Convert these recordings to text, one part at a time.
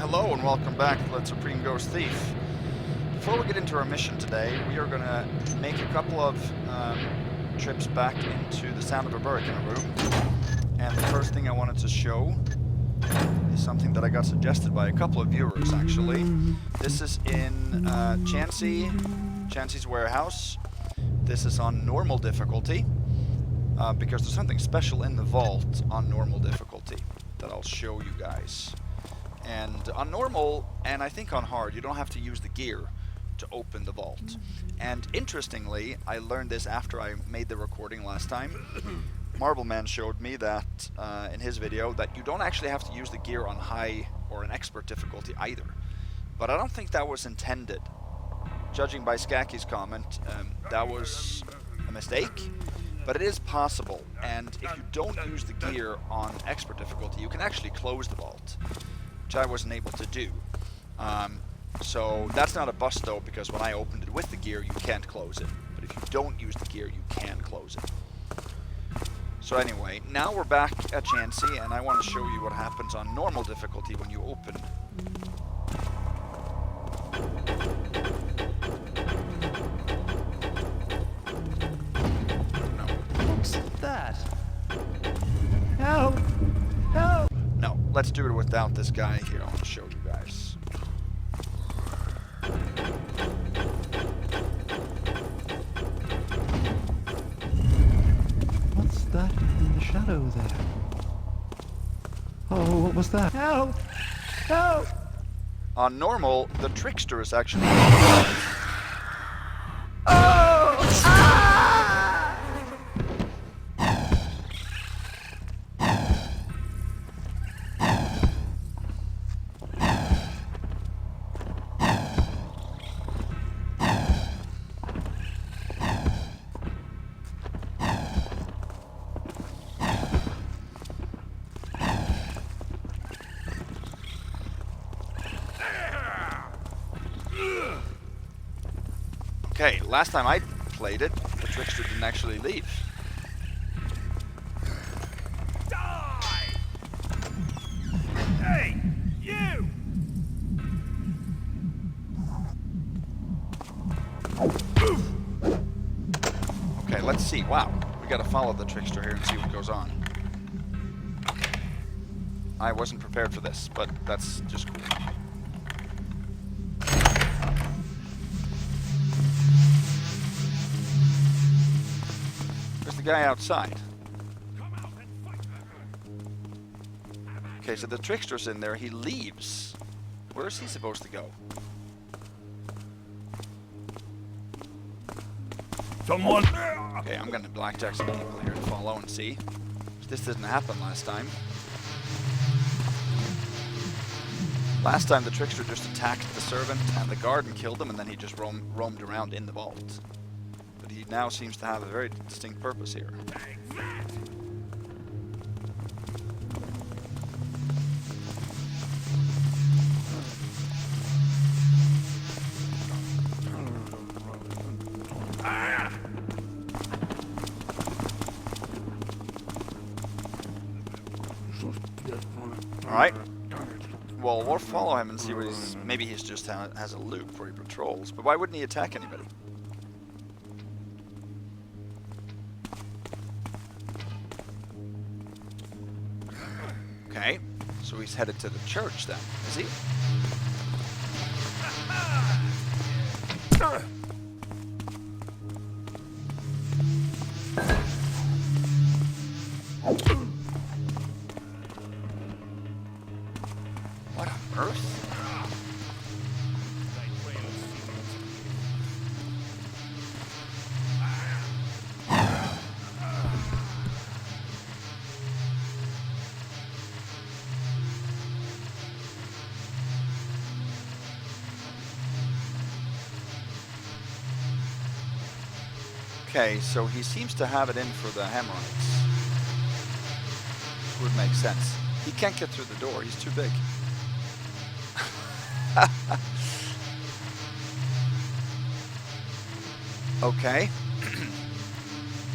Hello and welcome back to Let Supreme Ghost Thief. Before we get into our mission today, we are going to make a couple of trips back into the sound of a Burrick in a room. And the first thing I wanted to show is something that I got suggested by a couple of viewers, actually. This is in Chancey's warehouse. This is on normal difficulty, because there's something special in the vault on normal difficulty that I'll show you guys. And on normal, and I think on hard, you don't have to use the gear to open the vault. And interestingly, I learned this after I made the recording last time. Marbleman showed me that in his video that you don't actually have to use the gear on high or an expert difficulty either. But I don't think that was intended. Judging by Skaki's comment, that was a mistake. But it is possible, and if you don't use the gear on expert difficulty, you can actually close the vault, which I wasn't able to do. So that's not a bust though, because when I opened it with the gear, you can't close it. But if you don't use the gear, you can close it. So anyway, now we're back at Chancey, and I want to show you what happens on normal difficulty when you open. What's that? Help! Help! No, let's do it without this guy here. I want to show you guys. What's that in the shadow there? Oh, what was that? Help! Help! On normal, the trickster is actually... Oh! Ah! Okay, last time I played it, the trickster didn't actually leave. Die! Hey, you! Okay, let's see. Wow, we gotta follow the trickster here and see what goes on. I wasn't prepared for this, but that's just cool. There's the guy outside. Okay, so the trickster's in there. He leaves. Where is he supposed to go? Someone! Okay, I'm gonna blackjack some people here to follow and see. This didn't happen last time. Last time the trickster just attacked the servant and the guard and killed him, and then he just roamed around in the vault. But he now seems to have a very distinct purpose here. Alright. Well, we'll follow him and see what he's... Maybe he's just has a loop where he patrols. But why wouldn't he attack anybody? Okay. So he's headed to the church then, is he? What on earth? Okay, so he seems to have it in for the hemorrhoids. Would make sense. He can't get through the door, he's too big. Okay.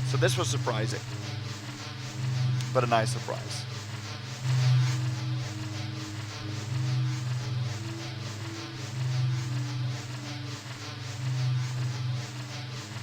So this was surprising. But a nice surprise.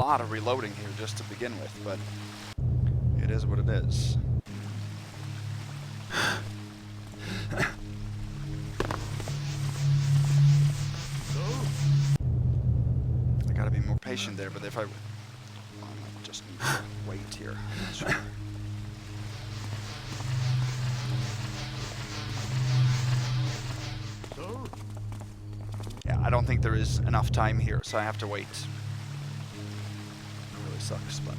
lot of reloading here just to begin with, but it is what it is. I gotta be more patient there, but if I might just need to wait here. I'm not sure. Yeah, I don't think there is enough time here, so I have to wait. It really sucks, but...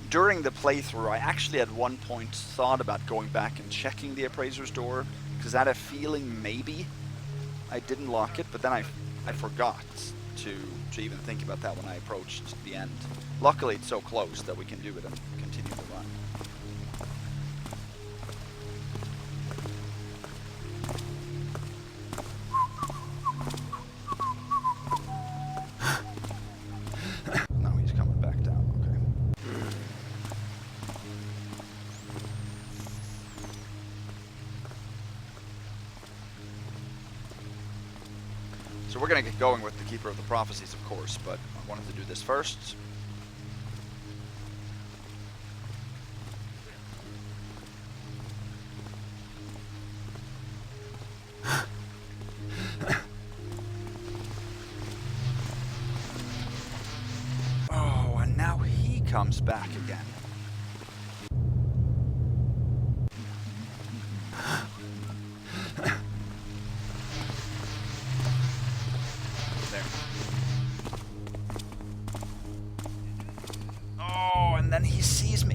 During the playthrough, I actually at one point thought about going back and checking the appraiser's door, because I had a feeling maybe I didn't lock it, but then I forgot to even think about that when I approached the end. Luckily, it's so close that we can do it and continue the run. No, he's coming back down. Okay. So we're going to get going with the Keeper of the Prophecies, of course, but I wanted to do this first. Oh, and now he comes back again. And then he sees me.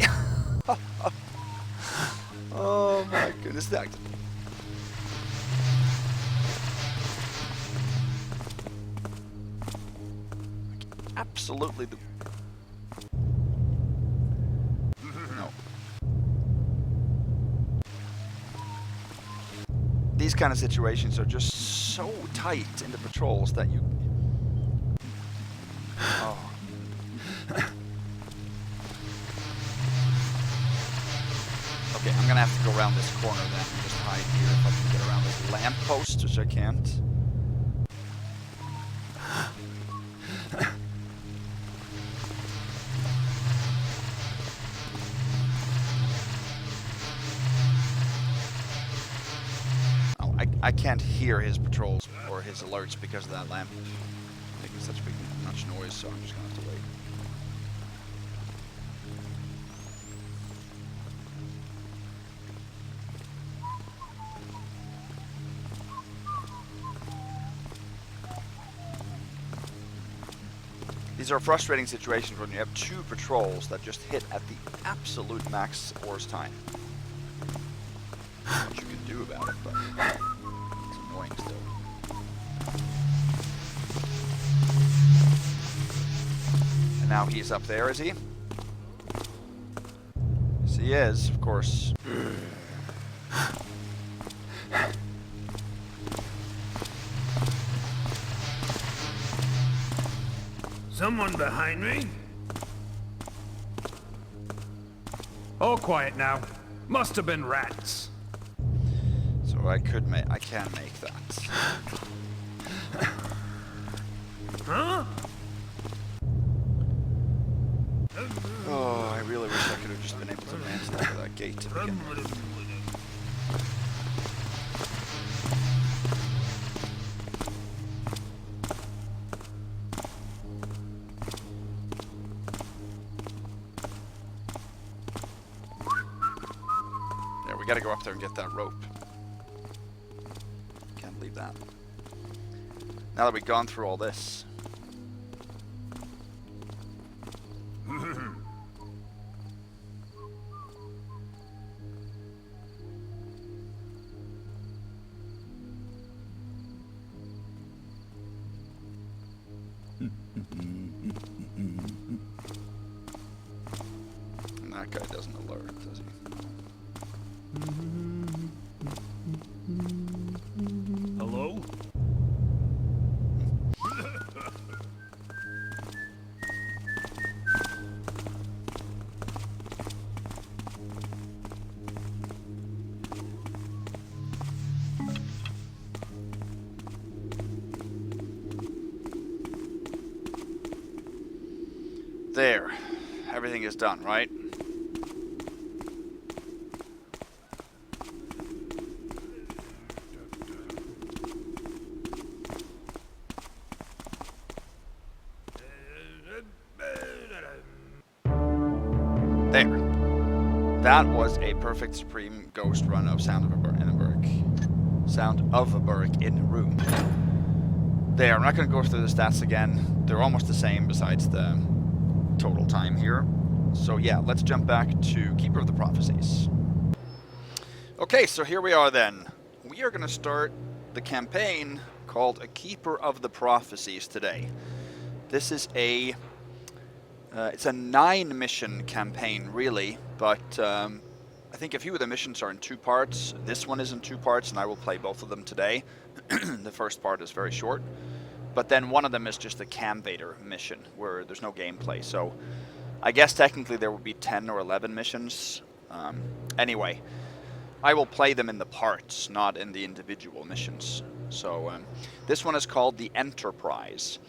Oh my goodness, that. Absolutely the. No. These kind of situations are just so tight in the patrols that you. Oh. Okay, I'm gonna have to go around this corner then and just hide here if I can get around this lamppost, which I can't. Oh, I can't hear his patrols or his alerts because of that lamp making such much noise, so I'm just gonna have to wait. These are frustrating situations when you have two patrols that just hit at the absolute max force time. What you can do about it, but it's annoying still. And now he's up there, is he? Yes, he is, of course. Someone behind me? All quiet now. Must have been rats. So I can make that. Huh? Oh, I really wish I could have just been able to manage that gate to begin with. We gotta go up there and get that rope. Can't leave that. Now that we've gone through all this. And that guy doesn't alert, does he? Hello? There. Everything is done, right? There. That was a perfect Supreme Ghost run of Sound of a Burrick. Sound of a Burrick in a room. There, I'm not going to go through the stats again. They're almost the same besides the total time here. So yeah, let's jump back to Keeper of the Prophecies. Okay, so here we are then. We are going to start the campaign called A Keeper of the Prophecies today. This is a... it's a 9-mission campaign, really, but I think a few of the missions are in 2 parts. This one is in 2 parts, and I will play both of them today. The first part is very short, but then one of them is just a Camvader mission, where there's no gameplay. So I guess technically there would be 10 or 11 missions. Anyway, I will play them in the parts, not in the individual missions. So this one is called The Enterprise.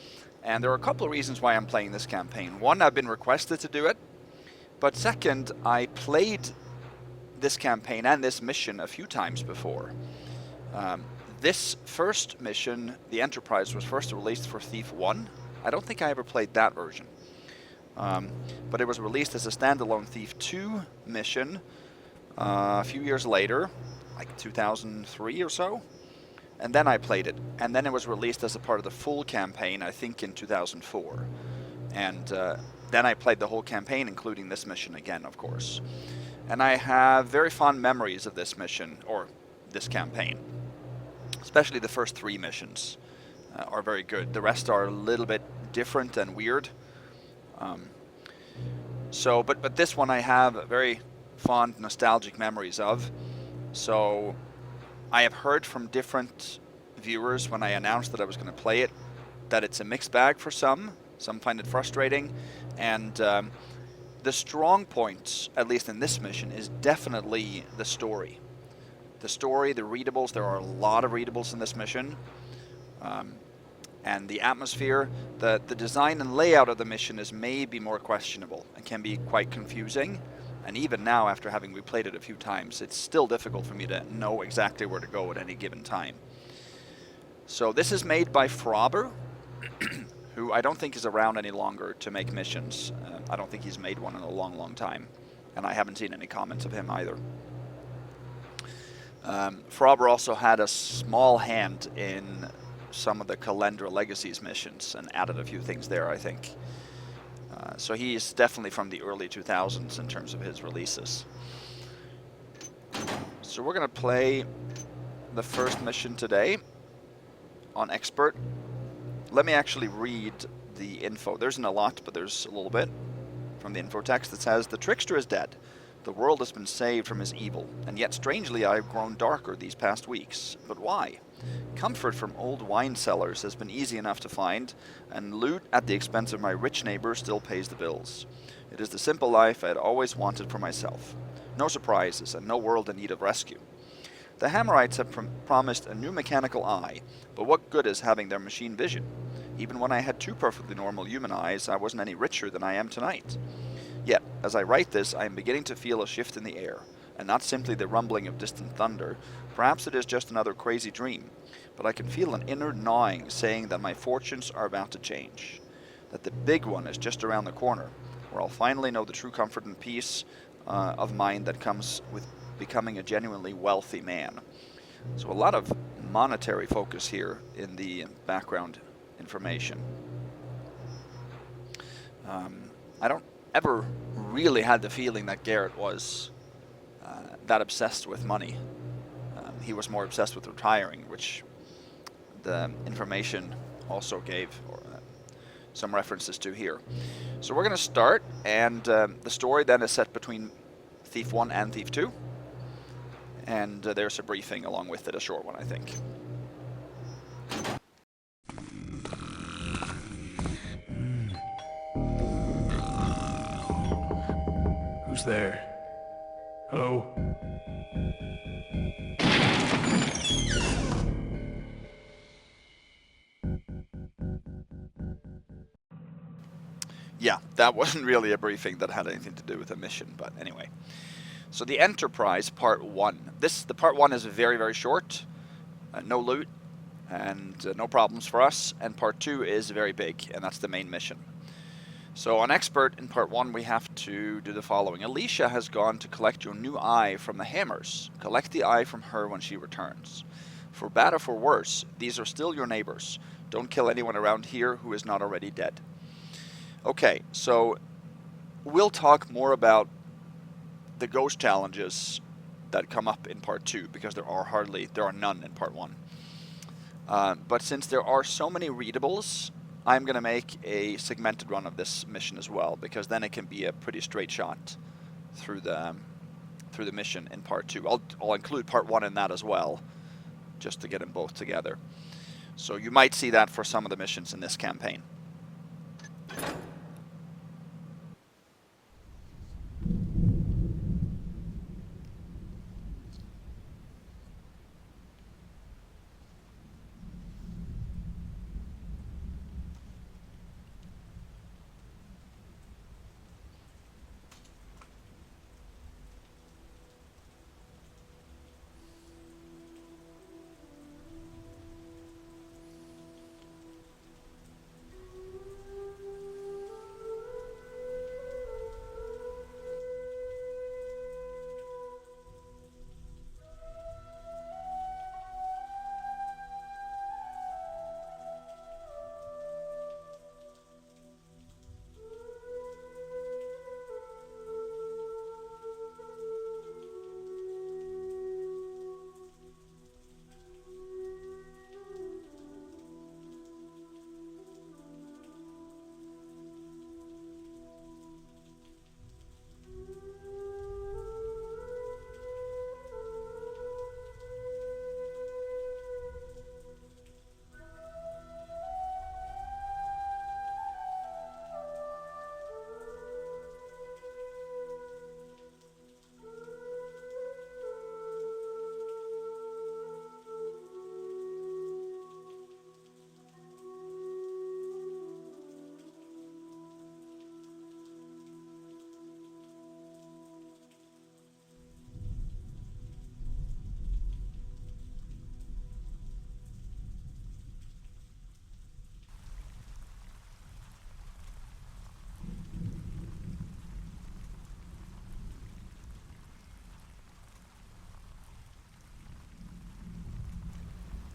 And there are a couple of reasons why I'm playing this campaign. One, I've been requested to do it. But second, I played this campaign and this mission a few times before. This first mission, The Enterprise, was first released for Thief 1. I don't think I ever played that version. But it was released as a standalone Thief 2 mission a few years later, like 2003 or so. And then I played it. And then it was released as a part of the full campaign, I think in 2004. And then I played the whole campaign, including this mission again, of course. And I have very fond memories of this mission, or this campaign. Especially the first 3 missions are very good. The rest are a little bit different and weird. But this one I have very fond, nostalgic memories of. So I have heard from different viewers when I announced that I was going to play it that it's a mixed bag for some. Some find it frustrating. And the strong points, at least in this mission, is definitely the story. The story, the readables, there are a lot of readables in this mission. And the atmosphere, the design and layout of the mission is maybe more questionable and can be quite confusing. And even now, after having replayed it a few times, it's still difficult for me to know exactly where to go at any given time. So this is made by Frobber, who I don't think is around any longer to make missions. I don't think he's made one in a long, long time. And I haven't seen any comments of him either. Frobber also had a small hand in some of the Calendra Legacies missions and added a few things there, I think. So he's definitely from the early 2000s in terms of his releases. So we're going to play the first mission today on Expert. Let me actually read the info. There isn't a lot, but there's a little bit from the info text that says, "The trickster is dead. The world has been saved from his evil, and yet strangely I have grown darker these past weeks. But why? Comfort from old wine cellars has been easy enough to find, and loot at the expense of my rich neighbor still pays the bills. It is the simple life I had always wanted for myself. No surprises, and no world in need of rescue. The Hammerites have promised a new mechanical eye, but what good is having their machine vision? Even when I had 2 perfectly normal human eyes, I wasn't any richer than I am tonight. Yet, as I write this, I am beginning to feel a shift in the air, and not simply the rumbling of distant thunder. Perhaps it is just another crazy dream, but I can feel an inner gnawing saying that my fortunes are about to change, that the big one is just around the corner, where I'll finally know the true comfort and peace of mind that comes with becoming a genuinely wealthy man." So a lot of monetary focus here in the background information. I don't ever really had the feeling that Garrett was that obsessed with money. He was more obsessed with retiring, which the information also gave some references to here. So we're going to start, and the story then is set between Thief 1 and Thief 2. And there's a briefing along with it, a short one, I think. Who's there? Hello? Yeah, that wasn't really a briefing that had anything to do with a mission, but anyway. So the Enterprise Part 1. The Part 1 is very, very short. No loot and no problems for us. And Part 2 is very big, and that's the main mission. So on Expert in Part 1 we have to do the following. Alicia has gone to collect your new eye from the Hammers. Collect the eye from her when she returns. For bad or for worse, these are still your neighbors. Don't kill anyone around here who is not already dead. Okay, so we'll talk more about the ghost challenges that come up in Part 2, because there are none in Part 1. But since there are so many readables, I'm going to make a segmented run of this mission as well, because then it can be a pretty straight shot through the mission in Part 2. I'll include Part 1 in that as well, just to get them both together. So you might see that for some of the missions in this campaign.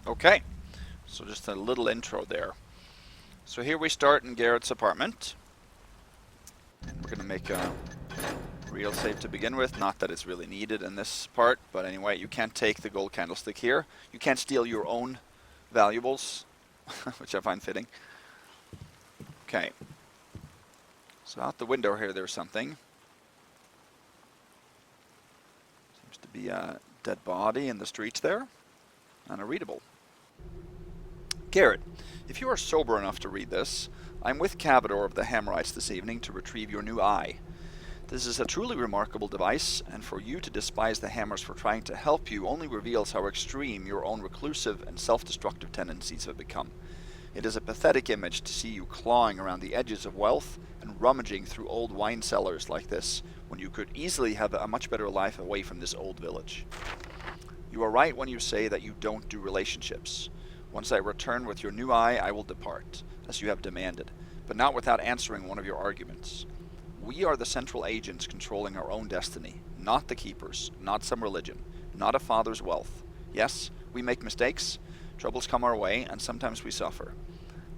Okay, so just a little intro there. So here we start in Garrett's apartment. We're going to make a real save to begin with. Not that it's really needed in this part, but anyway, you can't take the gold candlestick here. You can't steal your own valuables, which I find fitting. Okay. So out the window here there's something. Seems to be a dead body in the streets there. And a readable. Garrett, if you are sober enough to read this, I'm with Cabador of the Hammerites this evening to retrieve your new eye. This is a truly remarkable device, and for you to despise the Hammers for trying to help you only reveals how extreme your own reclusive and self-destructive tendencies have become. It is a pathetic image to see you clawing around the edges of wealth and rummaging through old wine cellars like this, when you could easily have a much better life away from this old village. You are right when you say that you don't do relationships. Once I return with your new eye, I will depart, as you have demanded, but not without answering one of your arguments. We are the central agents controlling our own destiny, not the keepers, not some religion, not a father's wealth. Yes, we make mistakes, troubles come our way, and sometimes we suffer.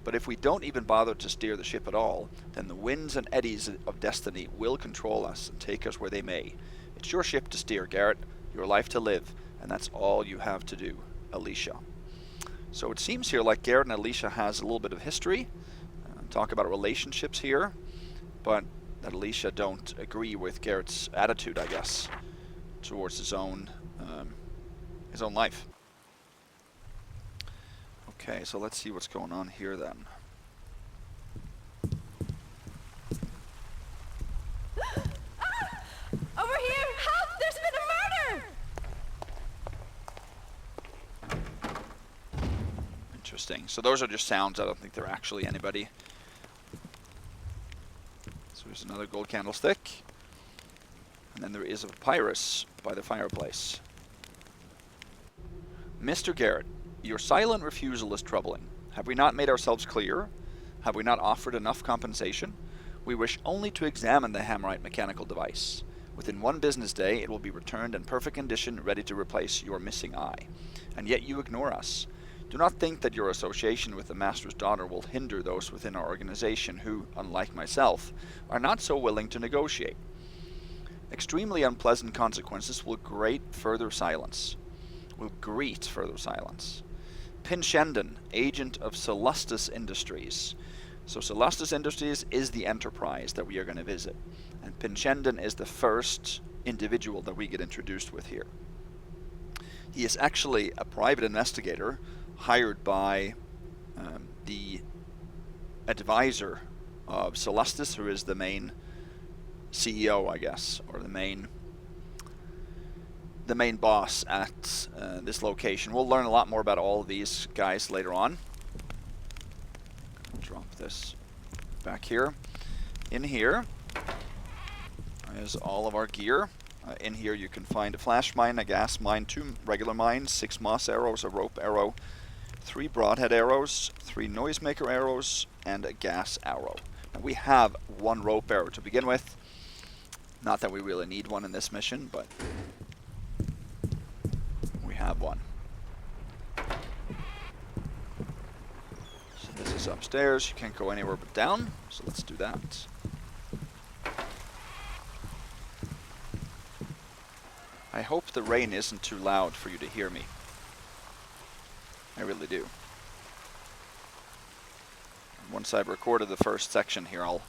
But if we don't even bother to steer the ship at all, then the winds and eddies of destiny will control us and take us where they may. It's your ship to steer, Garrett, your life to live, and that's all you have to do, Alicia. So it seems here like Garrett and Alicia has a little bit of history. Talk about relationships here, but that Alicia don't agree with Garrett's attitude, I guess, towards his own life. Okay, so let's see what's going on here then. Over here! Help! There's been a murder! Interesting. So those are just sounds. I don't think they're actually anybody. So there's another gold candlestick. And then there is a papyrus by the fireplace. Mr. Garrett, your silent refusal is troubling. Have we not made ourselves clear? Have we not offered enough compensation? We wish only to examine the Hammerite mechanical device. Within 1 business day, it will be returned in perfect condition, ready to replace your missing eye. And yet you ignore us. Do not think that your association with the Master's daughter will hinder those within our organization who, unlike myself, are not so willing to negotiate. Extremely unpleasant consequences will greet further silence. Pinchenden, agent of Celestis Industries. So Celestis Industries is the enterprise that we are going to visit. And Pinchenden is the first individual that we get introduced with here. He is actually a private investigator hired by the advisor of Celestis, who is the main CEO, I guess, or the main boss at this location. We'll learn a lot more about all of these guys later on. Drop this back here. In here is all of our gear. In here you can find a flash mine, a gas mine, 2 regular mines, 6 moss arrows, a rope arrow, 3 broadhead arrows, 3 noisemaker arrows, and a gas arrow. Now we have 1 rope arrow to begin with. Not that we really need one in this mission, but we have one. So this is upstairs. You can't go anywhere but down, so let's do that. I hope the rain isn't too loud for you to hear me. I really do. Once I've recorded the first section here, I'll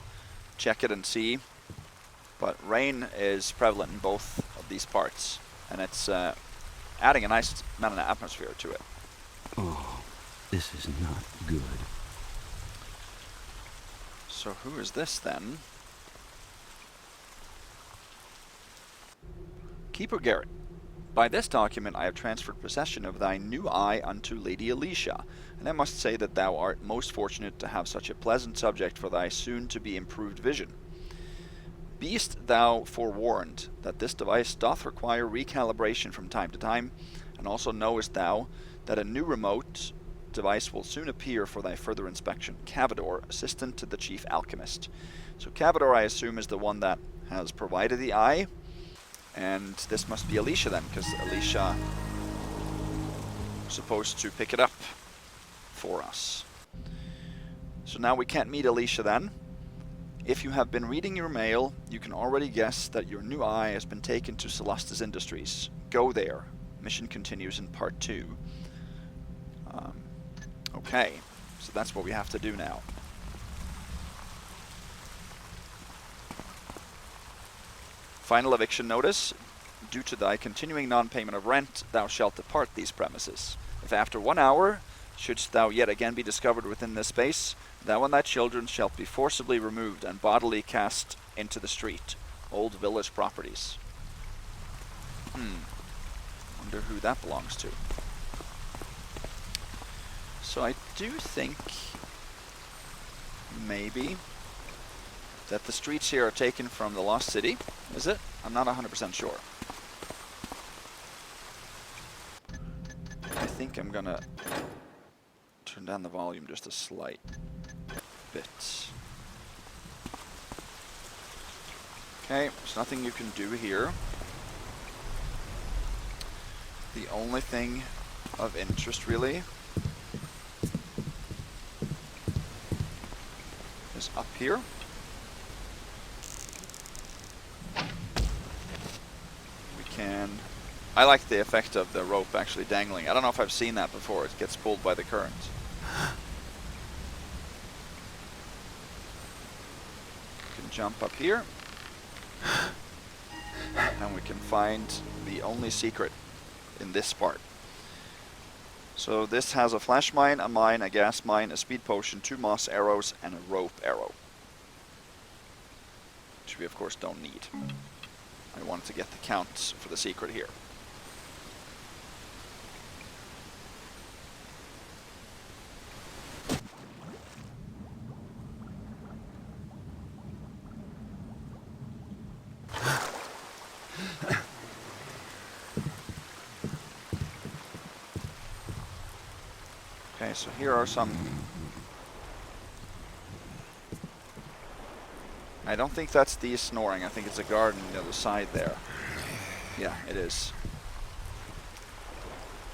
check it and see. But rain is prevalent in both of these parts, and it's adding a nice amount of atmosphere to it. Oh, this is not good. So who is this then? Keeper Garrett, by this document I have transferred possession of thy new eye unto Lady Alicia, and I must say that thou art most fortunate to have such a pleasant subject for thy soon-to-be improved vision. Beest thou forewarned that this device doth require recalibration from time to time, and also knowest thou that a new remote device will soon appear for thy further inspection. Cavador, assistant to the chief alchemist. So Cavador, I assume, is the one that has provided the eye, and this must be Alicia then, because Alicia was supposed to pick it up for us. So now we can't meet Alicia then. If you have been reading your mail, you can already guess that your new eye has been taken to Celestis Industries. Go there. Mission continues in part 2. Okay, so that's what we have to do now. Final eviction notice. Due to thy continuing non-payment of rent, thou shalt depart these premises. If after 1 hour, shouldst thou yet again be discovered within this space, thou and thy children shalt be forcibly removed and bodily cast into the street. Old village properties. Wonder who that belongs to. So I do think maybe that the streets here are taken from the Lost City. Is it? I'm not 100% sure. I think I'm gonna turn down the volume just a slight bit. Okay, there's nothing you can do here. The only thing of interest really is up here. We can... I like the effect of the rope actually dangling. I don't know if I've seen that before. It gets pulled by the current. We can jump up here. And we can find the only secret in this part. So this has a flash mine, a mine, a gas mine, a speed potion, 2 moss arrows, and a rope arrow. Which we of course don't need. I wanted to get the count for the secret here. Okay, so here are some... I don't think that's the snoring. I think it's a guard on the other side there. Yeah, it is.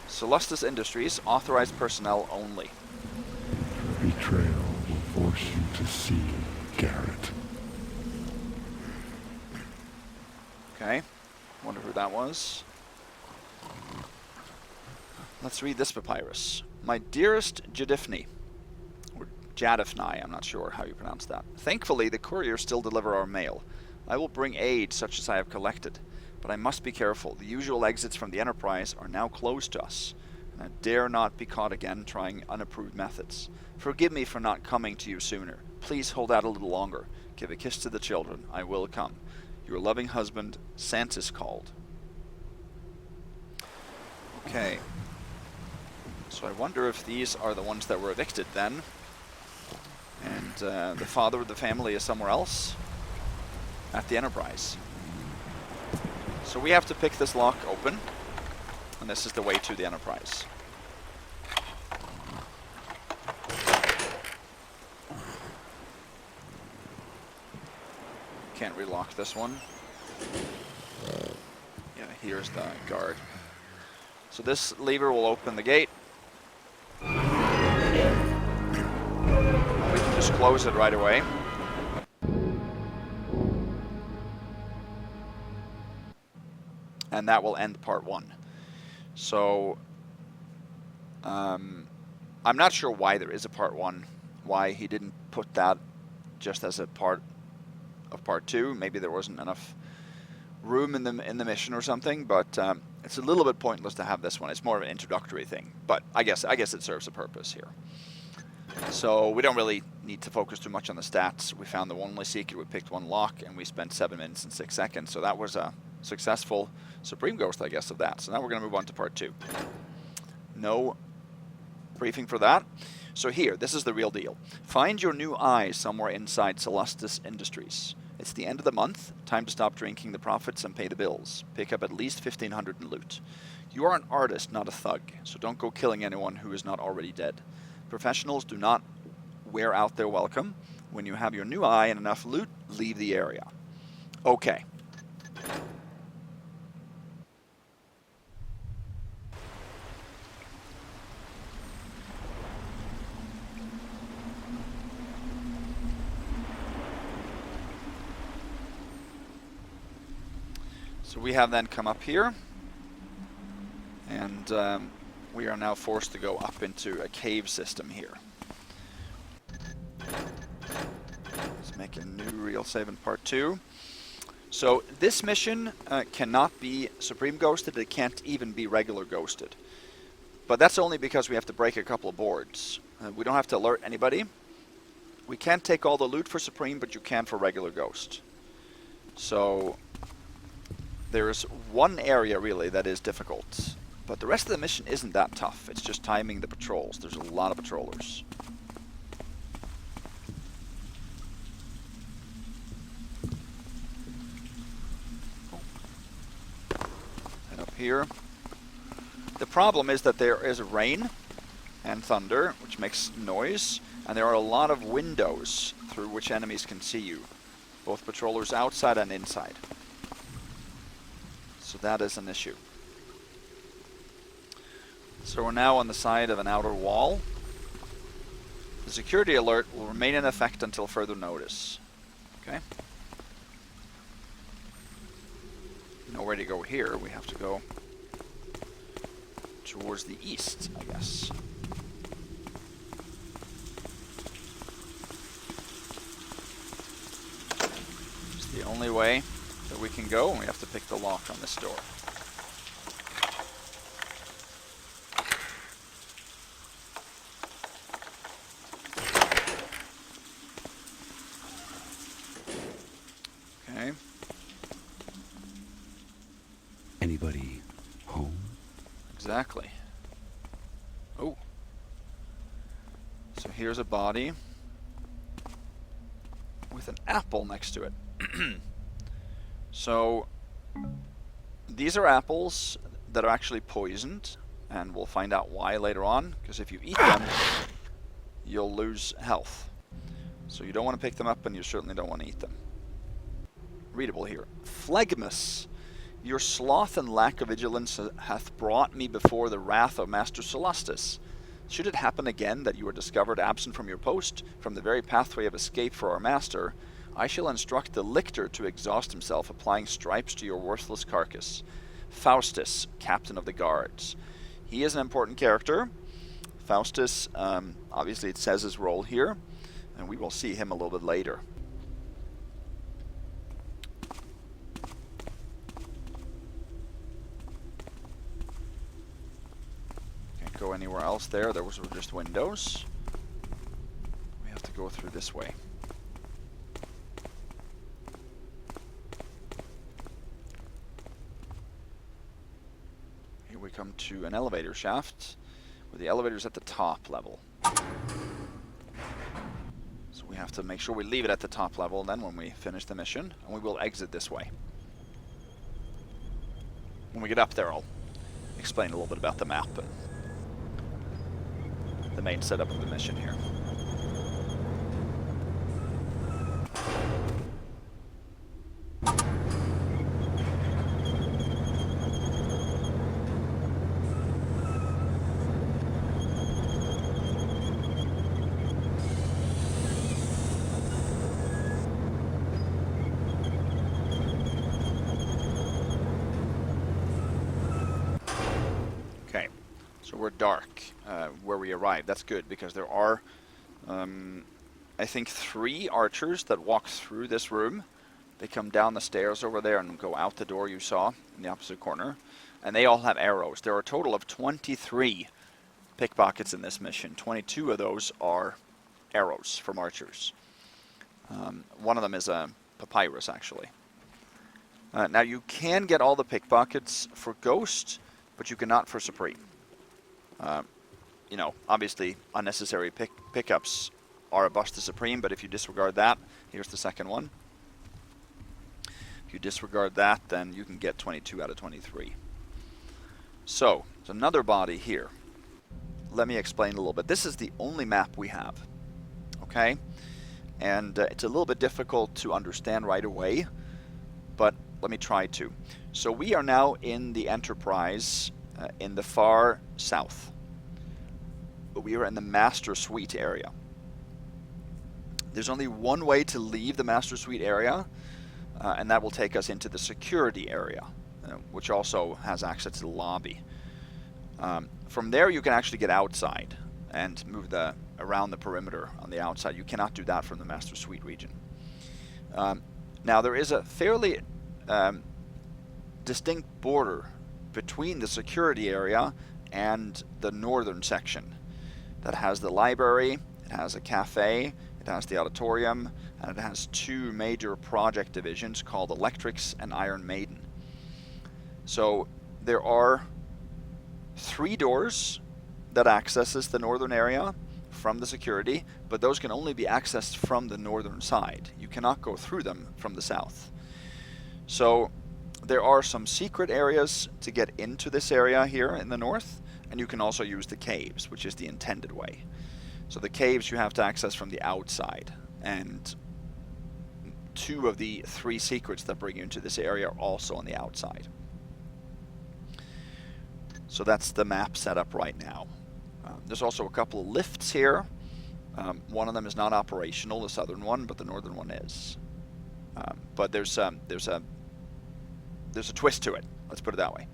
Celestis Industries, authorized personnel only. Betrayal will force you to see, Garrett. Okay, wonder who that was. Let's read this papyrus. My dearest Jadifni, or Jadifni, I'm not sure how you pronounce that. Thankfully, the couriers still deliver our mail. I will bring aid such as I have collected, but I must be careful. The usual exits from the Enterprise are now closed to us, and I dare not be caught again trying unapproved methods. Forgive me for not coming to you sooner. Please hold out a little longer. Give a kiss to the children. I will come. Your loving husband, Santis called. Okay. So I wonder if these are the ones that were evicted then. And the father of the family is somewhere else at the Enterprise. So we have to pick this lock open. And this is the way to the Enterprise. Can't relock this one. Yeah, here's the guard. So this lever will open the gate. We can just close it right away. And that will end part 1. So, I'm not sure why there is a part 1, why he didn't put that just as a part of part 2. Maybe there wasn't enough room in the mission or something, but it's a little bit pointless to have this one. It's more of an introductory thing, but I guess it serves a purpose here. So we don't really need to focus too much on the stats. We found the only secret, we picked one lock, and we spent 7 minutes and 6 seconds. So that was a successful Supreme Ghost, I guess, of that. So now we're going to move on to part 2. No briefing for that. So here, this is the real deal. Find your new eye somewhere inside Celestis Industries. It's the end of the month. Time to stop drinking the profits and pay the bills. Pick up at least 1,500 in loot. You are an artist, not a thug, so don't go killing anyone who is not already dead. Professionals do not wear out their welcome. When you have your new eye and enough loot, leave the area. Okay. So we have then come up here, and we are now forced to go up into a cave system here. Let's make a new real save in part 2. So this mission cannot be Supreme Ghosted, it can't even be regular Ghosted. But that's only because we have to break a couple of boards. We don't have to alert anybody. We can't take all the loot for Supreme, but you can for regular Ghost. So there's one area really that is difficult, but the rest of the mission isn't that tough. It's just timing the patrols. There's a lot of patrollers. And up here. The problem is that there is rain and thunder, which makes noise, and there are a lot of windows through which enemies can see you, both patrollers outside and inside. So that is an issue. So we're now on the side of an outer wall. The security alert will remain in effect until further notice. Okay. Nowhere to go here. We have to go towards the east, I guess. It's the only way that we can go, and we have to pick the lock on this door. Okay. Anybody home? Exactly. Oh. So here's a body with an apple next to it. So these are apples that are actually poisoned, And we'll find out why later on, because if you eat them, you'll lose health. So you don't want to pick them up, and you certainly don't want to eat them. Readable here. Phlegmus. Your sloth and lack of vigilance hath brought me before the wrath of Master Celestus. Should it happen again that you are discovered absent from your post, from the very pathway of escape for our master, I shall instruct the lictor to exhaust himself, applying stripes to your worthless carcass. Faustus, captain of the guards. He is an important character. Faustus, obviously it says his role here, and we will see him a little bit later. Can't go anywhere else there. There was just windows. We have to go through this way. Here we come to an elevator shaft, where the elevator's at the top level. So we have to make sure we leave it at the top level then when we finish the mission, and we will exit this way. When we get up there, I'll explain a little bit about the map and the main setup of the mission here. So we're dark where we arrived. That's good, because there are, I think, 3 archers that walk through this room. They come down the stairs over there and go out the door you saw in the opposite corner. And they all have arrows. There are a total of 23 pickpockets in this mission. 22 of those are arrows from archers. One of them is a papyrus, actually. Now, you can get all the pickpockets for Ghost, but you cannot for Supreme. You know, obviously unnecessary pickups are a bust to Supreme, but if you disregard that, here's the second one. If you disregard that, then you can get 22 out of 23. So, there's another body here. Let me explain a little bit. This is the only map we have, okay? And it's a little bit difficult to understand right away, but let me try to. So we are now in the Enterprise in the far south. But we are in the Master Suite area. There's only one way to leave the Master Suite area, and that will take us into the security area, which also has access to the lobby. From there you can actually get outside and move around the perimeter on the outside. You cannot do that from the Master Suite region. Now there is a fairly distinct border between the security area and the northern section. That has the library, it has a cafe, it has the auditorium, and it has 2 major project divisions called Electrics and Iron Maiden. So there are 3 doors that accesses the northern area from the security, but those can only be accessed from the northern side. You cannot go through them from the south. So there are some secret areas to get into this area here in the north, and you can also use the caves, which is the intended way. So the caves you have to access from the outside, and 2 of the 3 secrets that bring you into this area are also on the outside. So that's the map setup right now. There's also a couple of lifts here. One of them is not operational, the southern one, but the northern one is. But there's a twist to it, let's put it that way.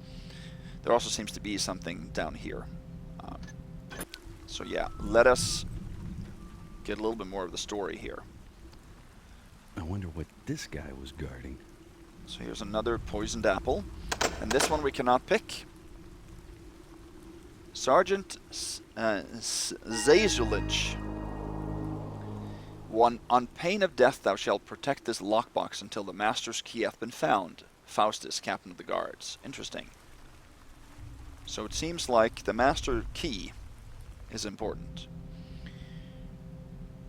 There also seems to be something down here. So yeah, let us get a little bit more of the story here. I wonder what this guy was guarding. So here's another poisoned apple. And this one we cannot pick. Sergeant Zazulich. On pain of death thou shalt protect this lockbox until the master's key hath been found. Faustus, captain of the guards. Interesting. So it seems like the master key is important.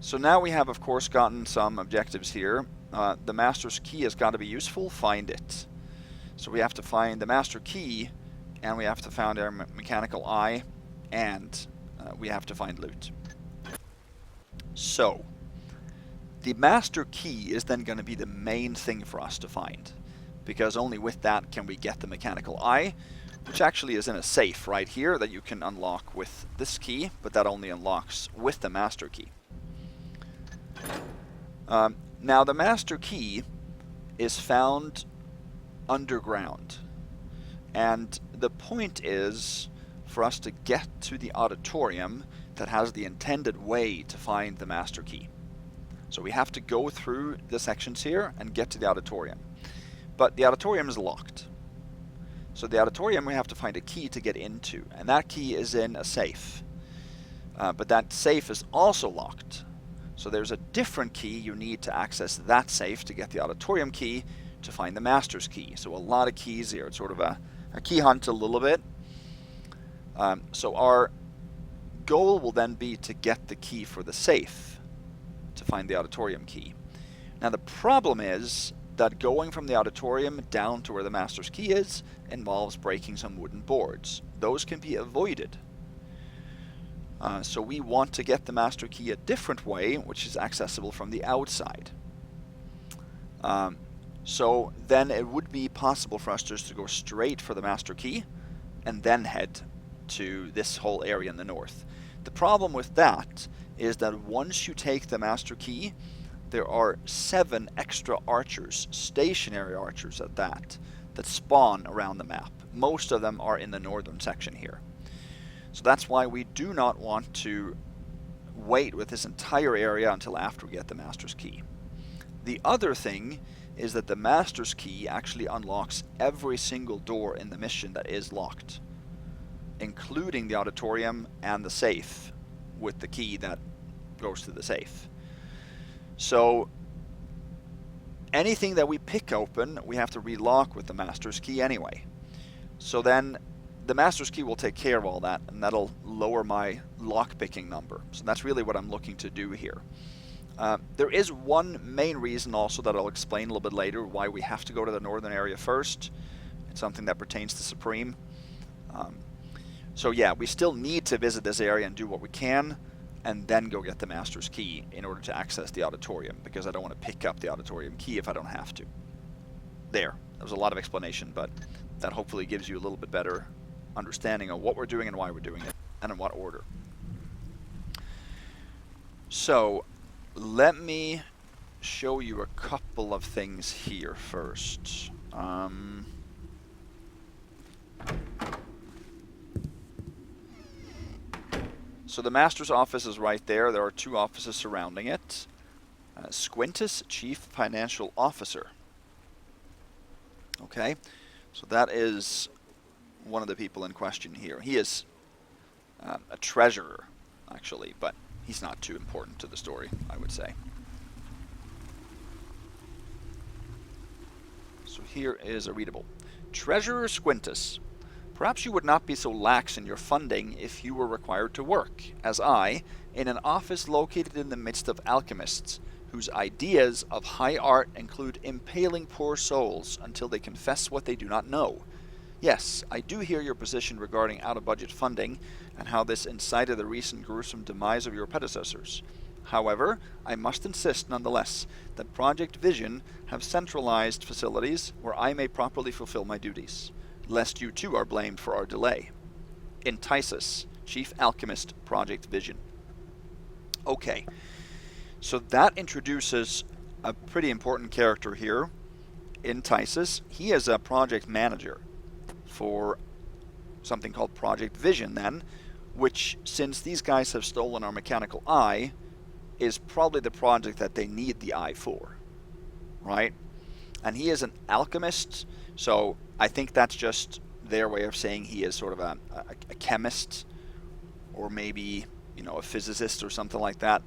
So now we have, of course, gotten some objectives here. The master's key has got to be useful. Find it. So we have to find the master key and we have to find our mechanical eye, and we have to find loot. So, the master key is then going to be the main thing for us to find, because only with that can we get the mechanical eye, which actually is in a safe right here that you can unlock with this key, but that only unlocks with the master key. Now the master key is found underground, and the point is for us to get to the auditorium that has the intended way to find the master key. So we have to go through the sections here and get to the auditorium. But the auditorium is locked. So the auditorium we have to find a key to get into, and that key is in a safe. But that safe is also locked. So there's a different key you need to access that safe to get the auditorium key to find the master's key. So a lot of keys here. It's sort of a key hunt a little bit. So our goal will then be to get the key for the safe to find the auditorium key. Now the problem is that going from the auditorium down to where the master's key is involves breaking some wooden boards. Those can be avoided. So we want to get the master key a different way, which is accessible from the outside. So then it would be possible for us just to go straight for the master key and then head to this whole area in the north. The problem with that is that once you take the master key, there are 7 extra archers, stationary archers at that spawn around the map. Most of them are in the northern section here. So that's why we do not want to wait with this entire area until after we get the master's key. The other thing is that the master's key actually unlocks every single door in the mission that is locked, including the auditorium and the safe with the key that goes to the safe. So anything that we pick open, we have to relock with the master's key anyway. So then the master's key will take care of all that, and that'll lower my lockpicking number. So that's really what I'm looking to do here. There is one main reason also that I'll explain a little bit later why we have to go to the northern area first. It's something that pertains to Supreme. So yeah, we still need to visit this area and do what we can, and then go get the master's key in order to access the auditorium, because I don't want to pick up the auditorium key if I don't have to. There was a lot of explanation, but that hopefully gives you a little bit better understanding of what we're doing and why we're doing it, and in what order. So let me show you a couple of things here first. So the master's office is right there. There are 2 offices surrounding it. Squintus, Chief Financial Officer. Okay, so that is one of the people in question here. He is a treasurer, actually, but he's not too important to the story, I would say. So here is a readable. Treasurer Squintus. Perhaps you would not be so lax in your funding if you were required to work, as I, in an office located in the midst of alchemists, whose ideas of high art include impaling poor souls until they confess what they do not know. Yes, I do hear your position regarding out-of-budget funding, and how this incited the recent gruesome demise of your predecessors. However, I must insist nonetheless that Project Vision have centralized facilities where I may properly fulfill my duties, lest you too are blamed for our delay. Entices, Chief Alchemist, Project Vision. Okay, so that introduces a pretty important character here, Entices. He is a project manager for something called Project Vision then, which, since these guys have stolen our mechanical eye, is probably the project that they need the eye for, right? And he is an alchemist, so I think that's just their way of saying he is sort of a chemist, or maybe, you know, a physicist or something like that,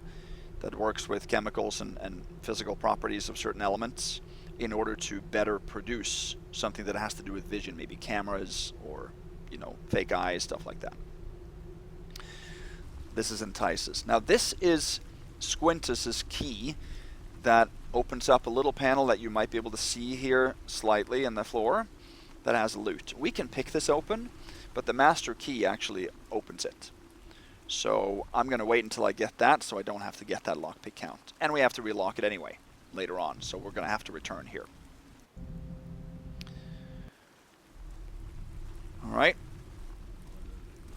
that works with chemicals and physical properties of certain elements in order to better produce something that has to do with vision, maybe cameras or, you know, fake eyes, stuff like that. This is Entices. Now this is Squintus's key that opens up a little panel that you might be able to see here slightly in the floor that has loot. We can pick this open, but the master key actually opens it. So I'm going to wait until I get that so I don't have to get that lockpick count. And we have to relock it anyway later on, so we're going to have to return here. Alright.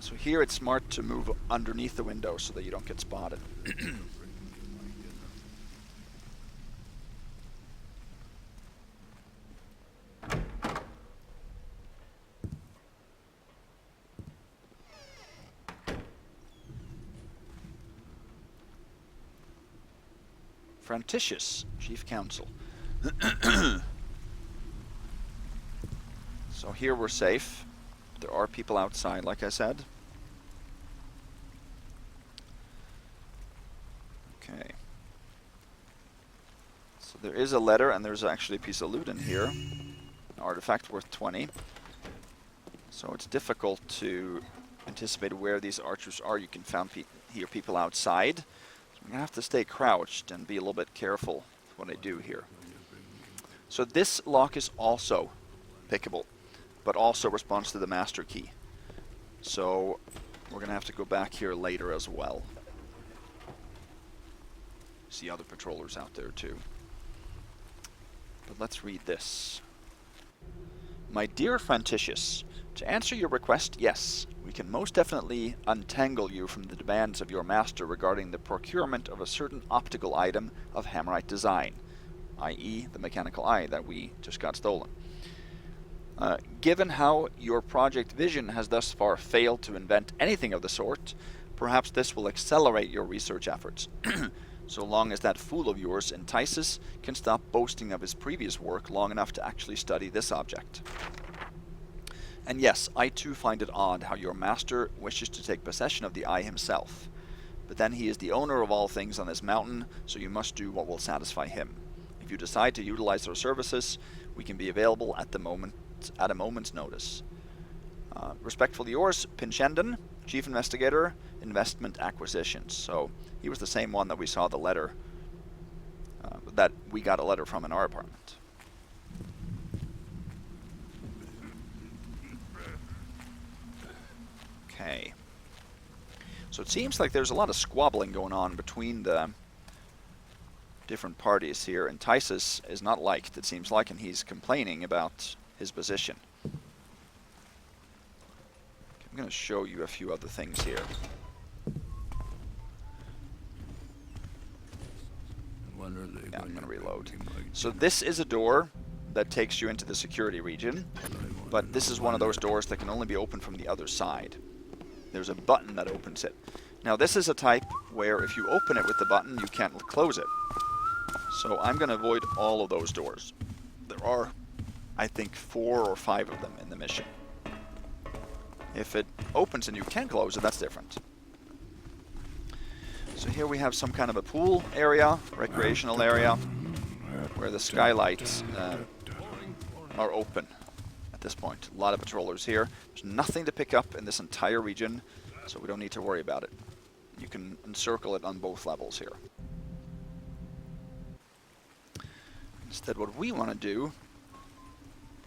So here it's smart to move underneath the window so that you don't get spotted. Franticius, Chief Counsel. So here we're safe. There are people outside, like I said. Okay. So there is a letter, and there's actually a piece of loot in here. An artifact worth 20. So it's difficult to anticipate where these archers are. You can hear people outside. I'm going to have to stay crouched and be a little bit careful with what I do here. So this lock is also pickable, but also responds to the master key. So we're going to have to go back here later as well. See other patrollers out there too. But let's read this. My dear Franticius, to answer your request, yes, we can most definitely untangle you from the demands of your master regarding the procurement of a certain optical item of Hammerite design, i.e. the mechanical eye that we just got stolen. Given how your project vision has thus far failed to invent anything of the sort, perhaps this will accelerate your research efforts, so long as that fool of yours, Entices, can stop boasting of his previous work long enough to actually study this object. And yes, I too find it odd how your master wishes to take possession of the eye himself. But then he is the owner of all things on this mountain, so you must do what will satisfy him. If you decide to utilize our services, we can be available at a moment's notice. Respectfully yours, Pinchenden, Chief Investigator, Investment Acquisitions. So he was the same one that we saw the letter, that we got a letter from in our apartment. Okay. So it seems like there's a lot of squabbling going on between the different parties here. Entices is not liked, it seems like, and he's complaining about his position. Okay, I'm going to show you a few other things here. Yeah, I'm going to reload. So this is a door that takes you into the security region, but this is one of those doors that can only be opened from the other side. There's a button that opens it. Now this is a type where if you open it with the button, you can't close it. So I'm going to avoid all of those doors. There are, I think, 4 or 5 of them in the mission. If it opens and you can close it, that's different. So here we have some kind of a pool area, recreational area, where the skylights are open at this point. A lot of patrollers here. There's nothing to pick up in this entire region, so we don't need to worry about it. You can encircle it on both levels here. Instead, what we want to do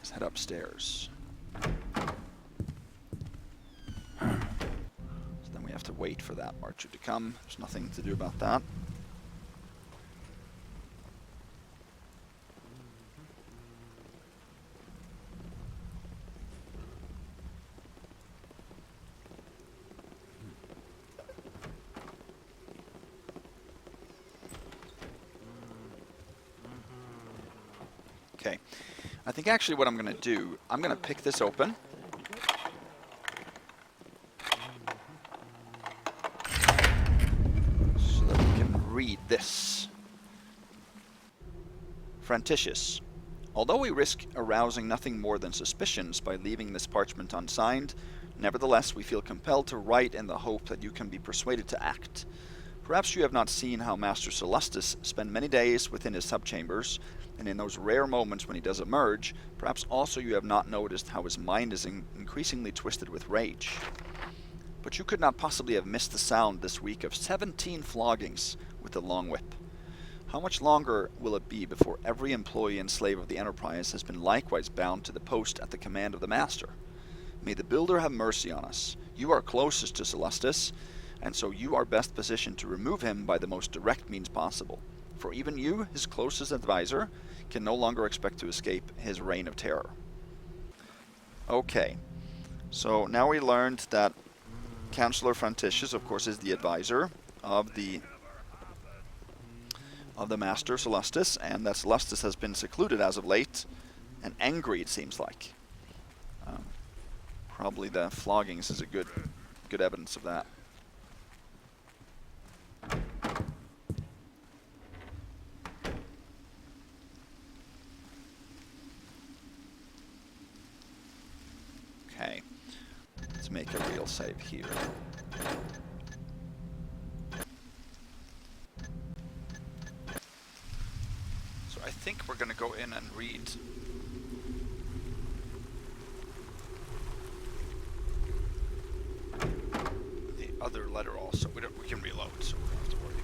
is head upstairs. So then we have to wait for that archer to come. There's nothing to do about that. Okay, I think actually what I'm going to do, I'm going to pick this open. So that we can read this. Franticius, although we risk arousing nothing more than suspicions by leaving this parchment unsigned, nevertheless we feel compelled to write in the hope that you can be persuaded to act. Perhaps you have not seen how Master Celestus spent many days within his subchambers, and in those rare moments when he does emerge, perhaps also you have not noticed how his mind is increasingly twisted with rage. But you could not possibly have missed the sound this week of 17 floggings with the long whip. How much longer will it be before every employee and slave of the Enterprise has been likewise bound to the post at the command of the Master? May the Builder have mercy on us. You are closest to Celestis, and so you are best positioned to remove him by the most direct means possible. For even you, his closest advisor, can no longer expect to escape his reign of terror. Okay, so now we learned that Councillor Franticius, of course, is the advisor of the Master Celestis, and that Celestis has been secluded as of late, and angry, it seems like. Probably the floggings is a good evidence of that. Okay, let's make a real save here. So I think we're going to go in and read the other letter also. We can reload, so we don't have to worry.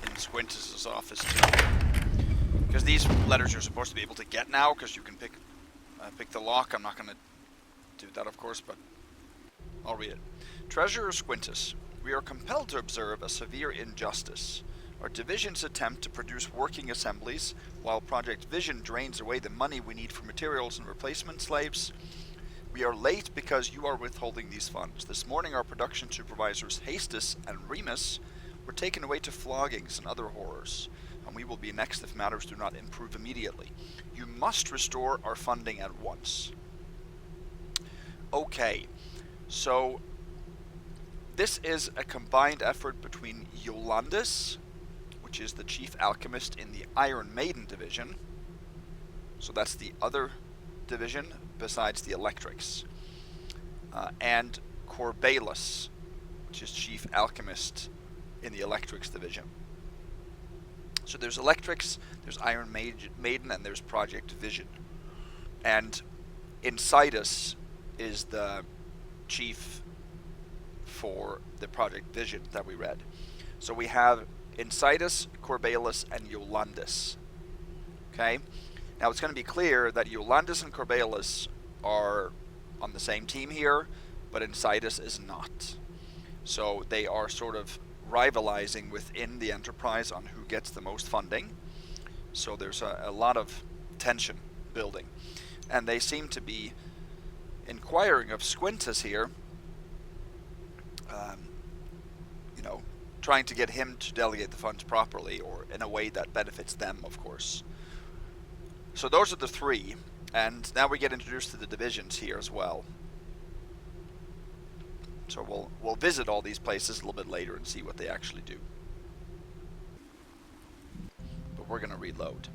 In Squintus's office too. Because these letters you're supposed to be able to get now, because you can pick the lock. I'm not going to do that, of course, but I'll read it. Treasurer Squintus, we are compelled to observe a severe injustice. Our division's attempt to produce working assemblies, while Project Vision drains away the money we need for materials and replacement slaves. We are late because you are withholding these funds. This morning our production supervisors Hastus and Remus were taken away to floggings and other horrors, and we will be next if matters do not improve immediately. You must restore our funding at once. Okay, so this is a combined effort between Yolandis, which is the chief alchemist in the Iron Maiden division, so that's the other division besides the Electrics, and Corbalus, which is chief alchemist in the Electrics division. So there's Electrics, there's Iron Maiden, and there's Project Vision. And Insidious is the chief for the Project Vision that we read. So we have Insidious, Corbalus, and Yolandis. Okay? Now it's going to be clear that Yolandis and Corbalus are on the same team here, but Insidious is not. So they are sort of rivalizing within the enterprise on who gets the most funding. So there's a lot of tension building. And they seem to be inquiring of Squintus here, trying to get him to delegate the funds properly, or in a way that benefits them, of course. So those are the three, and now we get introduced to the divisions here as well. So we'll visit all these places a little bit later and see what they actually do. But we're going to reload.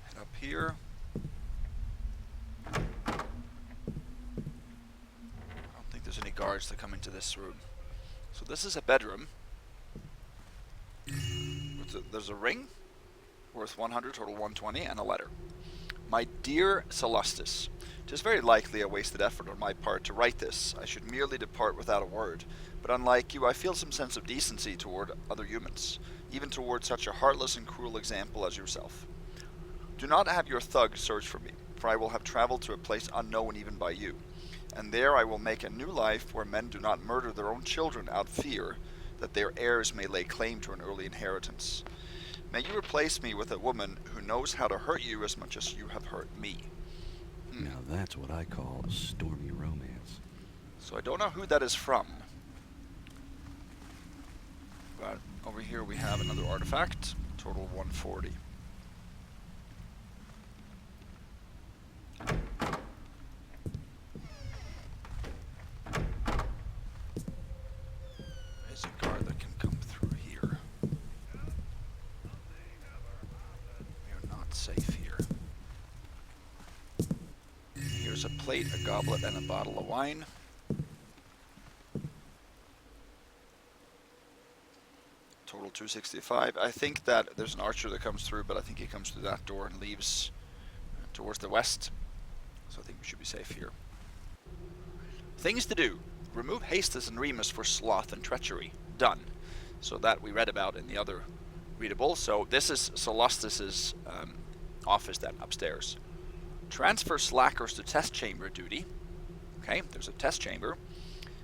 Head up here. I don't think there's any guards that come into this room. So this is a bedroom. There's a ring worth 100, total 120, and a letter. My dear Celestis, 'tis very likely a wasted effort on my part to write this. I should merely depart without a word. But unlike you, I feel some sense of decency toward other humans, even toward such a heartless and cruel example as yourself. Do not have your thugs search for me, for I will have traveled to a place unknown even by you, and there I will make a new life where men do not murder their own children out of fear that their heirs may lay claim to an early inheritance. May you replace me with a woman who knows how to hurt you as much as you have hurt me. Now that's what I call a stormy romance. So I don't know who that is from. But over here we have another artifact, total 140. There's a guard that can come through here. We are not safe here. Here's a plate, a goblet, and a bottle of wine. Total 265. I think that there's an archer that comes through, but I think he comes through that door and leaves towards the west. So I think we should be safe here. Things to do. Remove Hastus and Remus for sloth and treachery. done. So that we read about in the other readable. So this is Solustus's office then, upstairs. Transfer slackers to test chamber duty. Okay, there's a test chamber.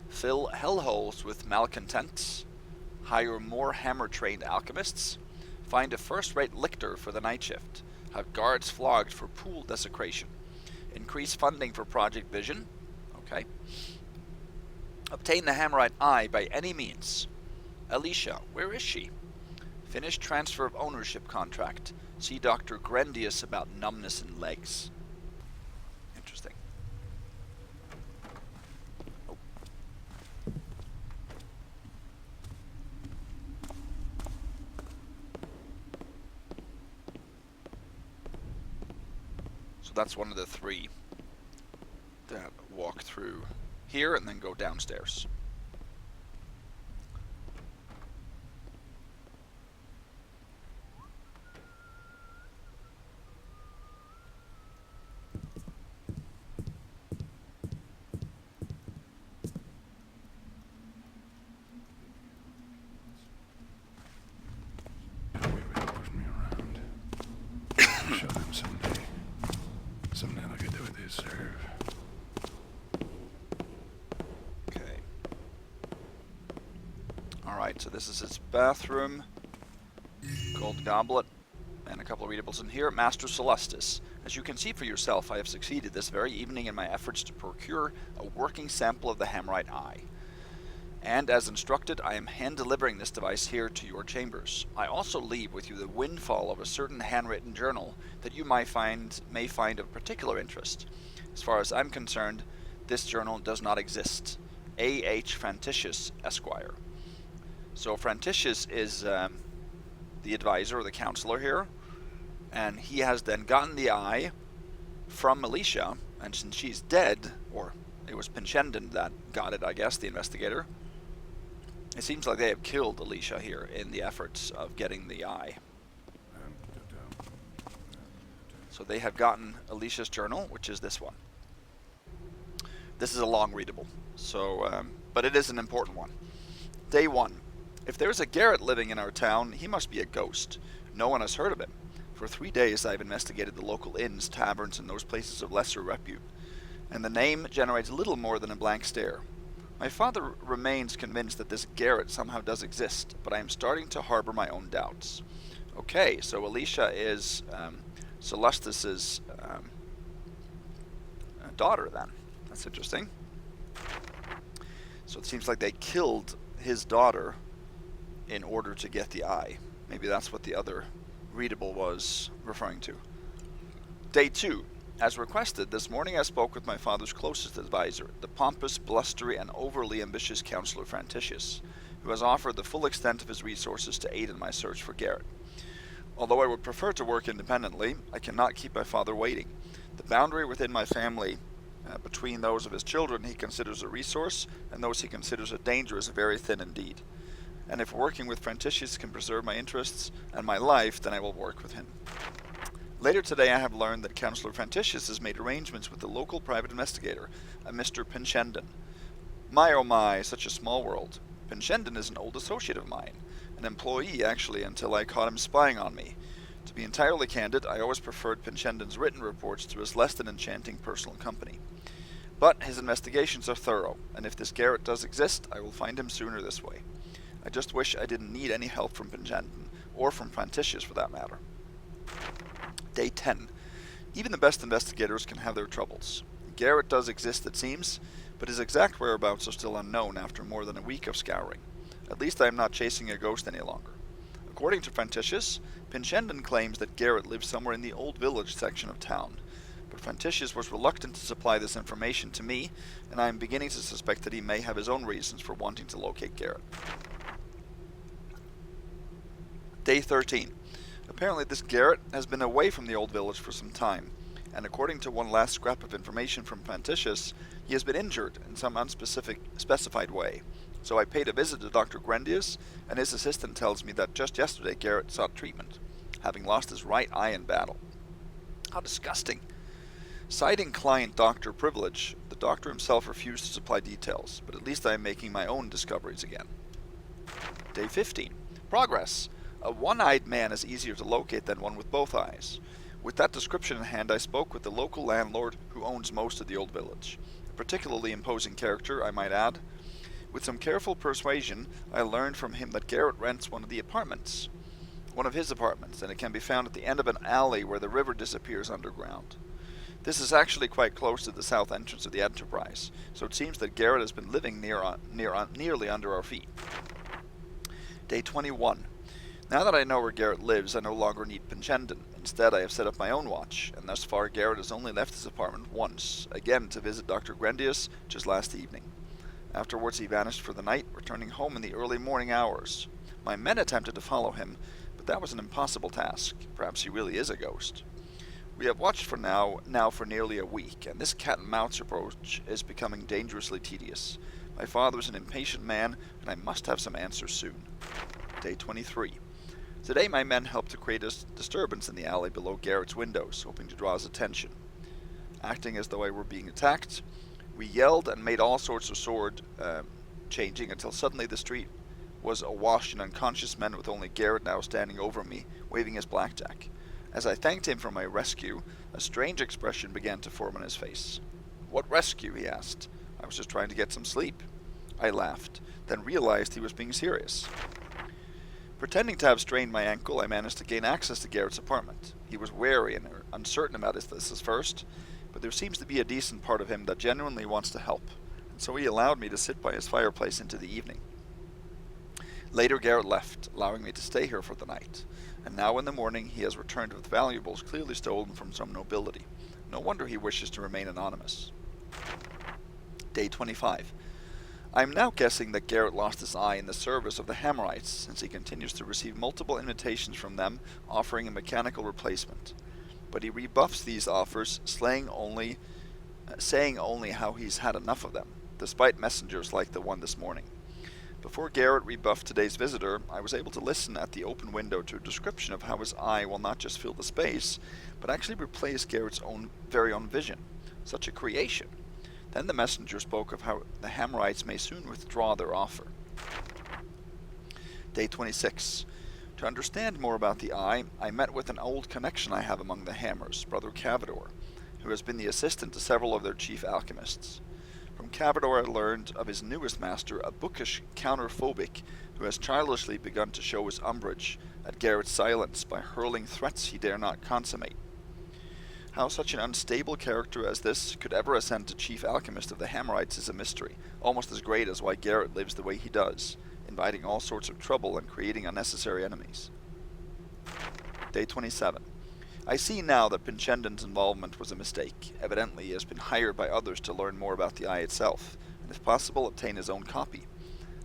Fill hellholes with malcontents. Hire more hammer-trained alchemists. Find a first-rate lictor for the night shift. Have guards flogged for pool desecration. Increase funding for Project Vision. Okay. Obtain the Hammerite Eye by any means. Alicia, where is she? Finish transfer of ownership contract. See Dr. Grendius about numbness in legs. Interesting. Oh. So that's one of the three that walk through here and then go downstairs. Push me around. Show them someday. Someday like I do what they serve. Okay. Alright, so this is his bathroom. Gold goblet. And a couple of readables in here. Master Celestis. As you can see for yourself, I have succeeded this very evening in my efforts to procure a working sample of the Hammerite Eye. And as instructed, I am hand-delivering this device here to your chambers. I also leave with you the windfall of a certain handwritten journal that you may find of particular interest. As far as I'm concerned, this journal does not exist. A.H. Franticius, Esquire. So Franticius is the advisor or the counselor here, and he has then gotten the eye from Alicia, and since she's dead, or it was Pinchendon that got it, I guess, the investigator, it seems like they have killed Alicia here in the efforts of getting the eye. So they have gotten Alicia's journal, which is this one. This is a long readable, so but it is an important one. Day 1. If there's a Garrett living in our town, he must be a ghost. No one has heard of him. For 3 days I've investigated the local inns, taverns, and those places of lesser repute, and the name generates little more than a blank stare. My father remains convinced that this Garrett somehow does exist, but I am starting to harbor my own doubts. Okay, so Alicia is Celestis's daughter then. That's interesting. So it seems like they killed his daughter in order to get the eye. Maybe that's what the other readable was referring to. Day 2. As requested, this morning I spoke with my father's closest advisor, the pompous, blustery, and overly ambitious Counselor Franticius, who has offered the full extent of his resources to aid in my search for Garrett. Although I would prefer to work independently, I cannot keep my father waiting. The boundary within my family between those of his children he considers a resource and those he considers a danger is very thin indeed. And if working with Franticius can preserve my interests and my life, then I will work with him. Later today I have learned that Counselor Franticius has made arrangements with the local private investigator, a Mr. Pinchendon. My oh my, such a small world. Pinchendon is an old associate of mine, an employee actually until I caught him spying on me. To be entirely candid, I always preferred Pinchendon's written reports to his less than enchanting personal company. But his investigations are thorough, and if this Garrett does exist, I will find him sooner this way. I just wish I didn't need any help from Pinchendon, or from Franticius for that matter. Day 10. Even the best investigators can have their troubles. Garrett does exist, it seems, but his exact whereabouts are still unknown after more than a week of scouring. At least I am not chasing a ghost any longer. According to Franticius, Pinchendon claims that Garrett lives somewhere in the Old Village section of town, but Franticius was reluctant to supply this information to me, and I am beginning to suspect that he may have his own reasons for wanting to locate Garrett. Day 13. Apparently this Garrett has been away from the Old Village for some time, and according to one last scrap of information from Franticius, he has been injured in some unspecified way. So I paid a visit to Dr. Grendius, and his assistant tells me that just yesterday Garrett sought treatment, having lost his right eye in battle. How disgusting. Citing client doctor privilege, the doctor himself refused to supply details, but at least I am making my own discoveries again. Day 15. Progress. A one-eyed man is easier to locate than one with both eyes. With that description in hand, I spoke with the local landlord who owns most of the old village. A particularly imposing character, I might add. With some careful persuasion, I learned from him that Garrett rents one of his apartments, and it can be found at the end of an alley where the river disappears underground. This is actually quite close to the south entrance of the Enterprise, so it seems that Garrett has been living nearly under our feet. Day 21. Now that I know where Garrett lives, I no longer need Pinchendon. Instead, I have set up my own watch, and thus far Garrett has only left his apartment once, again to visit Dr. Grendius just last evening. Afterwards he vanished for the night, returning home in the early morning hours. My men attempted to follow him, but that was an impossible task. Perhaps he really is a ghost. We have watched for now for nearly a week, and this cat-and-mouse approach is becoming dangerously tedious. My father is an impatient man, and I must have some answers soon. Day 23. Today my men helped to create a disturbance in the alley below Garrett's windows, hoping to draw his attention. Acting as though I were being attacked, we yelled and made all sorts of sword changing until suddenly the street was awash in unconscious men, with only Garrett now standing over me, waving his blackjack. As I thanked him for my rescue, a strange expression began to form on his face. "What rescue?" he asked. "I was just trying to get some sleep." I laughed, then realized he was being serious. Pretending to have strained my ankle, I managed to gain access to Garrett's apartment. He was wary and uncertain about this at first, but there seems to be a decent part of him that genuinely wants to help, and so he allowed me to sit by his fireplace into the evening. Later Garrett left, allowing me to stay here for the night, and now in the morning he has returned with valuables clearly stolen from some nobility. No wonder he wishes to remain anonymous. Day 25. I am now guessing that Garrett lost his eye in the service of the Hammerites, since he continues to receive multiple invitations from them offering a mechanical replacement. But he rebuffs these offers, saying only how he's had enough of them, despite messengers like the one this morning. Before Garrett rebuffed today's visitor, I was able to listen at the open window to a description of how his eye will not just fill the space, but actually replace Garrett's very own vision. Such a creation. Then the messenger spoke of how the Hammerites may soon withdraw their offer. Day 26. To understand more about the eye, I met with an old connection I have among the Hammers, Brother Cavador, who has been the assistant to several of their chief alchemists. From Cavador I learned of his newest master, a bookish counterphobic who has childishly begun to show his umbrage at Garrett's silence by hurling threats he dare not consummate. How such an unstable character as this could ever ascend to chief alchemist of the Hammerites is a mystery, almost as great as why Garrett lives the way he does, inviting all sorts of trouble and creating unnecessary enemies. Day 27. I see now that Pinchendon's involvement was a mistake. Evidently he has been hired by others to learn more about the eye itself, and if possible obtain his own copy.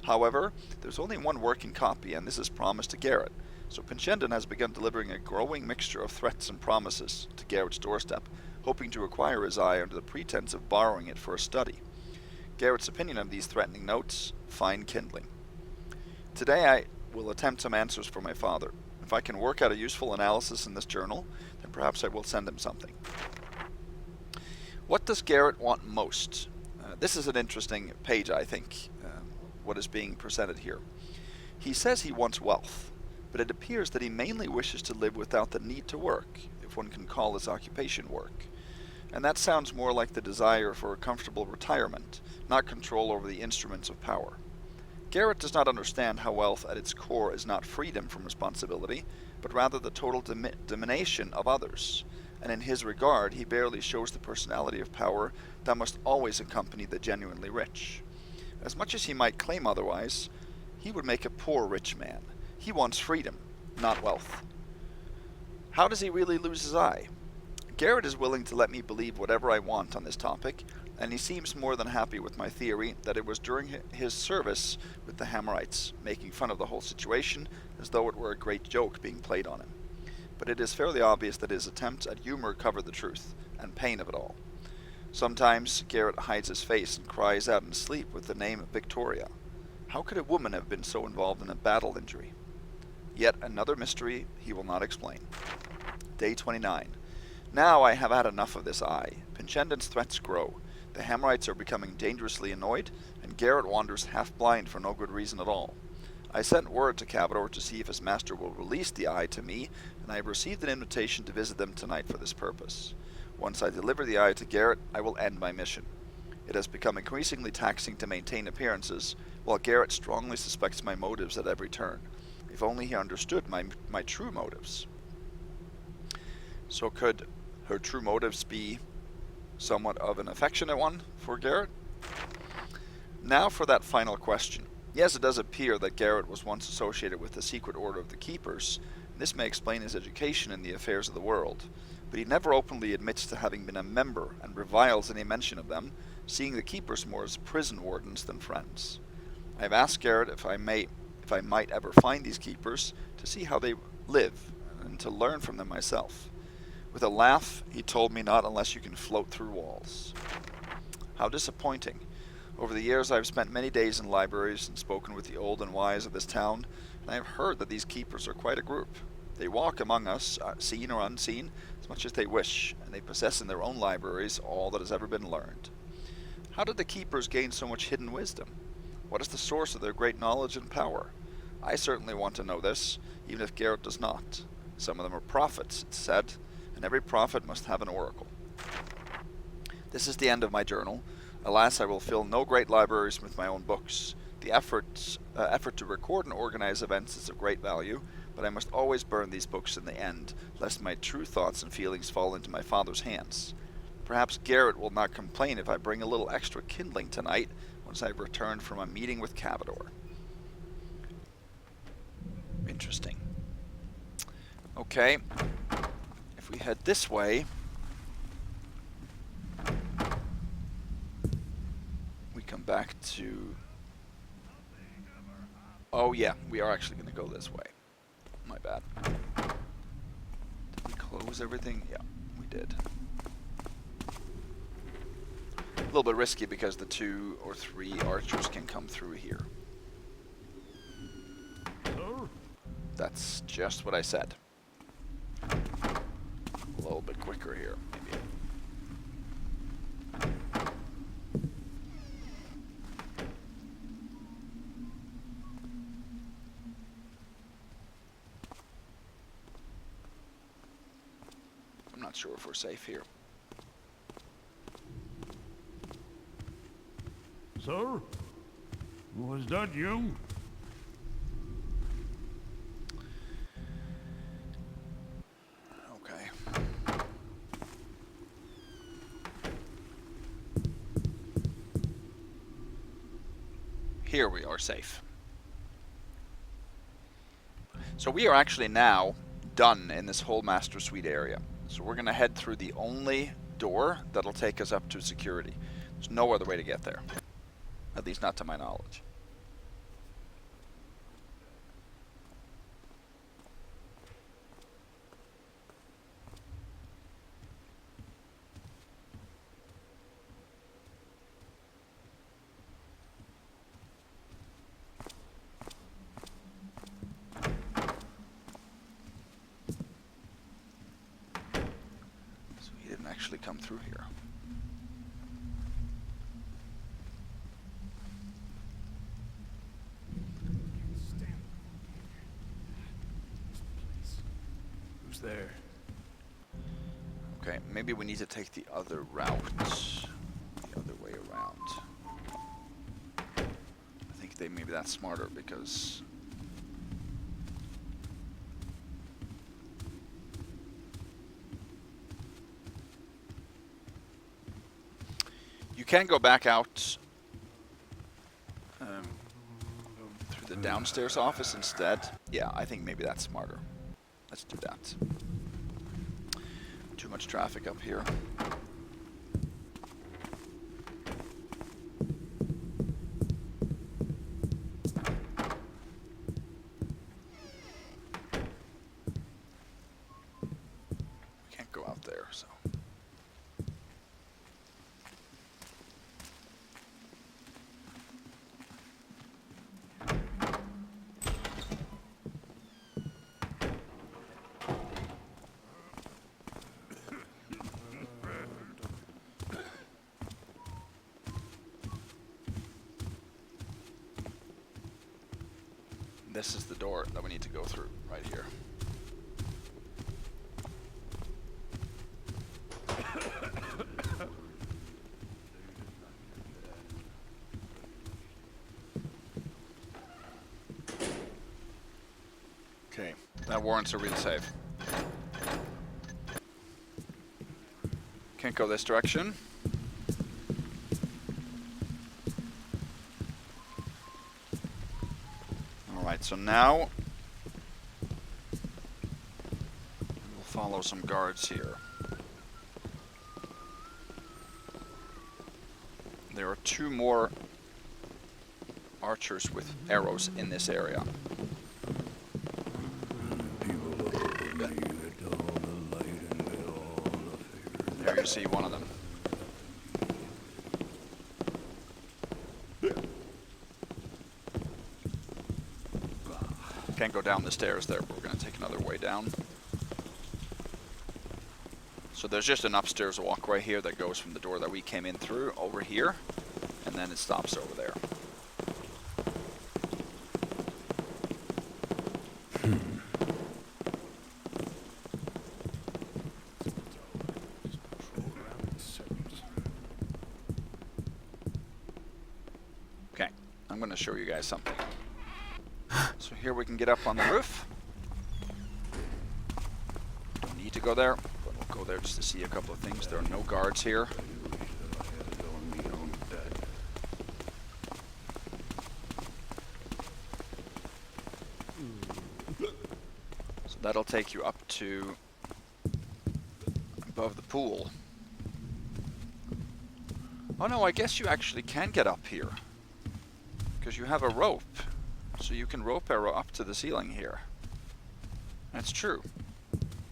However, there's only one working copy, and this is promised to Garrett, so Pinchendon has begun delivering a growing mixture of threats and promises to Garrett's doorstep, hoping to acquire his eye under the pretense of borrowing it for a study. Garrett's opinion of these threatening notes, fine kindling. Today I will attempt some answers for my father. If I can work out a useful analysis in this journal, then perhaps I will send him something. What does Garrett want most? This is an interesting page, I think, what is being presented here. He says he wants wealth, but it appears that he mainly wishes to live without the need to work, if one can call his occupation work. And that sounds more like the desire for a comfortable retirement, not control over the instruments of power. Garrett does not understand how wealth at its core is not freedom from responsibility, but rather the total domination of others, and in his regard he barely shows the personality of power that must always accompany the genuinely rich. As much as he might claim otherwise, he would make a poor rich man. He wants freedom, not wealth. How does he really lose his eye? Garrett is willing to let me believe whatever I want on this topic, and he seems more than happy with my theory that it was during his service with the Hammerites, making fun of the whole situation as though it were a great joke being played on him. But it is fairly obvious that his attempts at humor cover the truth and pain of it all. Sometimes Garrett hides his face and cries out in sleep with the name of Victoria. How could a woman have been so involved in a battle injury? Yet another mystery he will not explain. Day 29. Now I have had enough of this eye. Pinchendon's threats grow. The Hammerites are becoming dangerously annoyed, and Garrett wanders half blind for no good reason at all. I sent word to Cavador to see if his master will release the eye to me, and I have received an invitation to visit them tonight for this purpose. Once I deliver the eye to Garrett, I will end my mission. It has become increasingly taxing to maintain appearances, while Garrett strongly suspects my motives at every turn. If only he understood my true motives. So could her true motives be somewhat of an affectionate one for Garrett? Now for that final question. Yes, it does appear that Garrett was once associated with the secret order of the Keepers, and this may explain his education in the affairs of the world, but he never openly admits to having been a member and reviles any mention of them, seeing the Keepers more as prison wardens than friends. I have asked Garrett if I might ever find these Keepers to see how they live and to learn from them myself. With a laugh, he told me not unless you can float through walls. How disappointing. Over the years I have spent many days in libraries and spoken with the old and wise of this town, and I have heard that these Keepers are quite a group. They walk among us, seen or unseen, as much as they wish, and they possess in their own libraries all that has ever been learned. How did the Keepers gain so much hidden wisdom? What is the source of their great knowledge and power? I certainly want to know this, even if Garrett does not. Some of them are prophets, it's said, and every prophet must have an oracle. This is the end of my journal. Alas, I will fill no great libraries with my own books. The effort to record and organize events is of great value, but I must always burn these books in the end, lest my true thoughts and feelings fall into my father's hands. Perhaps Garrett will not complain if I bring a little extra kindling tonight, once I have returned from a meeting with Cavador. Interesting. Okay, if we head this way, we come back to... Oh yeah, we are actually going to go this way. My bad. Did we close everything? Yeah, we did. A little bit risky because the 2 or 3 archers can come through here. That's just what I said. A little bit quicker here, maybe. I'm not sure if we're safe here. Sir? Was that you? Okay. Here we are safe. So we are actually now done in this whole Master Suite area. So we're going to head through the only door that'll take us up to security. There's no other way to get there. At least not to my knowledge. So he didn't actually come through here. There. Okay, maybe we need to take the other route. The other way around. I think maybe that's smarter because... You can go back out through the downstairs office instead. Yeah, I think maybe that's smarter. Let's do that. Too much traffic up here. We can't go out there, so. This is the door that we need to go through right here. Okay, that warrants a real save. Can't go this direction. Alright, so now we'll follow some guards here. There are 2 more archers with arrows in this area. There you see one of them. Can't go down the stairs there, but we're going to take another way down. So there's just an upstairs walkway here that goes from the door that we came in through over here, and then it stops over there. Okay, I'm going to show you guys something. So here we can get up on the roof. Don't need to go there, but we'll go there just to see a couple of things. There are no guards here. So that'll take you up to above the pool. Oh no, I guess you actually can get up here, because you have a rope. So you can rope arrow up to the ceiling here. That's true.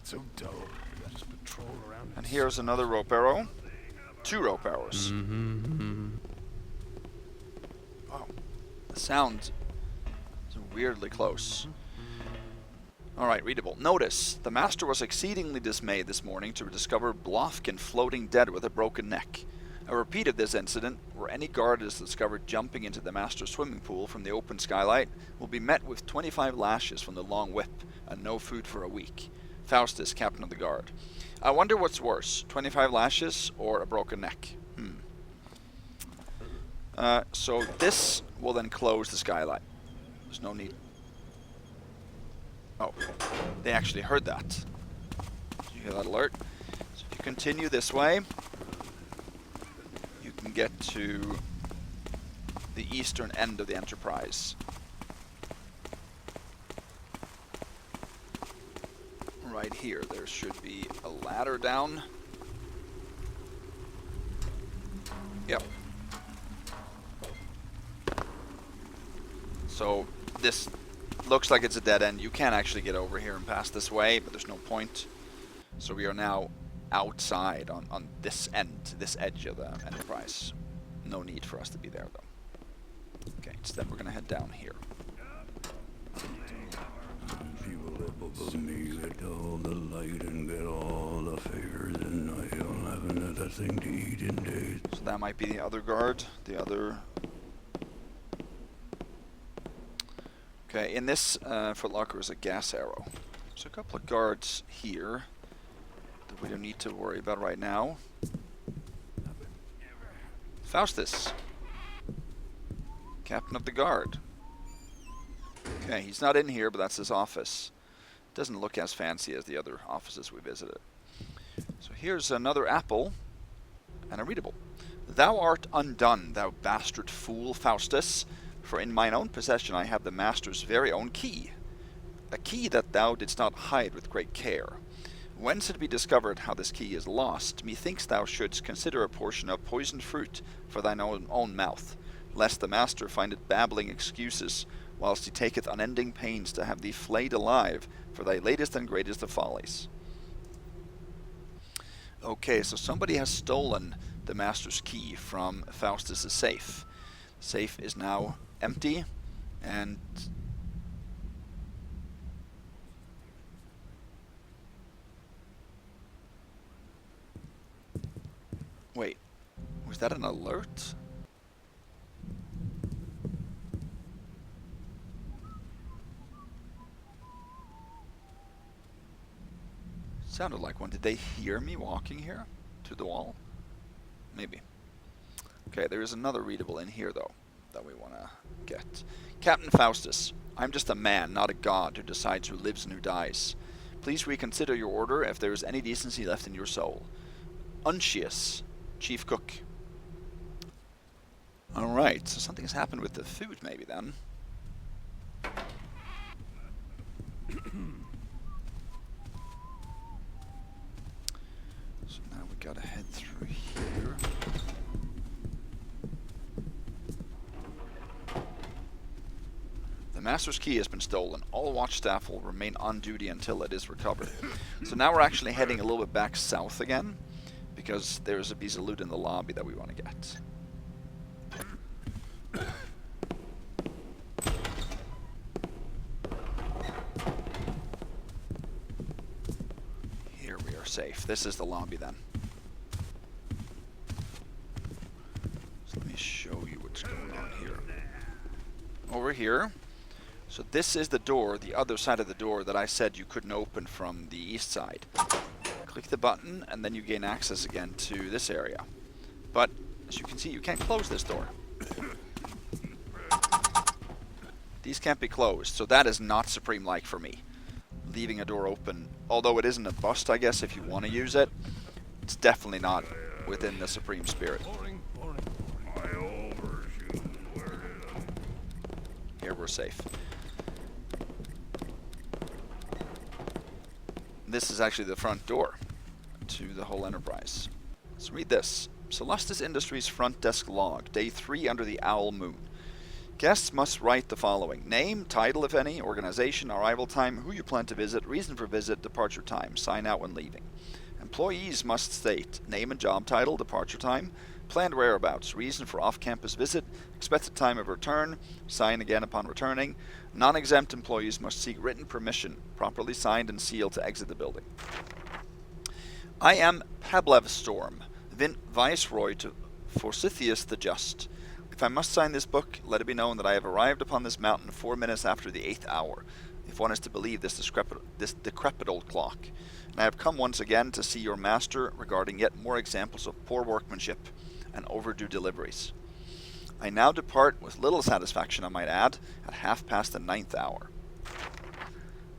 So dope. Just patrol around. And here's another rope arrow. 2 rope arrows. Wow. The sound is weirdly close. Alright, readable. Notice, the master was exceedingly dismayed this morning to discover Blofkin floating dead with a broken neck. A repeat of this incident, where any guard is discovered jumping into the master's swimming pool from the open skylight, will be met with 25 lashes from the long whip and no food for a week. Faustus, captain of the guard. I wonder what's worse, 25 lashes or a broken neck? So this will then close the skylight. There's no need. Oh, they actually heard that. Did you hear that alert? So if you continue this way, you can get to the eastern end of the Enterprise. Right here, there should be a ladder down. Yep. So this looks like it's a dead end. You can actually get over here and pass this way, but there's no point. So we are now outside on this end, this edge of the Enterprise. No need for us to be there though. Okay, instead we're gonna head down here. People up above me get all the light and get all the favors, and I don't have another thing to eat in days. So that might be the other guard, the other... Okay, in this footlocker is a gas arrow. There's a couple of guards here that we don't need to worry about right now. Faustus, captain of the guard. Okay, he's not in here, but that's his office. Doesn't look as fancy as the other offices we visited. So here's another apple and a readable. Thou art undone, thou bastard fool, Faustus, for in mine own possession I have the master's very own key, a key that thou didst not hide with great care. Whence it be discovered how this key is lost, methinks thou shouldst consider a portion of poisoned fruit for thine own mouth, lest the master find it babbling excuses, whilst he taketh unending pains to have thee flayed alive for thy latest and greatest of follies. Okay, so somebody has stolen the master's key from Faustus' safe. Safe is now empty, and wait, was that an alert? Sounded like one. Did they hear me walking here? To the wall? Maybe. Okay, there is another readable in here, though, that we want to get. Captain Faustus, I'm just a man, not a god, who decides who lives and who dies. Please reconsider your order if there is any decency left in your soul. Uncius, Chief Cook. Alright, so something has happened with the food, maybe, then. So now we gotta head through here. The Master's key has been stolen. All watch staff will remain on duty until it is recovered. So now we're actually heading a little bit back south again, because there's a piece of loot in the lobby that we want to get. Here we are safe. This is the lobby then. So let me show you what's going on here. Over here. So this is the door, the other side of the door that I said you couldn't open from the east side. Click the button and then you gain access again to this area. But as you can see, you can't close this door. These can't be closed, so that is not Supreme-like for me. Leaving a door open, although it isn't a bust, I guess, if you want to use it, it's definitely not within the Supreme spirit. Here we're safe. This is actually the front door to the whole enterprise. Let's read this. Celestis Industries front desk log, day 3 under the owl moon. Guests must write the following: name, title if any, organization, arrival time, who you plan to visit, reason for visit, departure time, sign out when leaving. Employees must state name and job title, departure time, planned whereabouts, reason for off-campus visit, expected time of return, sign again upon returning. Non-exempt employees must seek written permission, properly signed and sealed, to exit the building. I am Pablev Storm, Viceroy to Forsythius the Just. If I must sign this book, let it be known that I have arrived upon this mountain 4 minutes after the 8th hour, if one is to believe this decrepit old clock. And I have come once again to see your master regarding yet more examples of poor workmanship and overdue deliveries. I now depart with little satisfaction, I might add, at 9:30 hour.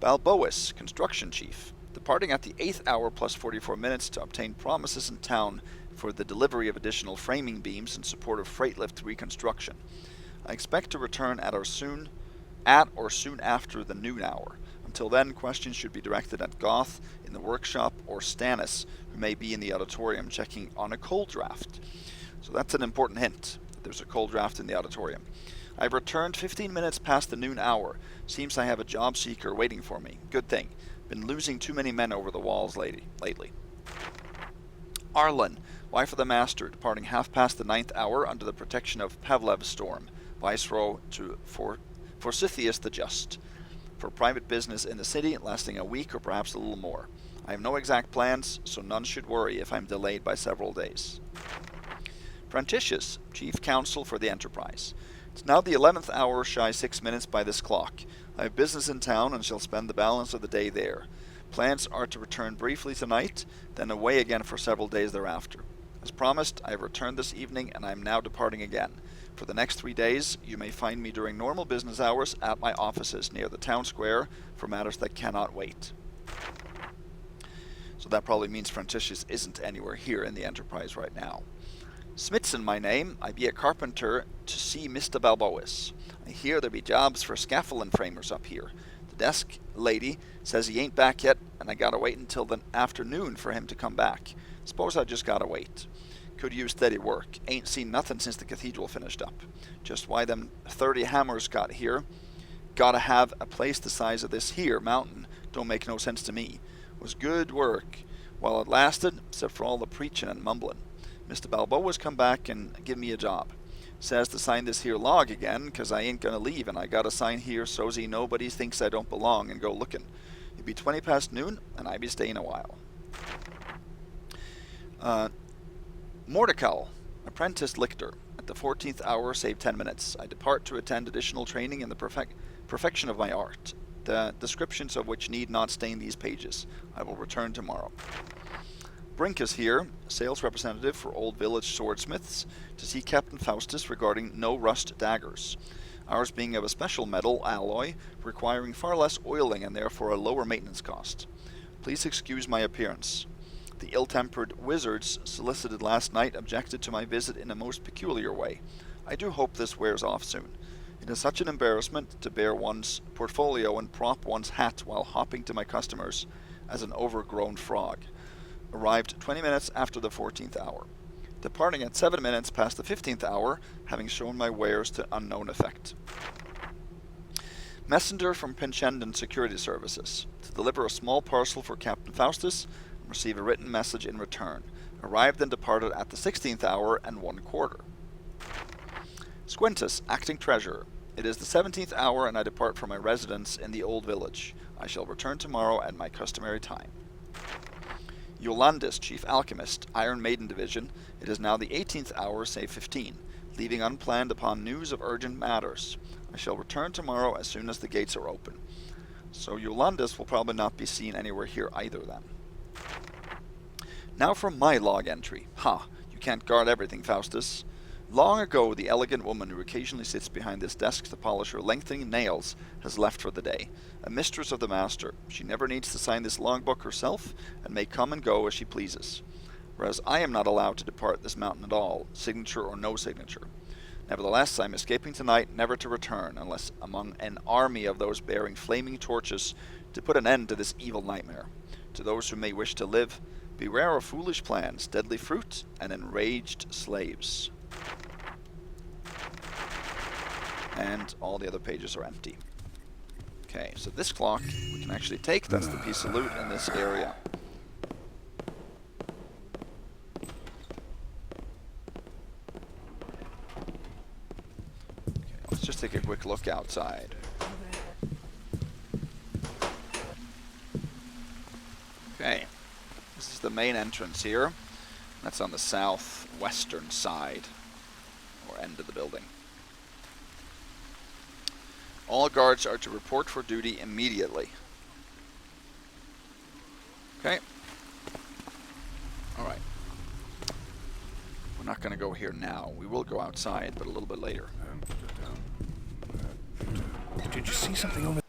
Balboas, Construction Chief, departing at the 8th hour plus 44 minutes to obtain promises in town for the delivery of additional framing beams in support of freight lift reconstruction. I expect to return at or soon after the noon hour. Until then, questions should be directed at Goth in the workshop or Stannis, who may be in the auditorium checking on a coal draft. So that's an important hint. There's a coal draft in the auditorium. I've returned 15 minutes past the noon hour. Seems I have a job seeker waiting for me. Good thing. Been losing too many men over the walls lately. Arlen, wife of the master, departing 9:30 hour under the protection of Pavlev Storm, Viceroy to Forsythius the Just, for private business in the city, lasting a week or perhaps a little more. I have no exact plans, so none should worry if I'm delayed by several days. Prenticius, Chief Counsel for the Enterprise. It's now the 11th hour, shy 6 minutes by this clock. I have business in town and shall spend the balance of the day there. Plans are to return briefly tonight, then away again for several days thereafter. As promised, I have returned this evening and I am now departing again. For the next 3 days, you may find me during normal business hours at my offices near the town square for matters that cannot wait. So that probably means Prenticius isn't anywhere here in the Enterprise right now. Smithson my name, I be a carpenter to see Mr. Balboas. I hear there be jobs for scaffolding framers up here. The desk lady says he ain't back yet, and I gotta wait until the afternoon for him to come back. Suppose I just gotta wait. Could use steady work. Ain't seen nothing since the cathedral finished up. Just why them 30 hammers got here. Gotta have a place the size of this here mountain. Don't make no sense to me. Was good work while it lasted, except for all the preaching and mumbling. Mr. Balboa's come back and give me a job. Says to sign this here log again, 'cause I ain't gonna leave, and I gotta sign here so's he nobody thinks I don't belong and go looking. It be 20 past noon, and I be staying a while. Mordecai, Apprentice Lictor. At the 14th hour, save 10 minutes. I depart to attend additional training in the perfection of my art. the descriptions of which need not stain these pages. I will return tomorrow. Brink is here, sales representative for Old Village Swordsmiths, to see Captain Faustus regarding no rust daggers. Ours being of a special metal alloy, requiring far less oiling and therefore a lower maintenance cost. Please excuse my appearance. The ill-tempered wizards solicited last night objected to my visit in a most peculiar way. I do hope this wears off soon. It is such an embarrassment to bear one's portfolio and prop one's hat while hopping to my customers as an overgrown frog. Arrived 20 minutes after the 14th hour. Departing at 7 minutes past the 15th hour, having shown my wares to unknown effect. Messenger from Pinchendon Security Services, to deliver a small parcel for Captain Faustus, and receive a written message in return. Arrived and departed at the 16th hour and 1/4. Squintus, Acting Treasurer. It is the 17th hour and I depart from my residence in the Old Village. I shall return tomorrow at my customary time. Yolandis, Chief Alchemist, Iron Maiden Division. It is now the 18th hour, say 15, leaving unplanned upon news of urgent matters. I shall return tomorrow as soon as the gates are open. So Yolandis will probably not be seen anywhere here either then. Now for my log entry. Ha, you can't guard everything, Faustus. Long ago, the elegant woman who occasionally sits behind this desk to polish her lengthening nails has left for the day. A mistress of the master, she never needs to sign this logbook herself, and may come and go as she pleases. Whereas I am not allowed to depart this mountain at all, signature or no signature. Nevertheless, I am escaping tonight, never to return, unless among an army of those bearing flaming torches to put an end to this evil nightmare. To those who may wish to live, beware of foolish plans, deadly fruit, and enraged slaves. And all the other pages are empty. Okay, so this clock we can actually take. That's the piece of loot in this area. Okay, let's just take a quick look outside. Okay, this is the main entrance here. That's on the southwestern side, or end of the building. All guards are to report for duty immediately. Okay. Alright. We're not going to go here now. We will go outside, but a little bit later. Did you see something over there?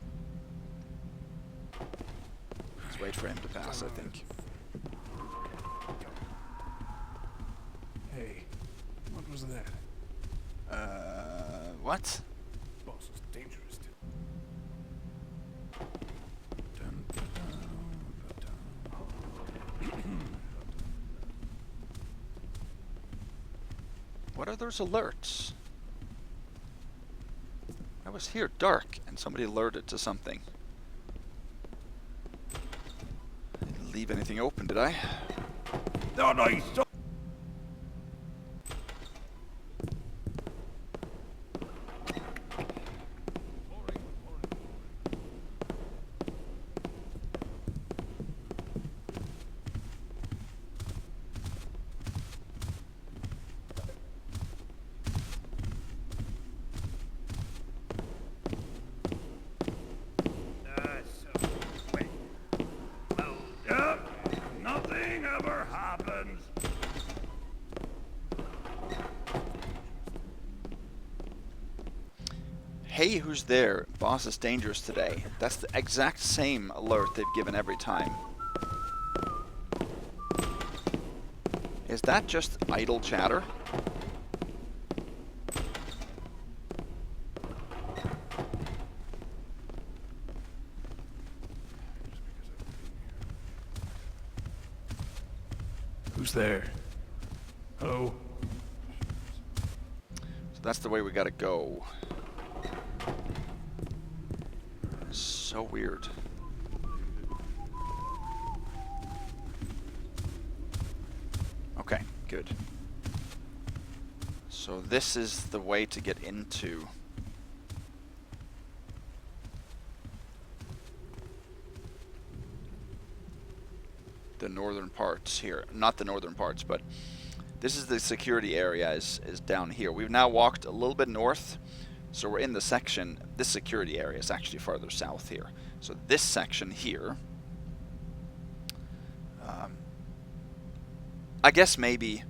Let's wait for him to pass, I think. Hey, what was that? What? Boss is dangerous. What are those alerts? I was here dark, and somebody alerted to something. I didn't leave anything open, did I? No, no, nothing ever happens. Hey, who's there? Boss is dangerous today. That's the exact same alert they've given every time. Is that just idle chatter? Who's there? Hello? So that's the way we gotta go. So weird. Okay, good. So this is the way to get into the northern parts here. Not the northern parts, but this is the security area is down here. We've now walked a little bit north So we're in the section, this security area is actually farther south here. So this section here, I guess maybe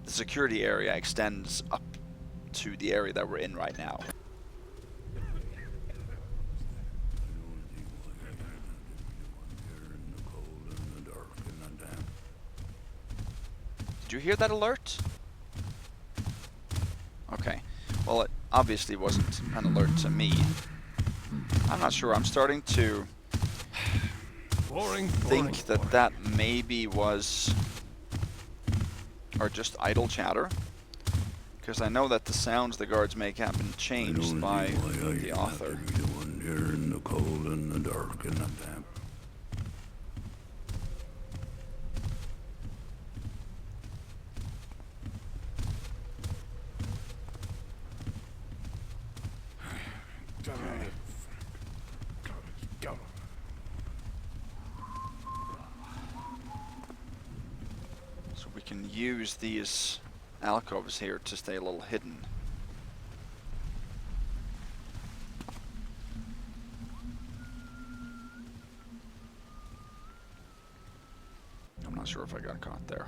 the security area extends up to the area that we're in right now. Did you hear that alert? Okay. Well, it obviously wasn't an alert to me. I'm not sure. I'm starting to think that that maybe was... or just idle chatter. Because I know that the sounds the guards make have been changed by the author. Here in the cold and the dark and the damp. So we can use these alcoves here to stay a little hidden. I'm not sure if I got caught there.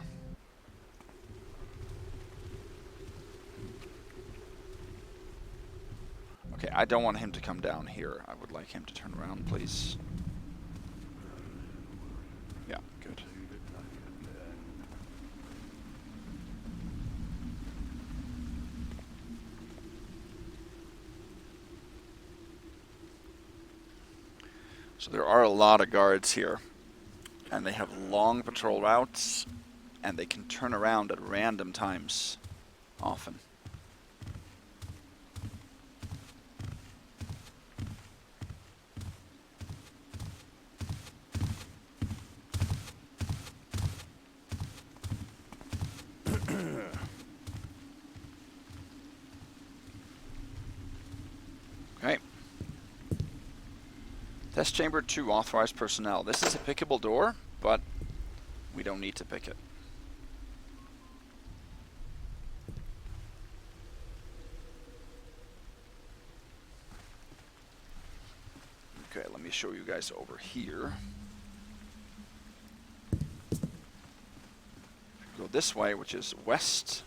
Okay, I don't want him to come down here. I would like him to turn around, please. Yeah, good. So there are a lot of guards here, and they have long patrol routes, and they can turn around at random times, often. Okay. Test chamber 2, authorized personnel. This is a pickable door, but we don't need to pick it. Okay, let me show you guys over here. If you go this way, which is west,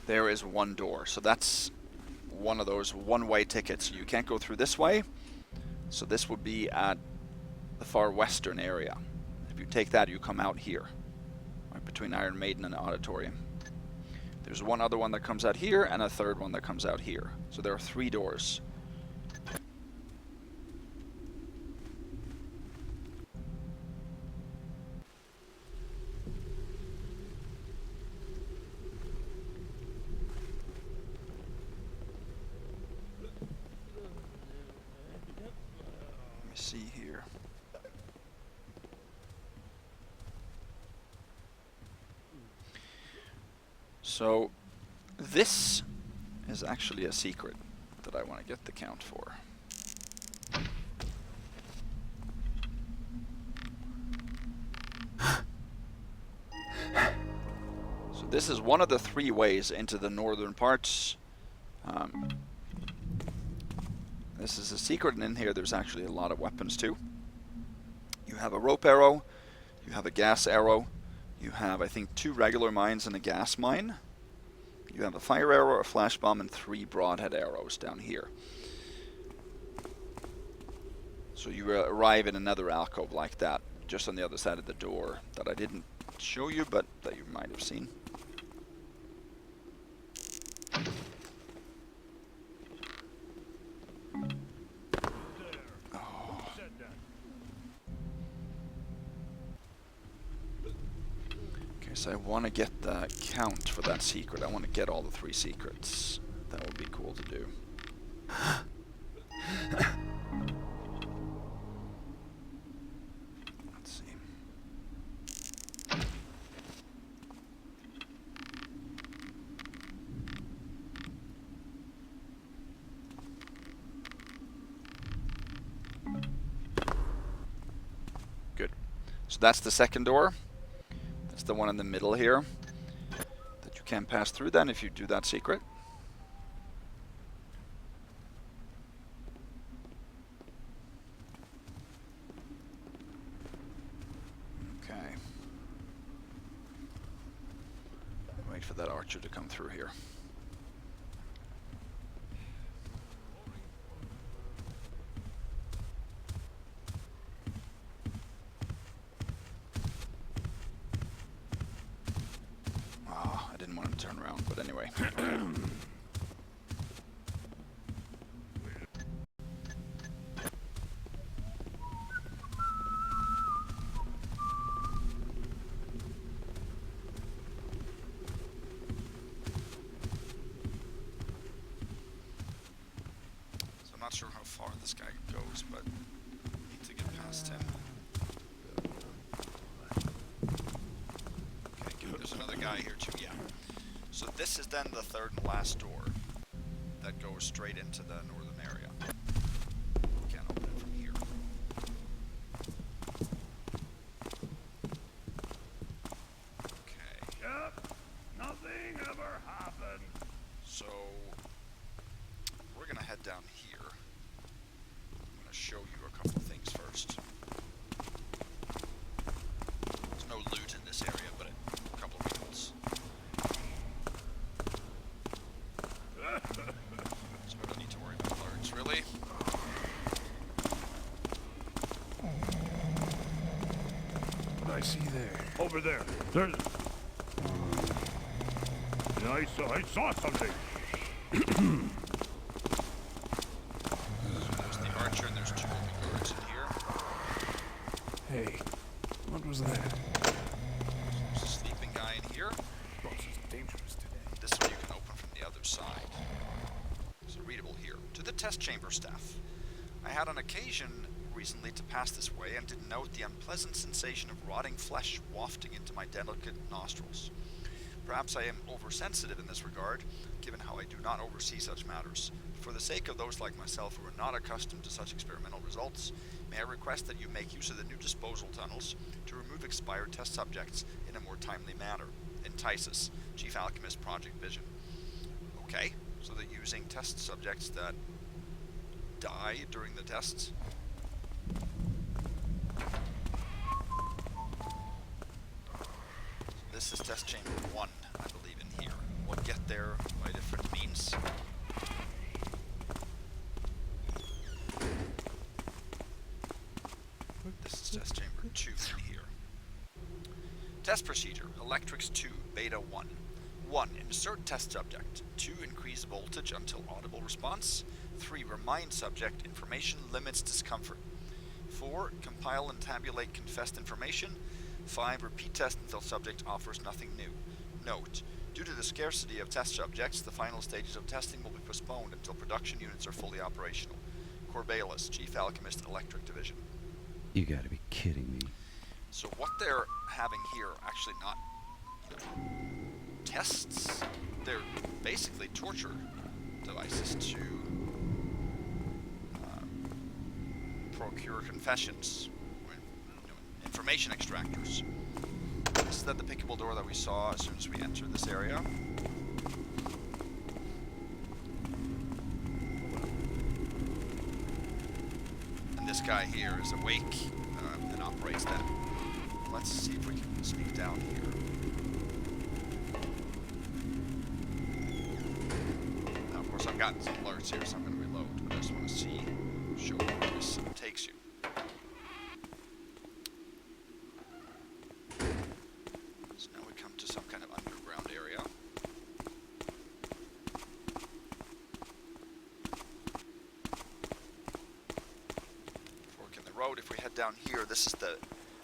there is one door. So that's one of those one-way tickets. You can't go through this way. So this would be at the far western area. If you take that, you come out here, right between Iron Maiden and the Auditorium. There's one other one that comes out here, and a third one that comes out here. So there are 3 doors. See here. So this is actually a secret that I want to get the count for. So this is one of the 3 ways into the northern parts. This is a secret, and in here there's actually a lot of weapons too. You have a rope arrow, you have a gas arrow, you have, I think, 2 regular mines and a gas mine. You have a fire arrow, a flash bomb, and 3 broadhead arrows down here. So you arrive in another alcove like that, just on the other side of the door, that I didn't show you, but that you might have seen. So I want to get the count for that secret. I want to get all the 3 secrets. That would be cool to do. Let's see. Good. So that's the second door. The one in the middle here that you Can't pass through then if you do that secret. Okay. Wait for that archer to come through here. Oh, I didn't want him to turn around, but anyway. I'm not sure how far this guy goes, but I need to get past him. Okay, good. There's another guy here too, yeah. So this is then the third and last door that goes straight into the northern area. Can't open it from here. Okay. Yep. Nothing ever happened. So we're gonna head down here. I'm gonna show you a couple things first. There's no loot in this area, but a couple of vehicles. So we don't need to worry about alerts, really. What I see there? Over there. There's... Yeah, I saw something. There's the archer, and there's two open guards in here. Hey, what was that? There's a sleeping guy in here. Boss is dangerous today. This one you can open from the other side. So readable here. To the test chamber staff. I had an occasion recently to pass this way and did note the unpleasant sensation of rotting flesh wafting into my delicate nostrils. Perhaps I am oversensitive in this regard, given how I do not oversee such matters. For the sake of those like myself who are not accustomed to such experimental results, may I request that you make use of the new disposal tunnels to remove expired test subjects in a more timely manner. Entices, Chief Alchemist Project Vision. Okay, so they're using test subjects that die during the tests. This is test chamber 1, I believe, in here. We'll get there by different means. This is test chamber 2 in here. Test procedure, Electrics 2, Beta 1. 1. Insert test subject. 2. Increase voltage until audible response. 3. Remind subject information limits discomfort. 4. Compile and tabulate confessed information. 5. Repeat test until subject offers nothing new. Note: due to the scarcity of test subjects, the final stages of testing will be postponed until production units are fully operational. Corbalis, Chief Alchemist, Electric Division. You gotta be kidding me. So what they're having here are actually not, tests. They're basically torture devices to procure confessions. Information extractors. This is the pickable door that we saw as soon as we entered this area. And this guy here is awake and operates that. Let's see if we can sneak down here. Now, of course, I've gotten some alerts here, so I'm going to reload, but I just want to show you where this takes you. So now we come to some kind of underground area. Fork in the road. If we head down here, this is the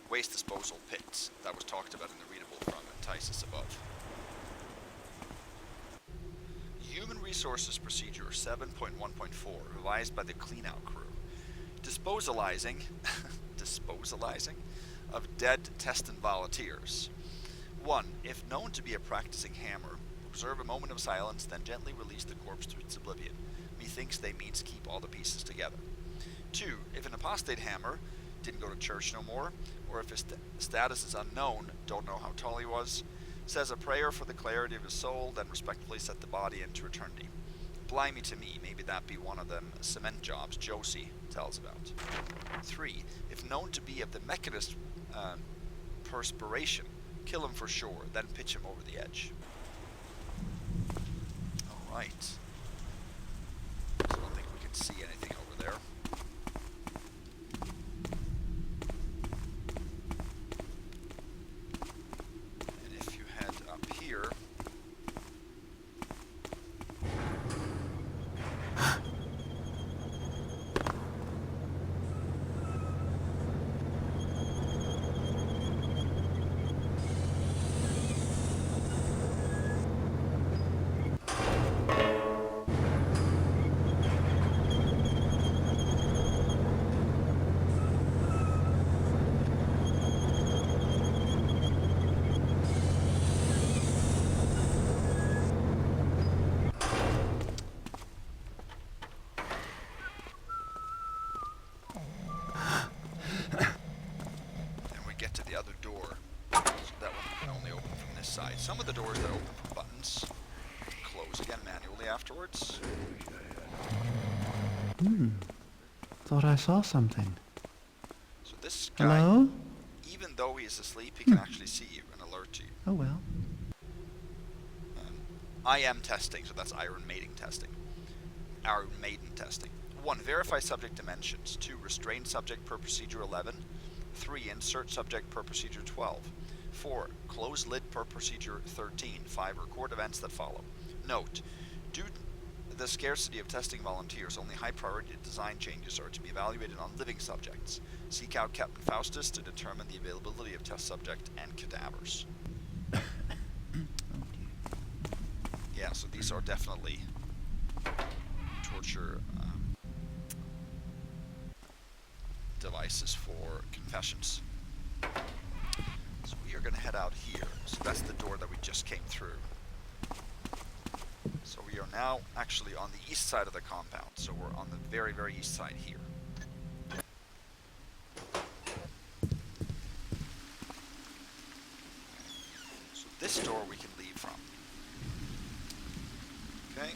waste disposal pit that was talked about in the readable from Entices above. Human Resources Procedure 7.1.4, revised by the cleanout crew. Disposalizing of dead testant volunteers. 1. If known to be a practicing hammer, observe a moment of silence, then gently release the corpse to its oblivion. Methinks they means keep all the pieces together. 2. If an apostate hammer, didn't go to church no more, or if his status is unknown, don't know how tall he was, Says a prayer for the clarity of his soul, then respectfully set the body into eternity. Blimey to me, maybe that be one of them cement jobs Josie tells about. 3. If known to be of the mechanist perspiration, kill him for sure, then pitch him over the edge. Alright. So I don't think we can see anything over there. And if you head up here... Some of the doors that open from buttons close again manually afterwards. Thought I saw something. So this guy, Hello? even though he is asleep, he can actually see you and alert you. Oh well. I am testing, so that's Iron Maiden testing. Iron Maiden testing. 1. Verify subject dimensions. 2. Restrain subject per procedure 11. 3. Insert subject per procedure 12. 4. Close lid per procedure 13. 5. Record events that follow. Note: due to the scarcity of testing volunteers, only high priority design changes are to be evaluated on living subjects. Seek out Captain Faustus to determine the availability of test subject and cadavers. Yeah, so these are definitely torture devices for confessions. So we are going to head out here. So that's the door that we just came through. So we are now actually on the east side of the compound. So we're on the very, very east side here. So this door we can leave from. Okay.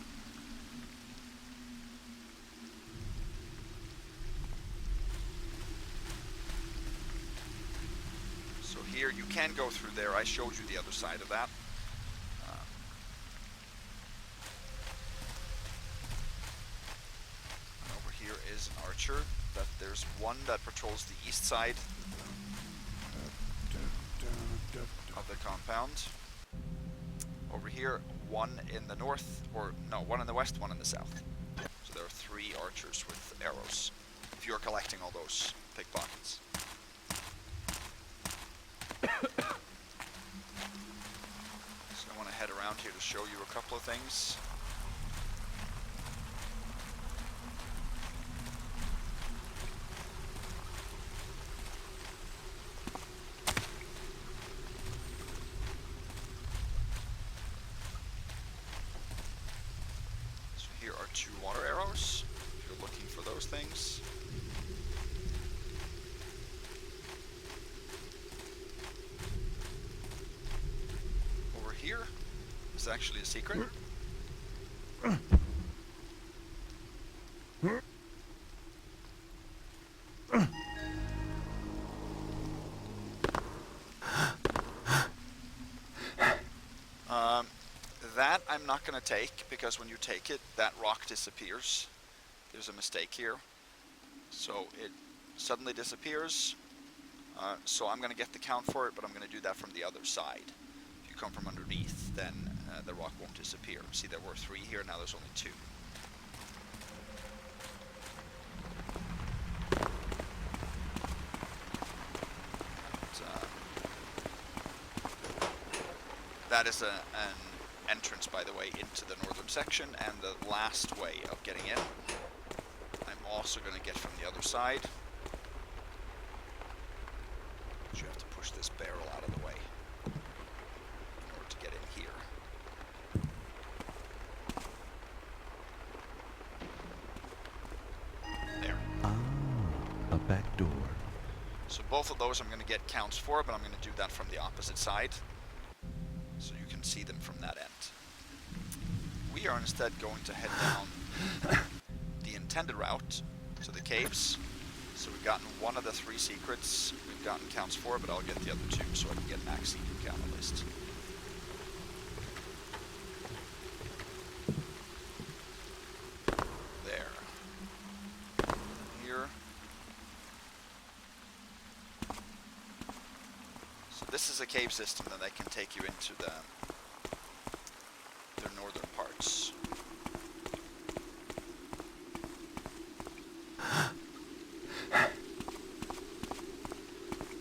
So here you can go through there. I showed you the other side of that. And over here is an archer. There's one that patrols the east side of the compound. Over here, one in the north, or no, one in the west, one in the south. So there are 3 archers with arrows, if you're collecting all those pickpockets. So I want to head around here to show you a couple of things. Here are 2 water arrows, if you're looking for those things. Over here is actually a secret. That I'm not going to take, because when you take it, that rock disappears. There's a mistake here. So it suddenly disappears. So I'm going to get the count for it, but I'm going to do that from the other side. If you come from underneath, then the rock won't disappear. See, there were 3 here, now there's only 2. That is an entrance, by the way, into the northern section, and the last way of getting in. I'm also going to get from the other side. You have to push this barrel out of the way in order to get in here. There. Ah, a back door. So both of those I'm going to get counts for, but I'm going to do that from the opposite side. are instead going to head down the intended route to the caves. So we've gotten one of the 3 secrets. We've gotten counts 4, but I'll get the other 2 so I can get max secret count at least. There. Here. So this is a cave system that they can take you into their northern parts.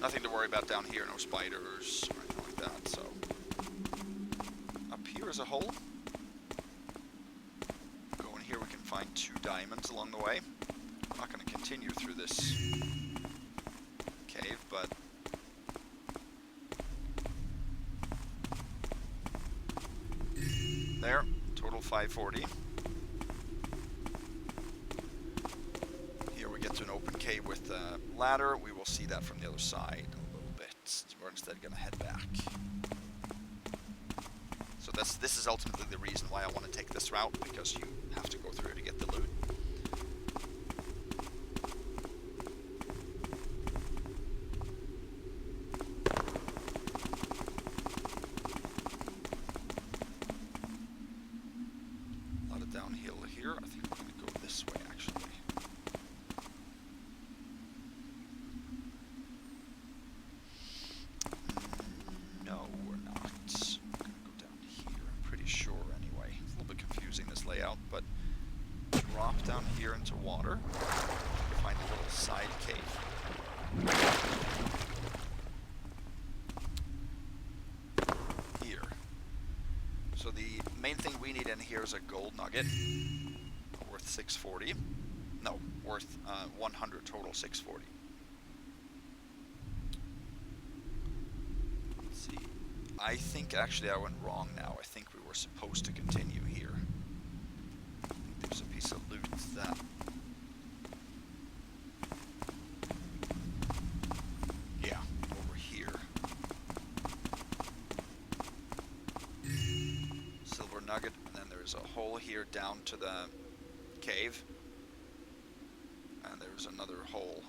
Nothing to worry about down here, no spiders or anything like that, so. Up here is a hole. Go in here, we can find 2 diamonds along the way. I'm not going to continue through this cave, but there, total 540. Here we get to an open cave with a ladder. We will see that from the other side a little bit. We're instead going to head back. So this is ultimately the reason why I want to take this route, because you have to go through to get the loot. A lot of downhill here. I think we're going to go this way, actually. No, we're not. We're going to go down here, I'm pretty sure anyway. It's a little bit confusing, this layout, but drop down here into water. Find a little side cave. Here. So the main thing we need in here is a gold nugget. Worth 640. No, worth 100 total, 640. Let's see. I think actually I went wrong now. I think we were supposed to continue here. I think there's a piece of loot that... yeah, over here. Silver nugget, and then there's a hole here down to the cave. And there's another hole.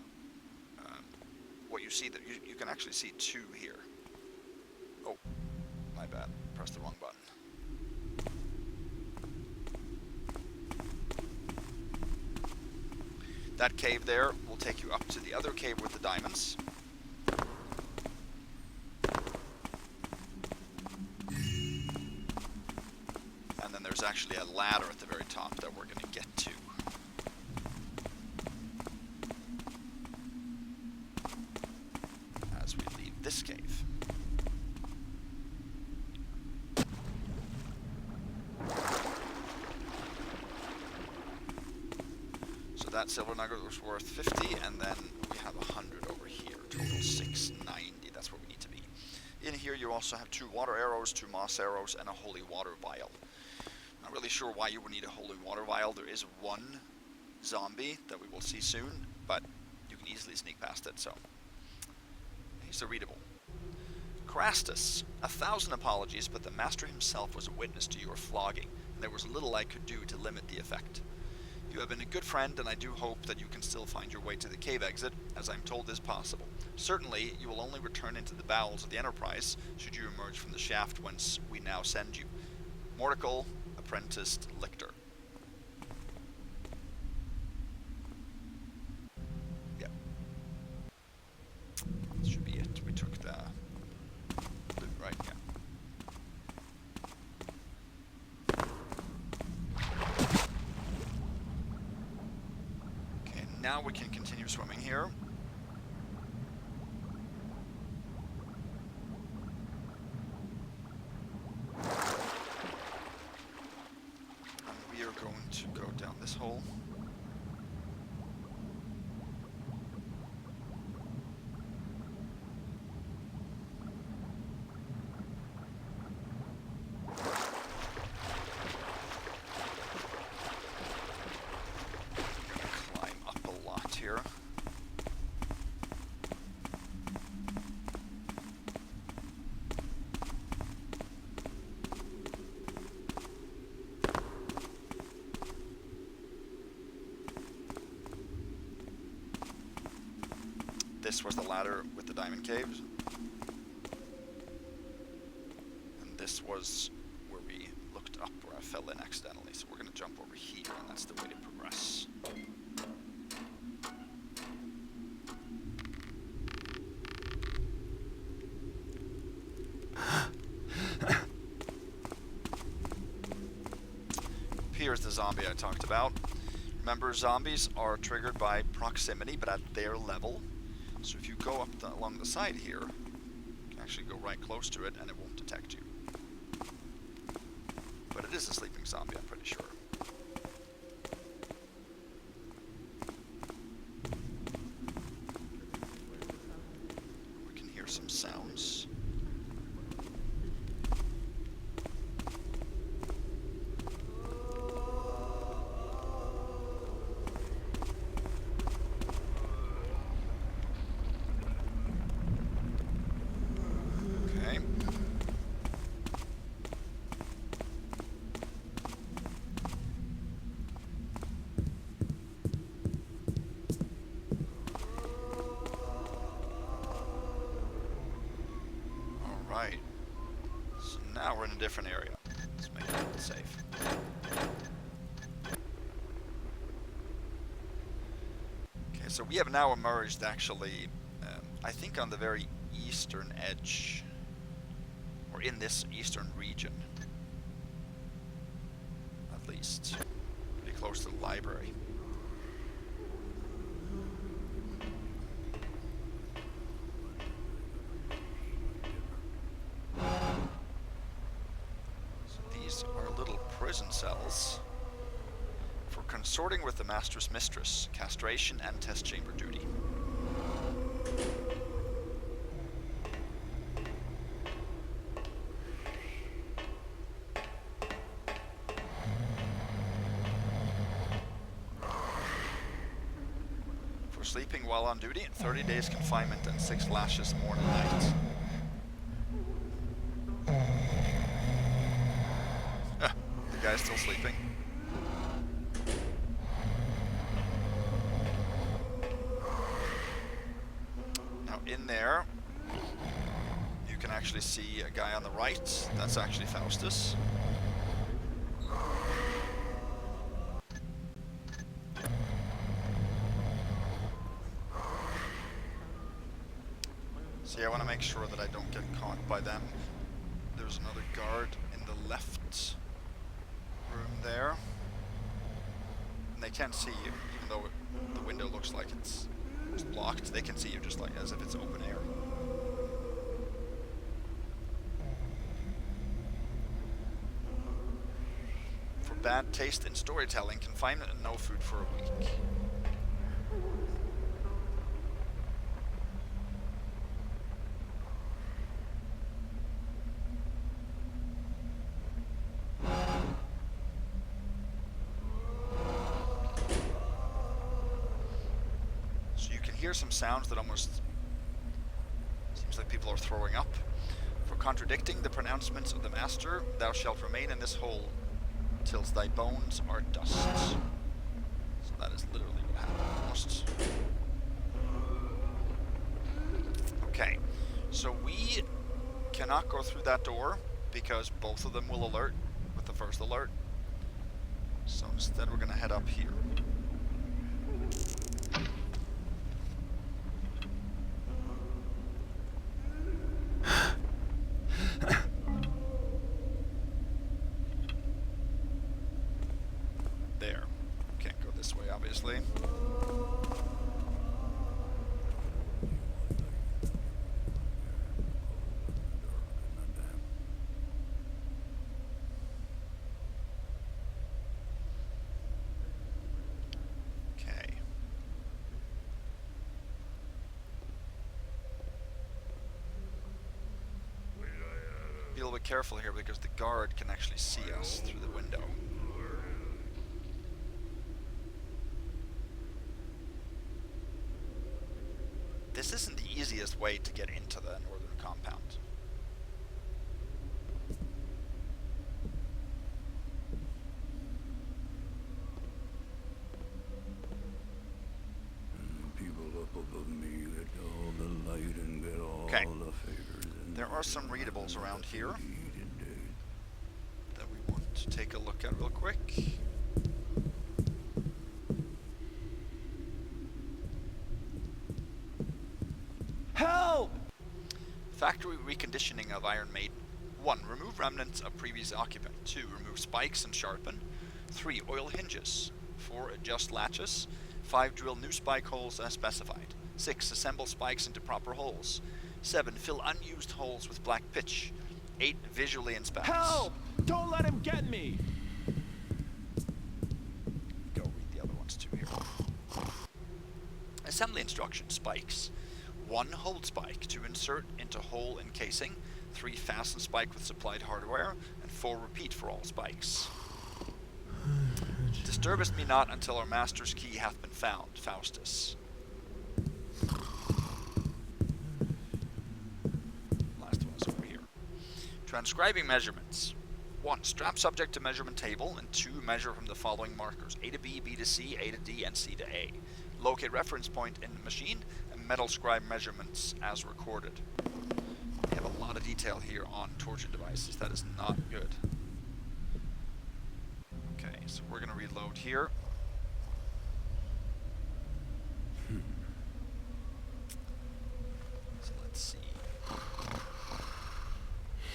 What you see, that you can actually see 2 here. Oh, my bad. Pressed the wrong button. That cave there will take you up to the other cave with the diamonds. And then there's actually a ladder at the very top that we're going to get to. As we leave this cave. So that silver nugget was worth 50, and then we have 100 over here, total 690. That's where we need to be. In here you also have 2 water arrows, 2 moss arrows, and a holy water vial. Not really sure why you would need a holy water vial. There is 1 zombie that we will see soon, but you can easily sneak past it, so he's a readable. Crastus, 1,000 apologies, but the master himself was a witness to your flogging, and there was little I could do to limit the effect. You have been a good friend, and I do hope that you can still find your way to the cave exit, as I'm told is possible. Certainly, you will only return into the bowels of the Enterprise should you emerge from the shaft whence we now send you. Mortical, apprenticed lictor. Yep. That should be it. We took the loot, right? Yeah. Okay, now we can continue swimming here. Going to go down this hole. Climb up a lot here. this was the ladder with the diamond caves. And this was where we looked up, where I fell in accidentally. So we're going to jump over here, and that's the way to progress. Here's the zombie I talked about. Remember, zombies are triggered by proximity, but at their level. So if you go up along the side here, you can actually go right close to it and it won't detect you. But it is a sleeping zombie, I'm pretty sure. We can hear some sounds. Okay. Alright. So now we're in a different area. Let's make it safe. Okay, so we have now emerged actually, I think on the very eastern edge, or in this eastern region, at least, pretty close to the library. So these are little prison cells for consorting with the master's mistress, castration and test chamber duty. For sleeping while on duty, 30 days confinement and 6 lashes morning and night. The guy's still sleeping. Now in there, you can actually see a guy on the right. That's actually Faustus. See, I want to make sure that I don't get caught by them. There's another guard in the left room there. And they can't see you, even though the window looks like it's blocked. They can see you just like as if it's open air. For bad taste in storytelling, confinement and no food for a week. Hear some sounds that almost seems like people are throwing up. For contradicting the pronouncements of the master, thou shalt remain in this hole till thy bones are dust. So that is literally what happened almost. Okay, so we cannot go through that door because both of them will alert with the first alert. So instead we're going to head up here. There. Can't go this way, obviously. Be a little bit careful here because the guard can actually see us through the window. This isn't the easiest way to get into the northern compound. People up above me, let all are some readables around here that we want to take a look at real quick. Help! Factory reconditioning of Iron Maiden. 1. Remove remnants of previous occupant. 2. Remove spikes and sharpen. 3. Oil hinges. 4. Adjust latches. 5. Drill new spike holes as specified. 6. Assemble spikes into proper holes. 7. Fill unused holes with black pitch. 8. Visually inspect. Help! Don't let him get me! Go read the other ones too here. Assembly instructions. Spikes. 1. Hold spike to insert into hole in casing. 3. Fasten spike with supplied hardware. And 4. Repeat for all spikes. Disturbest me not until our master's key hath been found, Faustus. Last one is over here. Transcribing measurements. 1. Strap subject to measurement table, and 2. Measure from the following markers: A to B, B to C, A to D, and C to A. Locate reference point in the machine, and metal scribe measurements as recorded. We have a lot of detail here on torture devices. That is not good. Okay, so we're going to reload here. So let's see.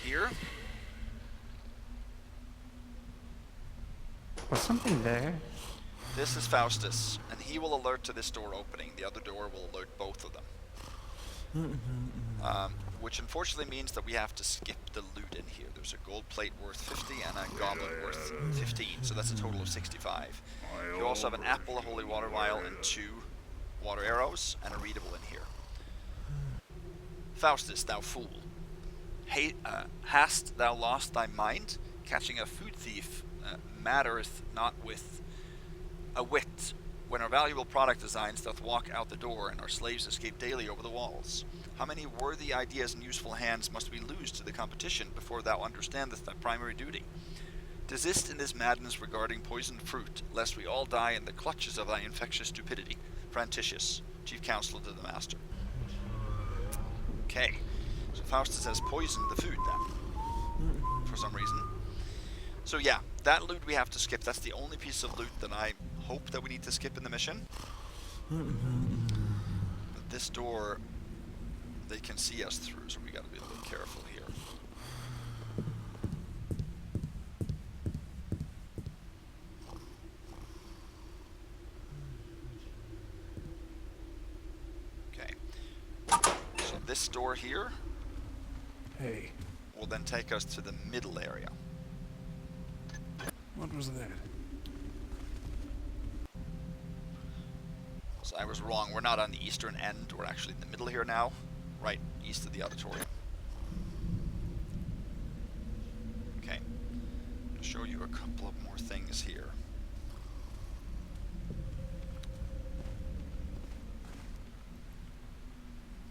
Here. Was something there? This is Faustus, and he will alert to this door opening. The other door will alert both of them. Which unfortunately means that we have to skip the loot in here. There's a gold plate worth 50 and a goblet worth 15, so that's a total of 65. You also have an apple, a holy water vial, and 2 water arrows, and a readable in here. Faustus, thou fool. Hast thou lost thy mind? Catching a food thief mattereth not with a wit. When our valuable product designs doth walk out the door, and our slaves escape daily over the walls. How many worthy ideas and useful hands must we lose to the competition before thou understandest thy primary duty? Desist in this madness regarding poisoned fruit, lest we all die in the clutches of thy infectious stupidity. Frantitius, chief counselor to the master. Okay, so Faustus has poisoned the food then, for some reason. So yeah, that loot we have to skip. That's the only piece of loot that I hope that we need to skip in the mission. But this door, they can see us through, so we gotta be a little careful here. Okay. So this door here Hey, will then take us to the middle area. what was that? So I was wrong, we're not on the eastern end, we're actually in the middle here now, right east of the auditorium. Okay, I'll show you a couple of more things here.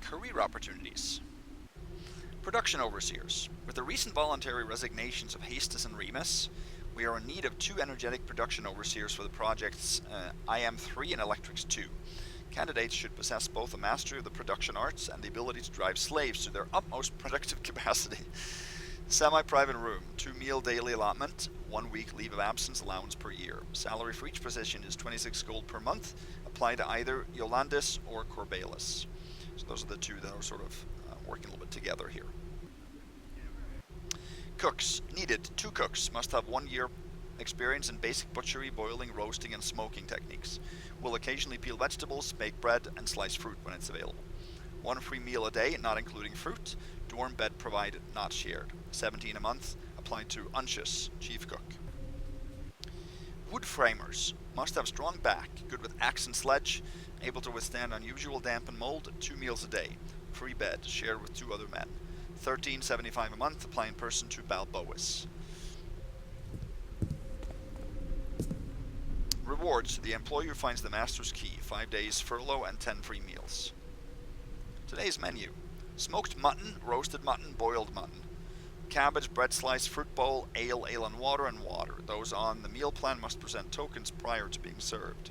Career opportunities. Production overseers. With the recent voluntary resignations of Hastus and Remus, we are in need of 2 energetic production overseers for the projects IM3 and Electrics 2. Candidates should possess both a mastery of the production arts and the ability to drive slaves to their utmost productive capacity. Semi-private room, 2 meal daily allotment, 1 week leave of absence allowance per year. Salary for each position is 26 gold per month, apply to either Yolandis or Corbalis. So those are the 2 that are sort of working a little bit together here. Cooks. Needed. 2 cooks. Must have 1 year experience in basic butchery, boiling, roasting, and smoking techniques. Will occasionally peel vegetables, bake bread, and slice fruit when it's available. 1 free meal a day, not including fruit. Dorm bed provided, not shared. 17 a month. Applied to Uncius, chief cook. Wood framers. Must have strong back, good with axe and sledge, able to withstand unusual damp and mold, 2 meals a day. Free bed, shared with 2 other men. 13.75 a month, applying person to Balboas. Rewards. The employee who finds the master's key, 5 days furlough and 10 free meals. Today's menu. Smoked mutton, roasted mutton, boiled mutton. Cabbage, bread slice, fruit bowl, ale and water, and water. Those on the meal plan must present tokens prior to being served.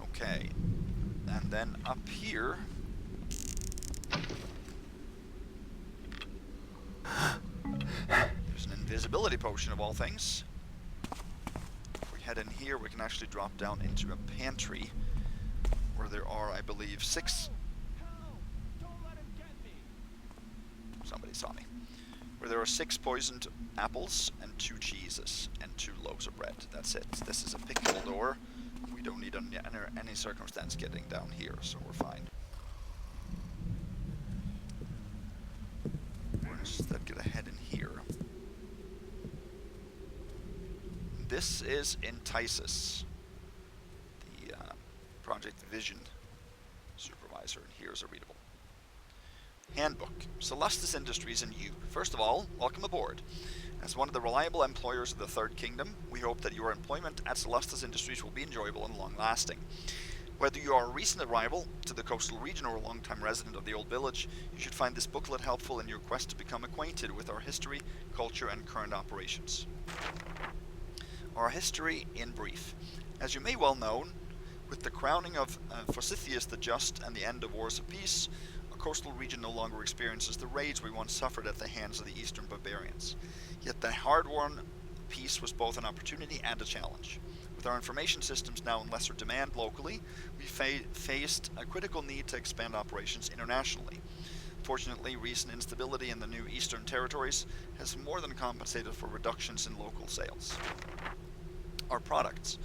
Okay. And then up here, invisibility potion of all things. If we head in here, we can actually drop down into a pantry where there are, I believe, 6... Don't let him get me. Somebody saw me. Where there are 6 poisoned apples and 2 cheeses and 2 loaves of bread. That's it. This is a pickle door. We don't need under any circumstance getting down here, so we're fine. Let's instead get ahead in here. This is Entices, the Project Vision supervisor, and here's a readable. Handbook. Celestis Industries and you. First of all, welcome aboard. As one of the reliable employers of the Third Kingdom, we hope that your employment at Celestis Industries will be enjoyable and long-lasting. Whether you are a recent arrival to the coastal region or a long-time resident of the Old Village, you should find this booklet helpful in your quest to become acquainted with our history, culture, and current operations. Our history in brief. As you may well know, with the crowning of Forsythius the Just and the end of Wars of Peace, our coastal region no longer experiences the raids we once suffered at the hands of the eastern barbarians. Yet the hard-won peace was both an opportunity and a challenge. With our information systems now in lesser demand locally, we faced a critical need to expand operations internationally. Fortunately, recent instability in the new eastern territories has more than compensated for reductions in local sales. Our products.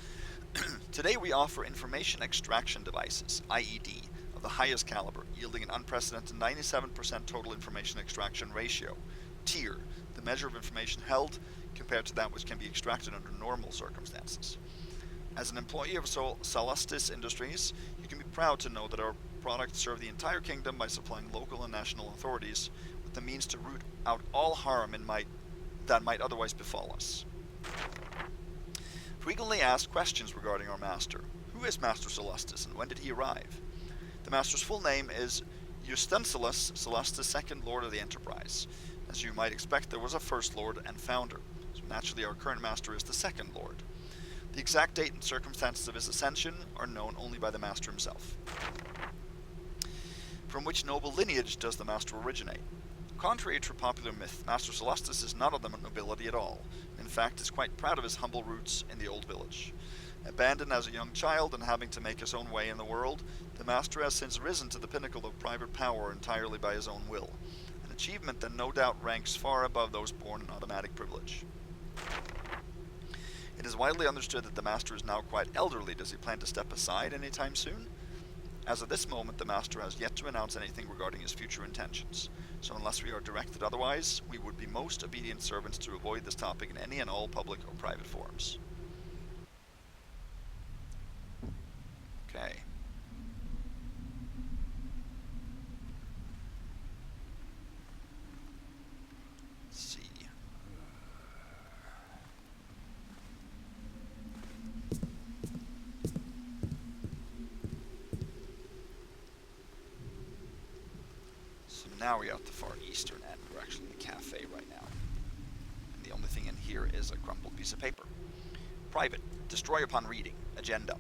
Today we offer information extraction devices, IED, of the highest caliber, yielding an unprecedented 97% total information extraction ratio. Tier, the measure of information held compared to that which can be extracted under normal circumstances. As an employee of Celestis Industries, you can be proud to know that our products serve the entire kingdom by supplying local and national authorities with the means to root out all harm that might otherwise befall us. Frequently asked questions regarding our master. Who is Master Celestis and when did he arrive? The master's full name is Eustancilus Celestis, second Lord of the Enterprise. As you might expect, there was a first Lord and founder, so naturally our current master is the second Lord. The exact date and circumstances of his ascension are known only by the master himself. From which noble lineage does the master originate? Contrary to popular myth, Master Celestis is not of the nobility at all. In fact, is quite proud of his humble roots in the Old Village. Abandoned as a young child and having to make his own way in the world, the master has since risen to the pinnacle of private power entirely by his own will, an achievement that no doubt ranks far above those born in automatic privilege. It is widely understood that the master is now quite elderly. Does he plan to step aside anytime soon? As of this moment, the master has yet to announce anything regarding his future intentions, so unless we are directed otherwise, we would be most obedient servants to avoid this topic in any and all public or private forums. Okay. Let's see. So now we're at the far eastern end. We're actually in the cafe right now. And the only thing in here is a crumpled piece of paper. Private. Destroy upon reading. Agenda.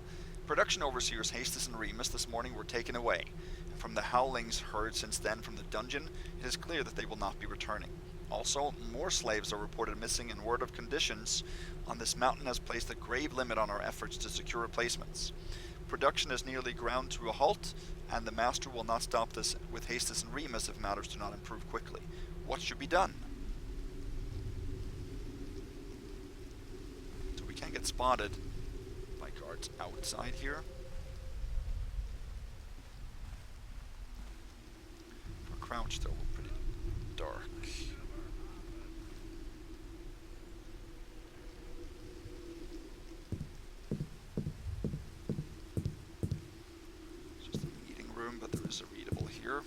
Production overseers Hastus and Remus this morning were taken away, and from the howlings heard since then from the dungeon, it is clear that they will not be returning. Also, more slaves are reported missing, and word of conditions on this mountain has placed a grave limit on our efforts to secure replacements. Production is nearly ground to a halt, and the master will not stop this with Hastus and Remus if matters do not improve quickly. What should be done? So we can't get spotted by guards outside here. If we're crouched though, we're pretty dark. It's just a meeting room, but there is a readable here.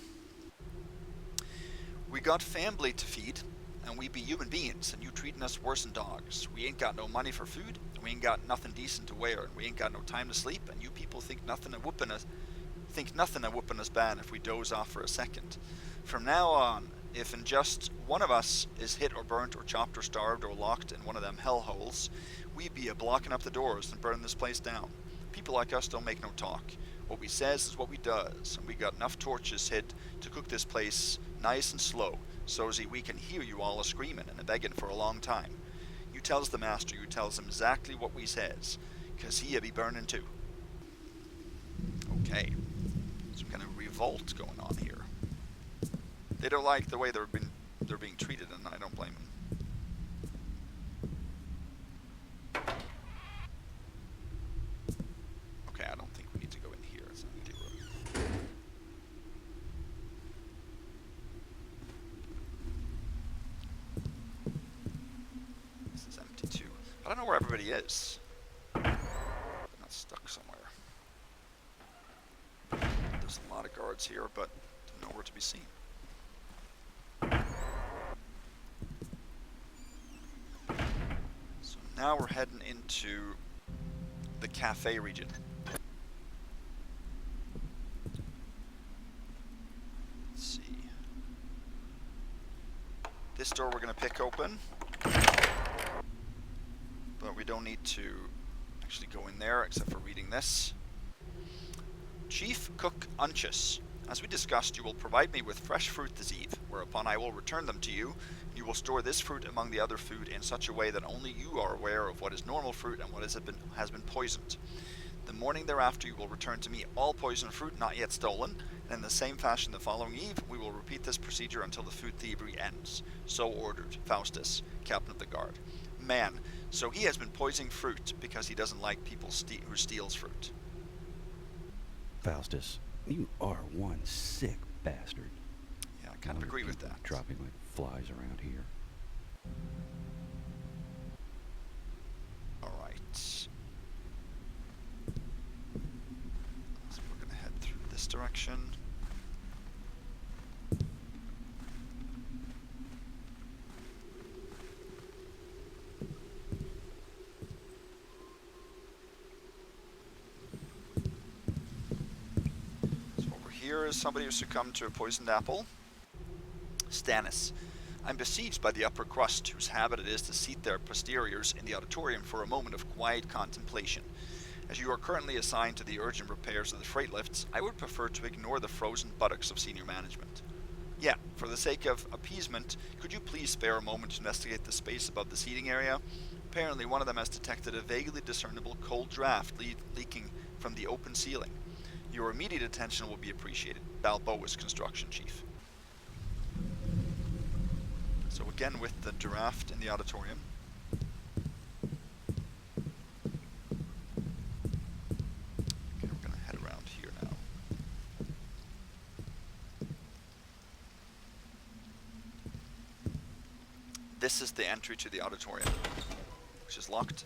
We got family to feed, and we be human beings, and you treating us worse than dogs. We ain't got no money for food, and we ain't got nothing decent to wear, and we ain't got no time to sleep, and you people think nothing of whooping us bad if we doze off for a second. From now on, if in just one of us is hit or burnt or chopped or starved or locked in one of them hellholes, we be a blocking up the doors and burning this place down. People like us don't make no talk. What we says is what we does, and we got enough torches hid to cook this place nice and slow, so's we can hear you all a-screaming and a-begging for a long time. You tells the master you tells him exactly what we says, 'cause he'll be burning too. Okay, some kind of revolt going on here. They don't like the way they're being treated, and I don't blame them. Okay, I don't think we need to go in here. It's an empty room. This is empty too. I don't know where everybody is. They're not stuck somewhere. There's a lot of guards here, but nowhere to be seen. So now we're heading into the cafe region. Let's see. This door we're going to pick open, but we don't need to actually go in there except for reading this. Chief Cook Unchus, as we discussed, you will provide me with fresh fruit this eve, whereupon I will return them to you. You will store this fruit among the other food in such a way that only you are aware of what is normal fruit and what has been poisoned. The morning thereafter you will return to me all poisoned fruit not yet stolen, and in the same fashion the following eve we will repeat this procedure until the food thievery ends. So ordered, Faustus, captain of the guard. Man, so he has been poisoning fruit because he doesn't like people who steals fruit. Faustus, you are one sick bastard. Yeah, I kind of agree with that. Dropping like flies around here. Alright. So we're going to head through this direction. Here is somebody who succumbed to a poisoned apple. Stannis. I'm besieged by the upper crust, whose habit it is to seat their posteriors in the auditorium for a moment of quiet contemplation. As you are currently assigned to the urgent repairs of the freight lifts, I would prefer to ignore the frozen buttocks of senior management. Yeah, for the sake of appeasement, could you please spare a moment to investigate the space above the seating area? Apparently one of them has detected a vaguely discernible cold draft leaking from the open ceiling. Your immediate attention will be appreciated. Balboa's construction chief. So again with the draft in the auditorium. Okay, we're going to head around here now. This is the entry to the auditorium, which is locked.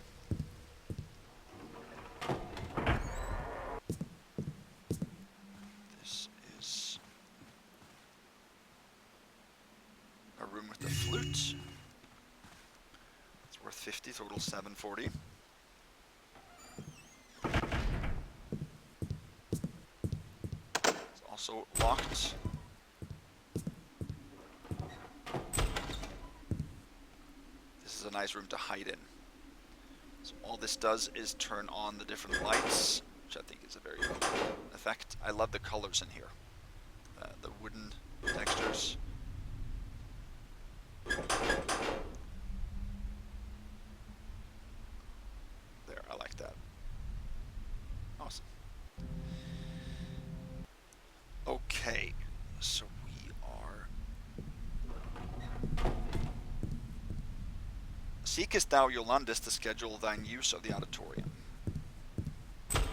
Flute. It's worth 50, total 740. It's also locked. This is a nice room to hide in. So all this does is turn on the different lights, which I think is a very cool effect. I love the colors in here. The wooden textures. There, I like that. Awesome. Okay, so we are... Seekest thou Yolandis to schedule thine use of the auditorium? Okay,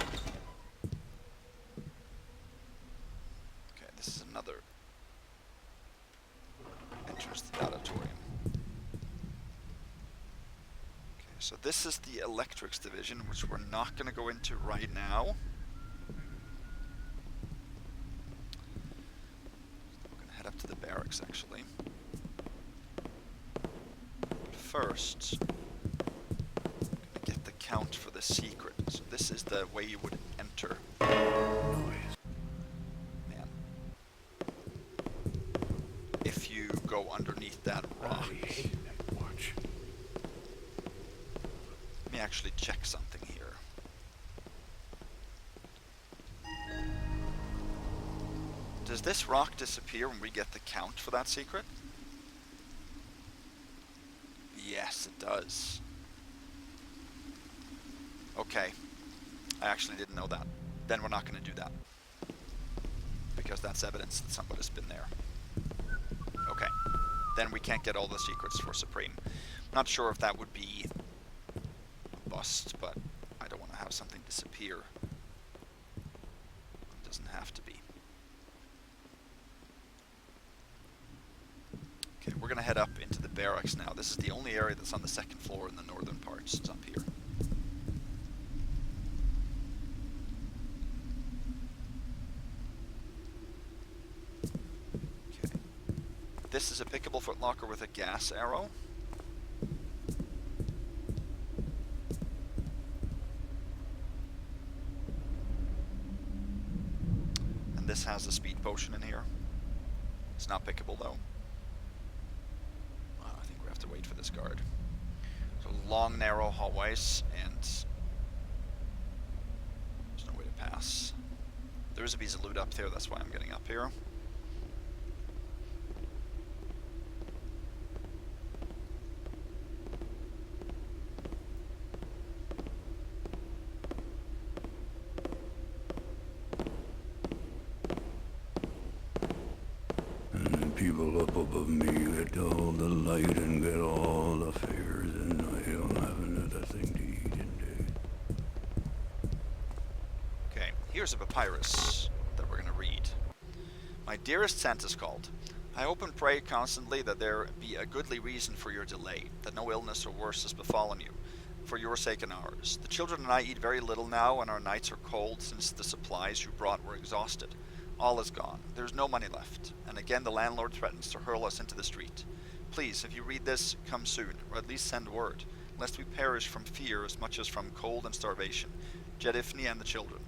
this is another entrance to the auditorium. So this is the electrics division, which we're not going to go into right now. We're going to head up to the barracks, actually. But first, I'm going to get the count for the secret. So this is the way you would enter. Man. If you go underneath that rock. Let me actually check something here. Does this rock disappear when we get the count for that secret? Yes, it does. Okay. I actually didn't know that. Then we're not going to do that. Because that's evidence that somebody's been there. Okay. Then we can't get all the secrets for Supreme. Not sure if that would be a bust, but I don't want to have something disappear. It doesn't have to be. Okay, we're going to head up into the barracks now. This is the only area that's on the second floor in the northern parts. It's up here. Okay. This is a pickable footlocker with a gas arrow. And this has a speed potion in here. It's not pickable though. I think we have to wait for this guard. So long, narrow hallways, and there's no way to pass. There is a piece of loot up there, that's why I'm getting up here. People up above me get all the light and get all the favors, and I don't have another thing to eat in days. Okay, here's a papyrus that we're going to read. My dearest Santa's called. I hope and pray constantly that there be a goodly reason for your delay, that no illness or worse has befallen you, for your sake and ours. The children and I eat very little now, and our nights are cold since the supplies you brought were exhausted. All is gone. There's no money left, and again the landlord threatens to hurl us into the street. Please, if you read this, come soon, or at least send word, lest we perish from fear as much as from cold and starvation. Jedifni and the children.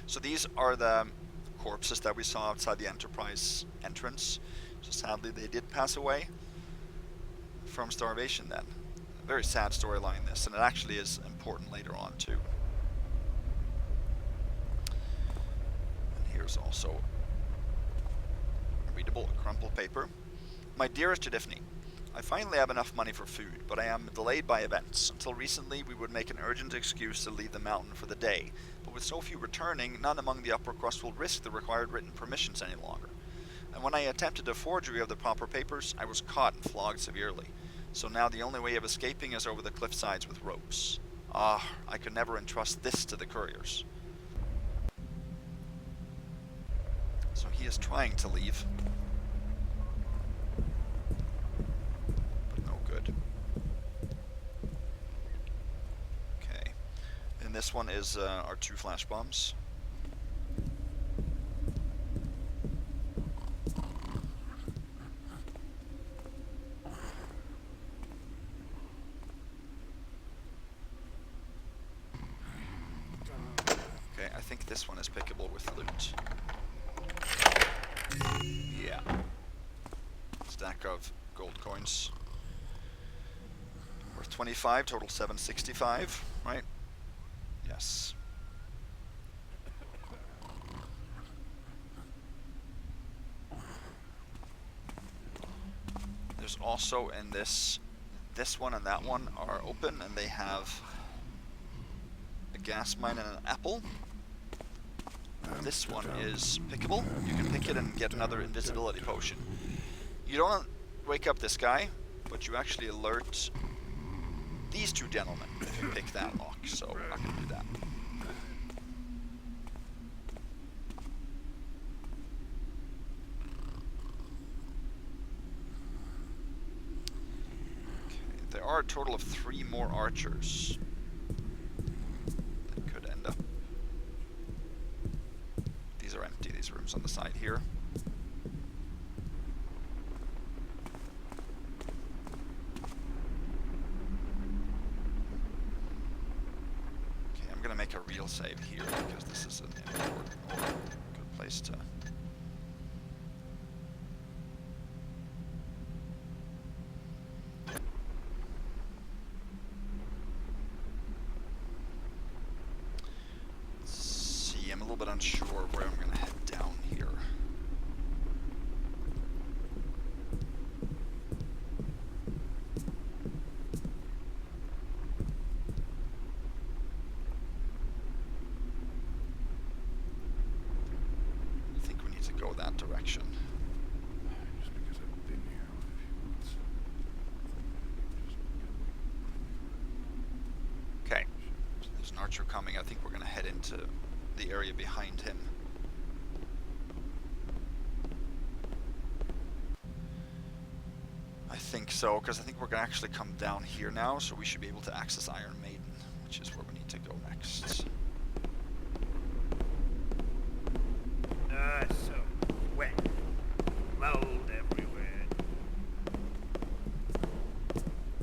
So these are the corpses that we saw outside the Enterprise entrance. So sadly they did pass away from starvation then. A very sad storyline this, and it actually is important later on too. And here's also readable crumpled paper. My dearest Jedifni, I finally have enough money for food, but I am delayed by events. Until recently, we would make an urgent excuse to leave the mountain for the day, but with so few returning, none among the upper crust will risk the required written permissions any longer. And when I attempted a forgery of the proper papers, I was caught and flogged severely. So now the only way of escaping is over the cliff sides with ropes. Ah, I could never entrust this to the couriers. So he is trying to leave. But no good. Okay. And this one is our 2 flash bombs. Okay, I think this one is pickable with loot. Yeah. Stack of gold coins. Worth 25, total 765, right? Yes. There's also in this one and that one are open, and they have a gas mine and an apple. This one is pickable. You can pick it and get another invisibility potion. You don't wake up this guy, but you actually alert these 2 gentlemen if you pick that lock, so we're not going to do that. Okay, there are a total of 3 more archers. That could end up. These are empty, these rooms on the side here. Okay, I'm gonna make a real save here because this is an important or good place to. I'm a little bit unsure where I'm going to head down here. I think we're going to head into the area behind him. I think so, because I think we're going to actually come down here now, so we should be able to access Iron Maiden, which is where we need to go next. So wet. Mold everywhere.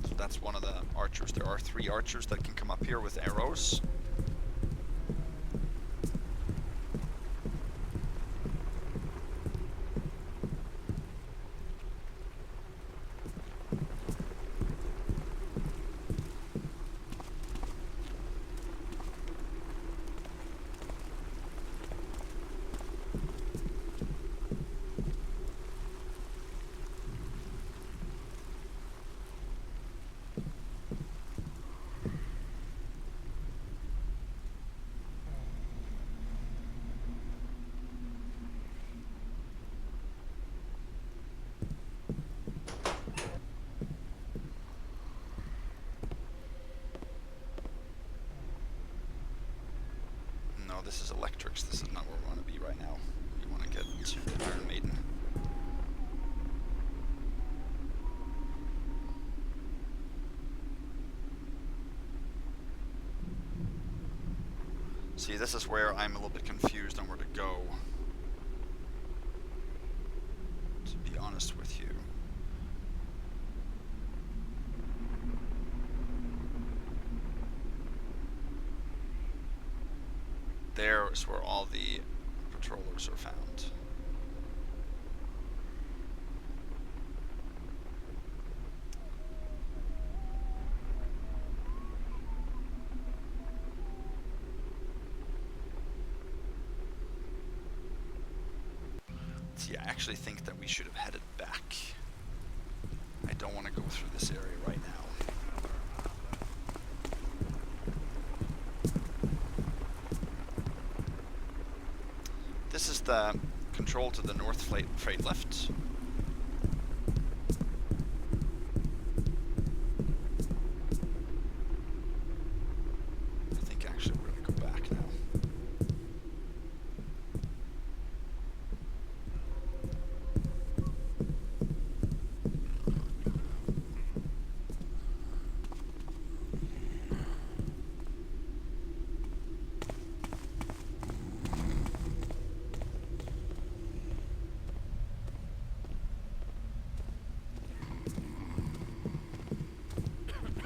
So that's one of the archers. There are 3 archers that can come up here with arrows. No, this is Electrics. This is not where we want to be right now. We want to get to the Iron Maiden. See, this is where I'm a little bit confused on where to go. To be honest with you. There is where all the patrollers are found. See, I actually think that we should have headed back. I don't want to go through this area right now. This is the control to the north freight lift. I think actually we're going to go back now.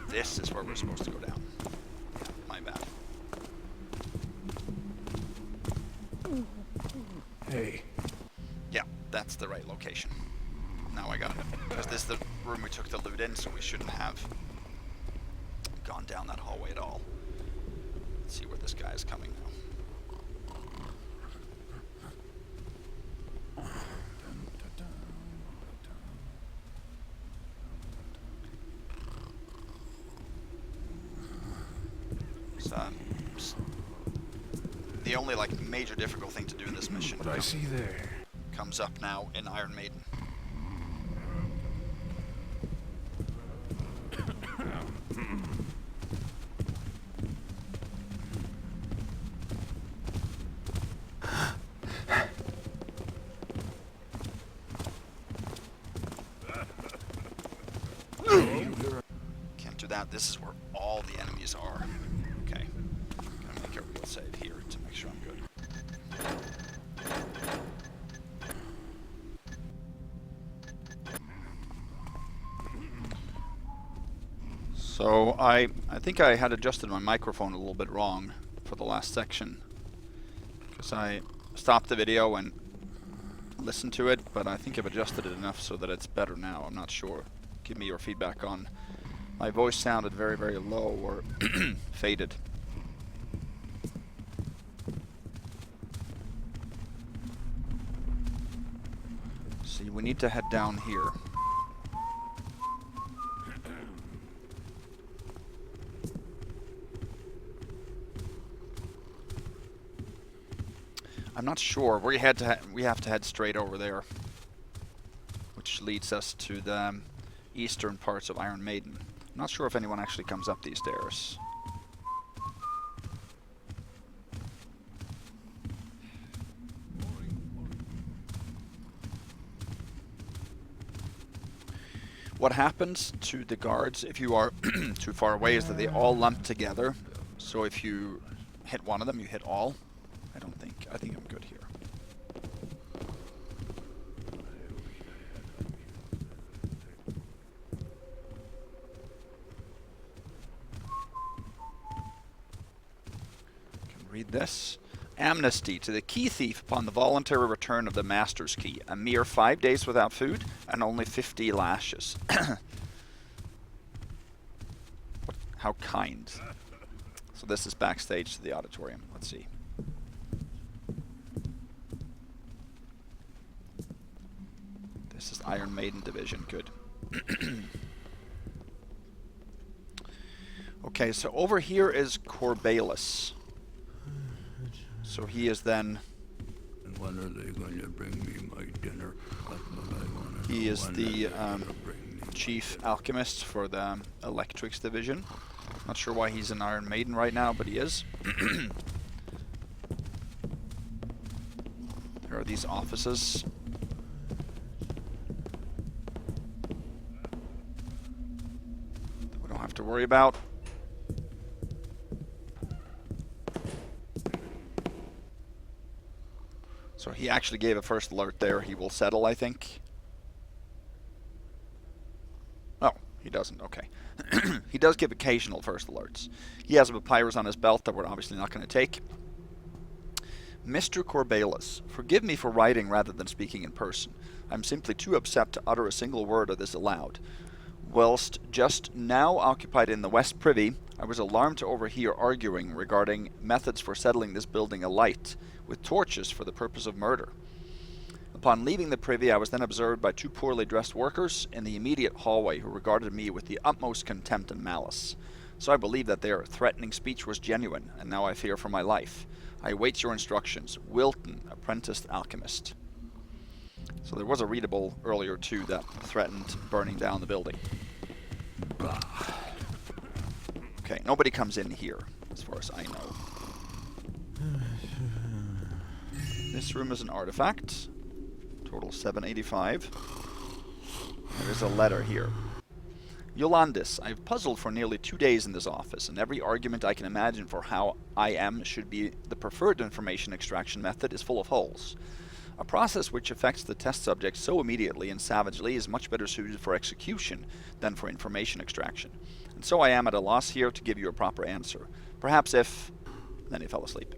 This is where we're supposed to go down. Yeah, my bad. Hey. Yeah, that's the right location. Now I got it. Because this is the room we took the loot in, so we shouldn't have gone down that hallway at all. Let's see where this guy is coming now. The only major difficult thing to do in this mission What I see there. comes up now in Iron Maiden. Can't do that. This is where all the enemies are. Okay. Gonna make a real save here to make sure I'm good. So I think I had adjusted my microphone a little bit wrong for the last section. Because I stopped the video and listened to it, but I think I've adjusted it enough so that it's better now. I'm not sure. Give me your feedback on my voice sounded very, very low or faded. See, we need to head down here. I'm not sure. We have to head straight over there, which leads us to the eastern parts of Iron Maiden. I'm not sure if anyone actually comes up these stairs. What happens to the guards if you are too far away is that they all lump together. So if you hit one of them, you hit all. I think I'm good here. Can read this. Amnesty to the key thief upon the voluntary return of the master's key. A mere 5 days without food and only 50 lashes. How kind. So this is backstage to the auditorium. Let's see. This is Iron Maiden division. Good. Okay, so over here is Corbalus. So he is then... And when are they going to bring me my dinner? That's what I want to know. He is When the are they gonna bring me my chief dinner? alchemist for the Electrics division. Not sure why he's an Iron Maiden right now, but he is. Here are these offices. That we don't have to worry about. So he actually gave a first alert there. He will settle, I think. Oh, he doesn't. Okay. He does give occasional first alerts. He has a papyrus on his belt that we're obviously not going to take. Mr. Corbalus, forgive me for writing rather than speaking in person. I'm simply too upset to utter a single word of this aloud. Whilst just now occupied in the West Privy, I was alarmed to overhear arguing regarding methods for settling this building alight with torches for the purpose of murder. Upon leaving the privy, I was then observed by 2 poorly dressed workers in the immediate hallway who regarded me with the utmost contempt and malice. So I believe that their threatening speech was genuine, and now I fear for my life. I await your instructions. Wilton, apprenticed alchemist. So there was a readable earlier too that threatened burning down the building. Okay, nobody comes in here, as far as I know. This room is an artifact. Total 785. There is a letter here. Yolandis, I've puzzled for nearly 2 days in this office, and every argument I can imagine for how IM should be the preferred information extraction method is full of holes. A process which affects the test subject so immediately and savagely is much better suited for execution than for information extraction. And so I am at a loss here to give you a proper answer. Perhaps if... Then he fell asleep.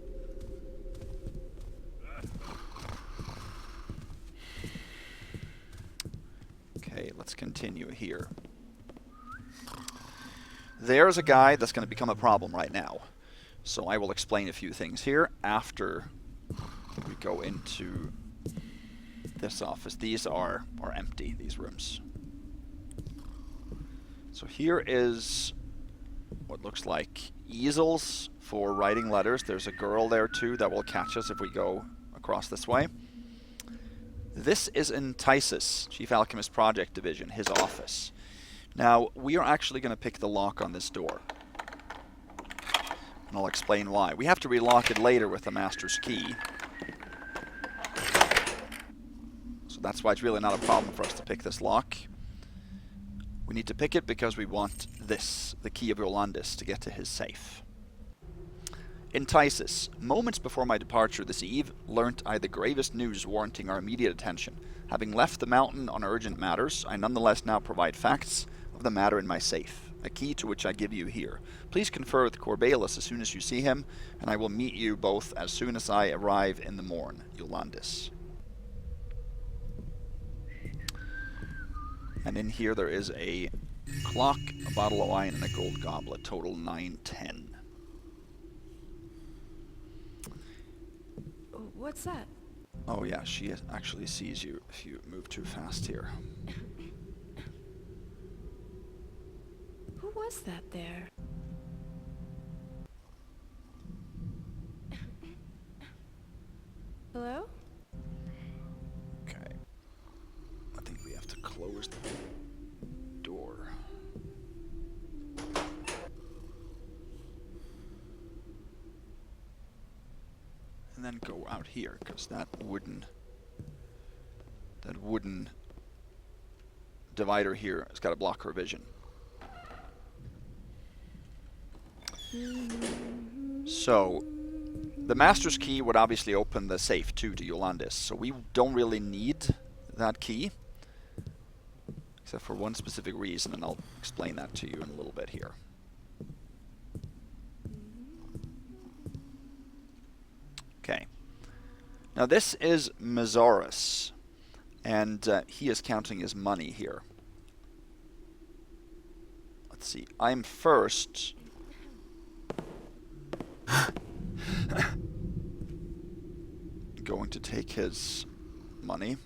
Okay, let's continue here. There's a guy that's going to become a problem right now. So I will explain a few things here after we go into this office. These are empty, these rooms. So here is what looks like easels for writing letters. There's a girl there too that will catch us if we go across this way. This is Entices, Chief Alchemist Project Division, his office. Now, we are actually going to pick the lock on this door. And I'll explain why. We have to relock it later with the Master's Key. So that's why it's really not a problem for us to pick this lock. We need to pick it because we want this, the Key of Yolandis, to get to his safe. Entices, moments before my departure this eve, learnt I the gravest news warranting our immediate attention. Having left the mountain on urgent matters, I nonetheless now provide facts of the matter in my safe, a key to which I give you here. Please confer with Corbalus as soon as you see him, and I will meet you both as soon as I arrive in the morn. Yolandis. And in here there is a clock, a bottle of wine, and a gold goblet, total 910. What's that? Oh yeah, she actually sees you if you move too fast here. Who was that there? Hello? Okay. I think we have to close the door. And then go out here, because that wooden divider here has got to block her vision. So, the Master's Key would obviously open the safe too to Yolandis, so we don't really need that key. Except for one specific reason, and I'll explain that to you in a little bit here. Okay. Now this is Mazaurus, and he is counting his money here. Let's see, I'm first. Going to take his money.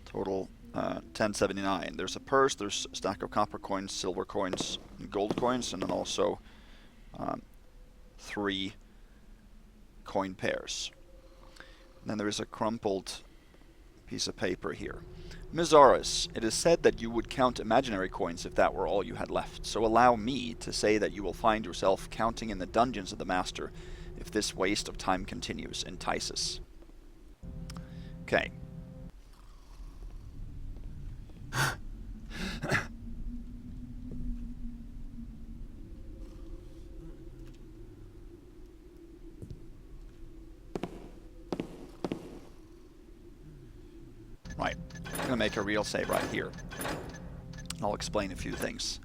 Total 1079. There's a purse, there's a stack of copper coins, silver coins, and gold coins, and then also 3 coin pairs. And then there is a crumpled piece of paper here. Mazaurus, it is said that you would count imaginary coins if that were all you had left, so allow me to say that you will find yourself counting in the dungeons of the Master if this waste of time continues. Entices. Okay. Right, I'm going to make a real save right here. I'll explain a few things.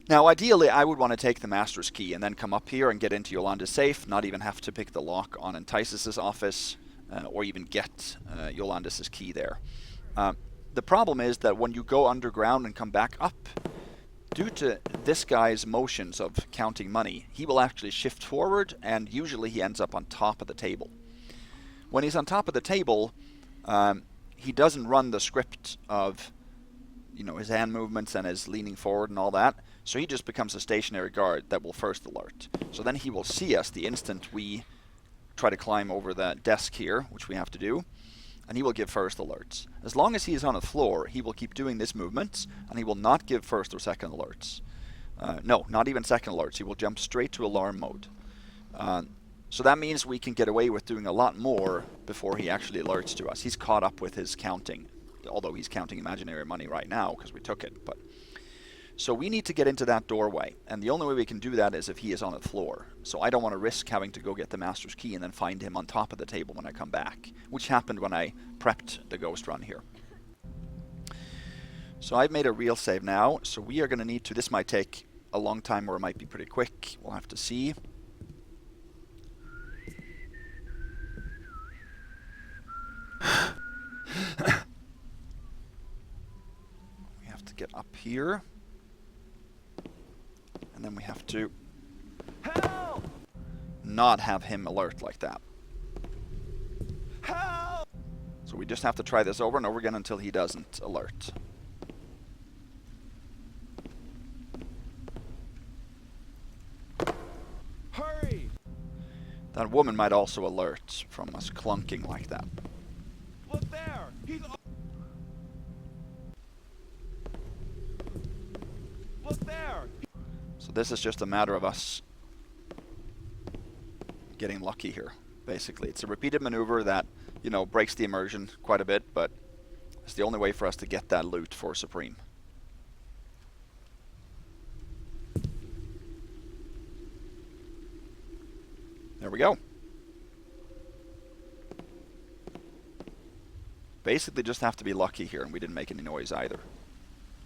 Now, ideally, I would want to take the Master's Key and then come up here and get into Yolanda's safe, not even have to pick the lock on Entices' office, or even get Yolanda's key there. The problem is that when you go underground and come back up, due to this guy's motions of counting money, he will actually shift forward, and usually he ends up on top of the table. When he's on top of the table, he doesn't run the script of, you know, his hand movements and his leaning forward and all that, so he just becomes a stationary guard that will first alert. So then he will see us the instant we try to climb over the desk here, which we have to do, and he will give first alerts. As long as he is on the floor, he will keep doing this movement, and he will not give first or second alerts. No, not even second alerts. He will jump straight to alarm mode. So that means we can get away with doing a lot more before he actually alerts to us. He's caught up with his counting, although he's counting imaginary money right now because we took it. But so we need to get into that doorway, and the only way we can do that is if he is on the floor. So I don't want to risk having to go get the Master's Key and then find him on top of the table when I come back, which happened when I prepped the ghost run here. So I've made a real save now, so we are going to need to, this might take a long time or it might be pretty quick, we'll have to see. We have to get up here. And then we have to Help! not have him alert like that. Help! So we just have to try this over and over again until he doesn't alert. Hurry! That woman might also alert from us clunking like that. Look there! He's... Look there! So this is just a matter of us getting lucky here, basically. It's a repeated maneuver that, you know, breaks the immersion quite a bit, but it's the only way for us to get that loot for Supreme. There we go. Basically just have to be lucky here, and we didn't make any noise either.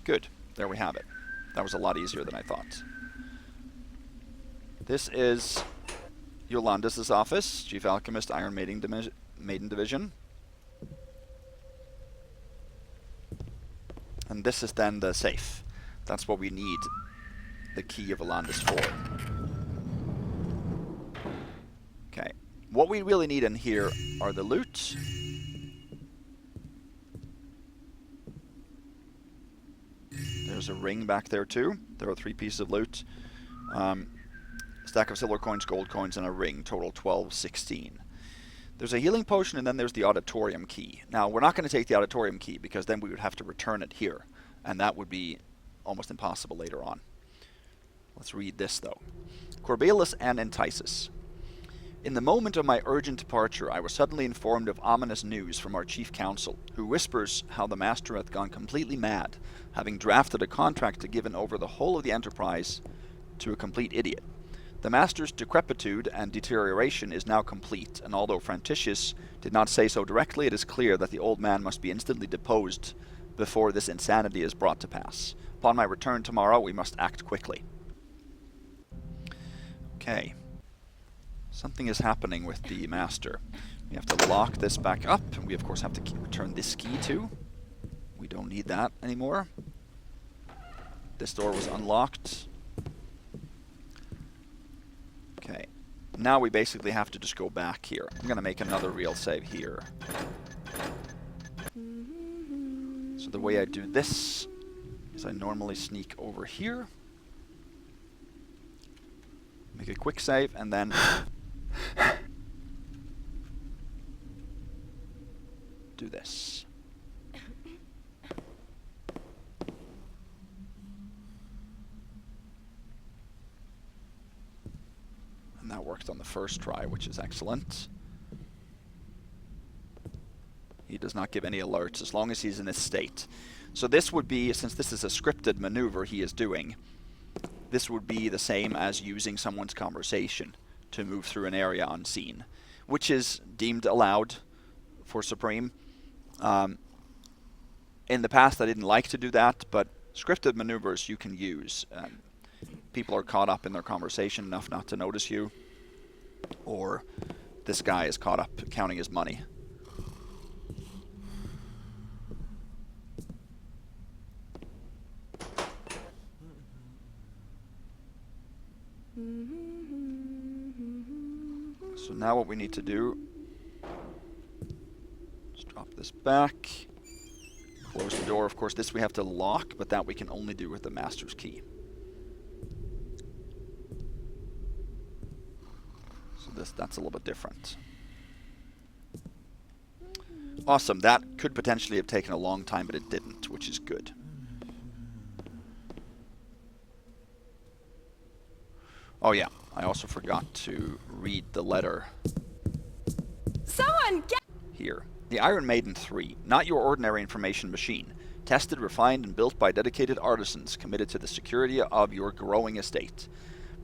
Good. There we have it. That was a lot easier than I thought. This is Yolandis' office, Chief Alchemist, Iron Maiden Division. And this is then the safe. That's what we need the key of Yolandis for. Okay. What we really need in here are the loot. There's a ring back there too. There are 3 pieces of loot. Stack of silver coins, gold coins, and a ring. Total 1216. There's a healing potion, and then there's the auditorium key. Now, we're not going to take the auditorium key because then we would have to return it here, and that would be almost impossible later on. Let's read this, though. Corbelis and Entices. In the moment of my urgent departure, I was suddenly informed of ominous news from our chief counsel, who whispers how the master hath gone completely mad, having drafted a contract to give over the whole of the enterprise to a complete idiot. The master's decrepitude and deterioration is now complete, and although Franticius did not say so directly, it is clear that the old man must be instantly deposed before this insanity is brought to pass. Upon my return tomorrow, we must act quickly. Okay. Something is happening with the master. We have to lock this back up, and we of course have to return this key too. We don't need that anymore. This door was unlocked. Okay. Now we basically have to just go back here. I'm going to make another real save here. So the way I do this is I normally sneak over here. Make a quick save, and then do this. And that worked on the first try, which is excellent. He does not give any alerts as long as he's in this state. So this would be, since this is a scripted maneuver he is doing, this would be the same as using someone's conversation to move through an area unseen, which is deemed allowed for Supreme. In the past I didn't like to do that, but scripted maneuvers you can use. People are caught up in their conversation enough not to notice you, or this guy is caught up counting his money. So now what we need to do is drop this back, close the door. Of course this we have to lock, but that we can only do with the master's key. So that's a little bit different. Awesome, that could potentially have taken a long time, but it didn't, which is good. Oh yeah, I also forgot to read the letter. Someone get Here. The Iron Maiden 3, not your ordinary information machine. Tested, refined, and built by dedicated artisans committed to the security of your growing estate.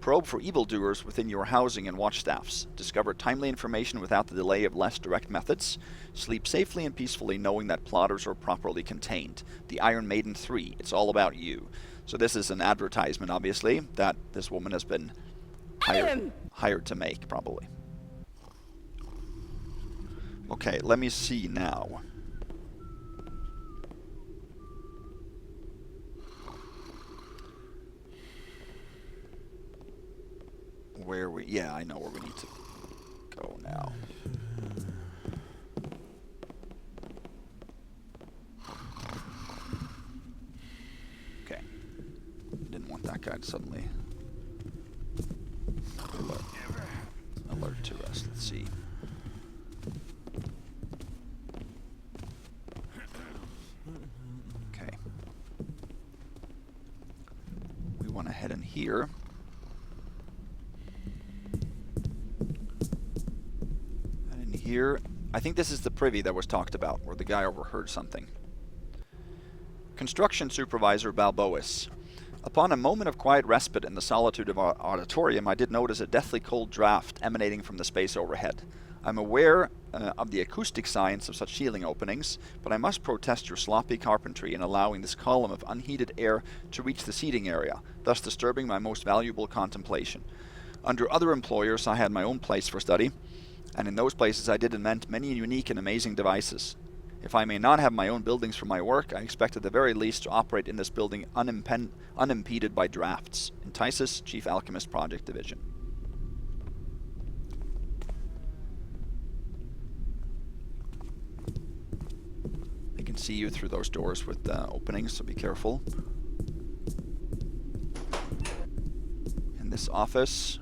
Probe for evildoers within your housing and watch staffs. Discover timely information without the delay of less direct methods. Sleep safely and peacefully knowing that plotters are properly contained. The Iron Maiden 3, it's all about you. So this is an advertisement, obviously, that this woman has been hired to make, probably. Okay, let me see now. Yeah, I know where we need to go now. Okay. Didn't want that guy to suddenly alert to us. Let's see. Okay. We want to head in here. And in here, I think this is the privy that was talked about, where the guy overheard something. Construction Supervisor Balboas. Upon a moment of quiet respite in the solitude of our auditorium, I did notice a deathly cold draft emanating from the space overhead. I'm aware of the acoustic science of such ceiling openings, but I must protest your sloppy carpentry in allowing this column of unheated air to reach the seating area, thus disturbing my most valuable contemplation. Under other employers, I had my own place for study, and in those places I did invent many unique and amazing devices. If I may not have my own buildings for my work, I expect at the very least to operate in this building unimpeded by drafts. Entices, Chief Alchemist Project Division. They can see you through those doors with openings, so be careful. In this office,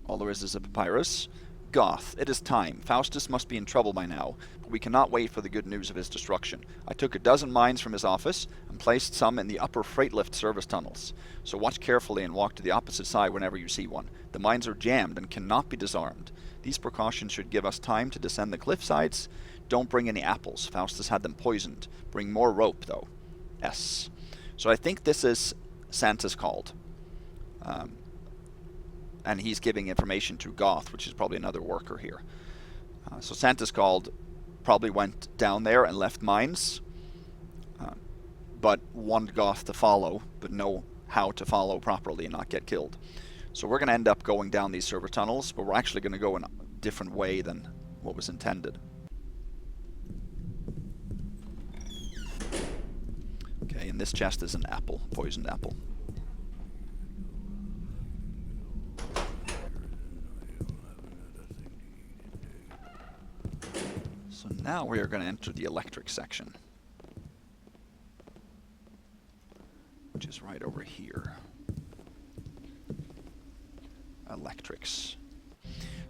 all there is a papyrus. Goth, it is time. Faustus must be in trouble by now, but we cannot wait for the good news of his destruction. I took a dozen mines from his office and placed some in the upper freight lift service tunnels. So watch carefully and walk to the opposite side whenever you see one. The mines are jammed and cannot be disarmed. These precautions should give us time to descend the cliff sides. Don't bring any apples. Faustus had them poisoned. Bring more rope, though. S. So I think this is Santa's called. And he's giving information to Goth, which is probably another worker here. So Santa's called probably went down there and left mines, but wanted Goth to follow, but know how to follow properly and not get killed. So we're going to end up going down these server tunnels, but we're actually going to go in a different way than what was intended. Okay, and this chest is an apple, poisoned apple. So now we are going to enter the electric section, which is right over here. Electrics.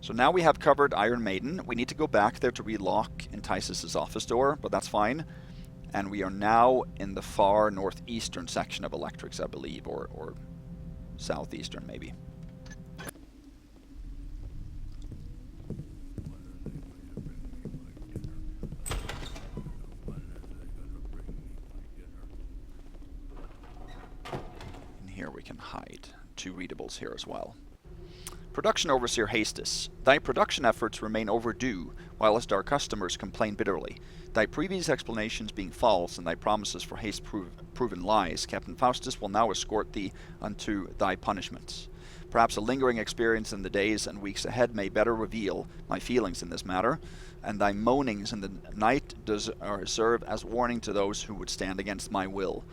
So now we have covered Iron Maiden. We need to go back there to relock Entices' office door, but that's fine. And we are now in the far northeastern section of electrics, I believe, or southeastern maybe. Here we can hide. 2 readables here as well. Production Overseer Hastus, thy production efforts remain overdue, whilst our customers complain bitterly. Thy previous explanations being false, and thy promises for haste proven lies, Captain Faustus will now escort thee unto thy punishments. Perhaps a lingering experience in the days and weeks ahead may better reveal my feelings in this matter, and thy moanings in the night serve as warning to those who would stand against my will.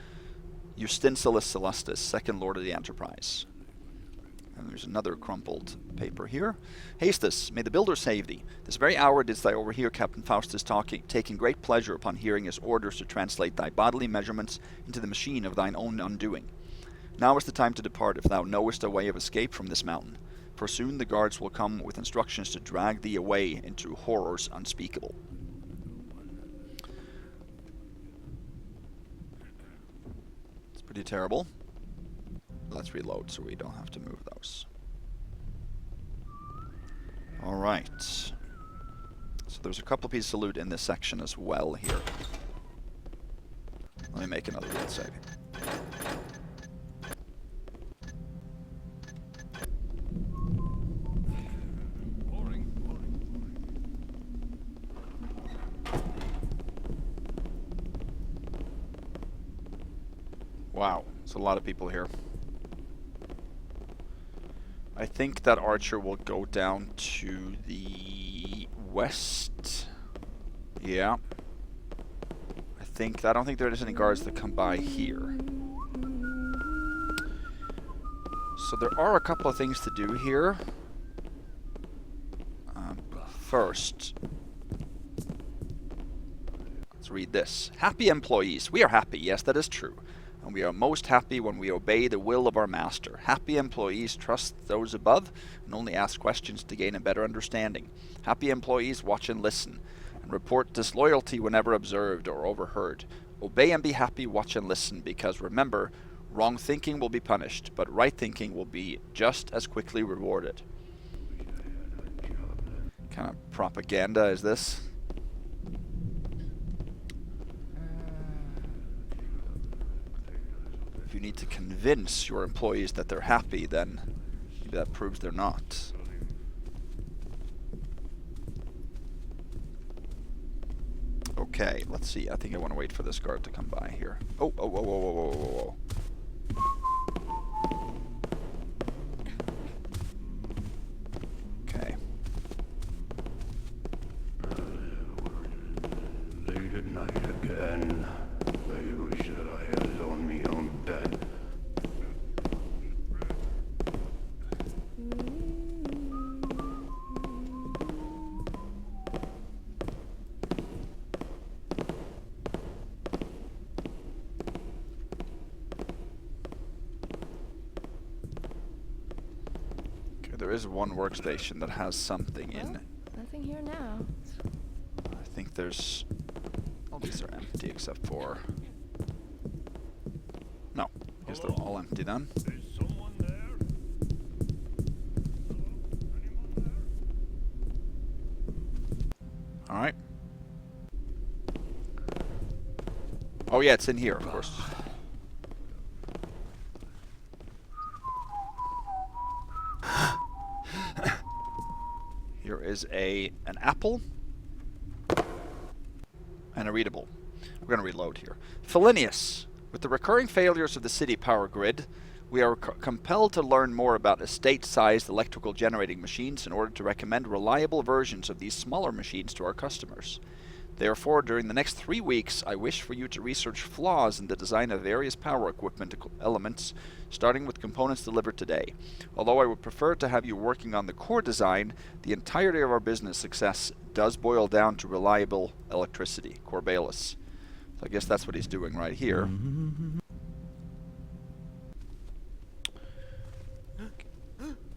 Justincelus Celestis, Second Lord of the Enterprise. And there's another crumpled paper here. Hastus, may the Builder save thee. This very hour didst thou overhear Captain Faustus taking great pleasure upon hearing his orders to translate thy bodily measurements into the machine of thine own undoing. Now is the time to depart if thou knowest a way of escape from this mountain, for soon the guards will come with instructions to drag thee away into horrors unspeakable. Pretty terrible. Let's reload so we don't have to move those. Alright. So there's a couple pieces of loot in this section as well here. Let me make another real save. Wow, there's a lot of people here. I think that Archer will go down to the west. Yeah. I don't think there's any guards that come by here. So there are a couple of things to do here. First, let's read this. Happy employees. We are happy. Yes, that is true. And we are most happy when we obey the will of our master. Happy employees trust those above and only ask questions to gain a better understanding. Happy employees watch and listen and report disloyalty whenever observed or overheard. Obey and be happy, watch and listen, because remember, wrong thinking will be punished, but right thinking will be just as quickly rewarded. What kind of propaganda is this? If you need to convince your employees that they're happy, then maybe that proves they're not. Okay, let's see. I think I want to wait for this guard to come by here. Oh, whoa, whoa, whoa, whoa, whoa, whoa. Okay. Late at night again. I wish that I had on me own bed. there is one workstation that has something in Well, it. nothing here now. I think there's... All these are empty except for... No, I guess they're all empty then. Alright. Oh yeah, it's in here, of course. Here is an apple and a readable. We're going to reload here. Felinius, with the recurring failures of the city power grid, we are compelled to learn more about estate-sized electrical generating machines in order to recommend reliable versions of these smaller machines to our customers. Therefore, during the next 3 weeks, I wish for you to research flaws in the design of various power equipment elements, starting with components delivered today. Although I would prefer to have you working on the core design, the entirety of our business success does boil down to reliable electricity. Corbalis. So I guess that's what he's doing right here.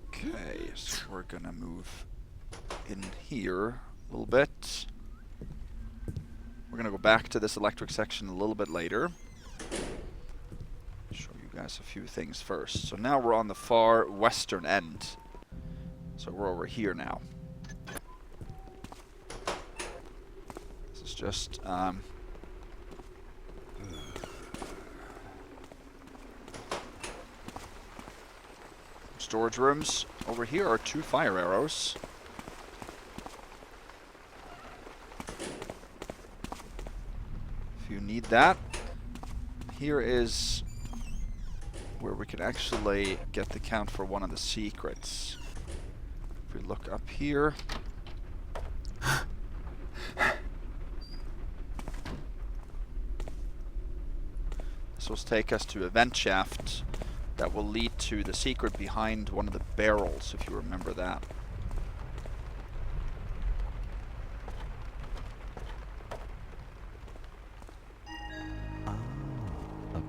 Okay, so we're gonna move in here a little bit. We're going to go back to this electric section a little bit later. Show you guys a few things first. So now we're on the far western end. So we're over here now. This is just... storage rooms. Over here are 2 fire arrows. You need that. Here is where we can actually get the count for one of the secrets. If we look up here. This will take us to a vent shaft that will lead to the secret behind one of the barrels, if you remember that.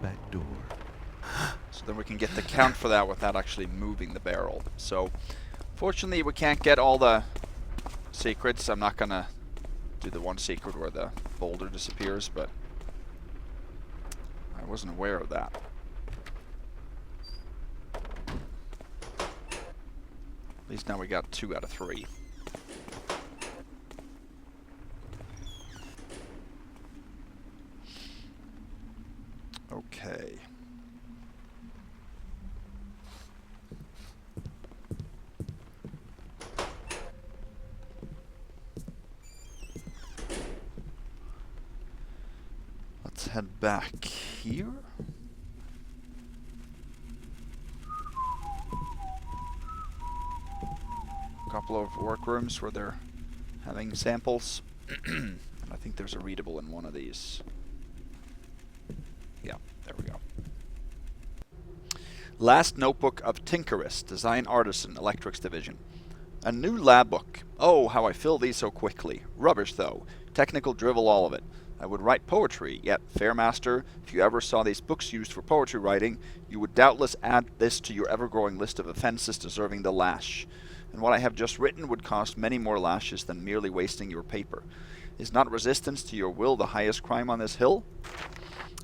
Back door. So then we can get the count for that without actually moving the barrel. So, fortunately we can't get all the secrets. I'm not gonna do the one secret where the boulder disappears, but I wasn't aware of that. At least now we got 2 out of 3. Okay. Let's head back here. A couple of workrooms where they're having samples. And I think there's a readable in one of these. Yeah, there we go. Last notebook of Tinkerus, Design Artisan, Electrics Division. A new lab book. Oh, how I fill these so quickly. Rubbish, though. Technical drivel, all of it. I would write poetry, yet, Fairmaster, if you ever saw these books used for poetry writing, you would doubtless add this to your ever-growing list of offences deserving the lash. And what I have just written would cost many more lashes than merely wasting your paper. Is not resistance to your will the highest crime on this hill?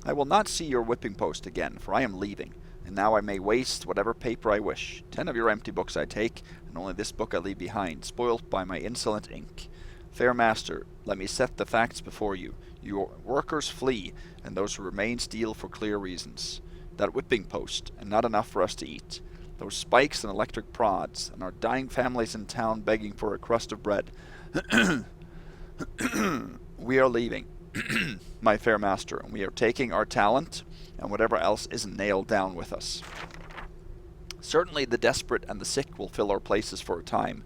I will not see your whipping post again, for I am leaving, and now I may waste whatever paper I wish. 10 of your empty books I take, and only this book I leave behind, spoilt by my insolent ink. Fair master, let me set the facts before you. Your workers flee, and those who remain steal for clear reasons. That whipping post, and not enough for us to eat. Those spikes and electric prods, and our dying families in town begging for a crust of bread. We are leaving. My fair master, and we are taking our talent and whatever else isn't nailed down with us. Certainly the desperate and the sick will fill our places for a time.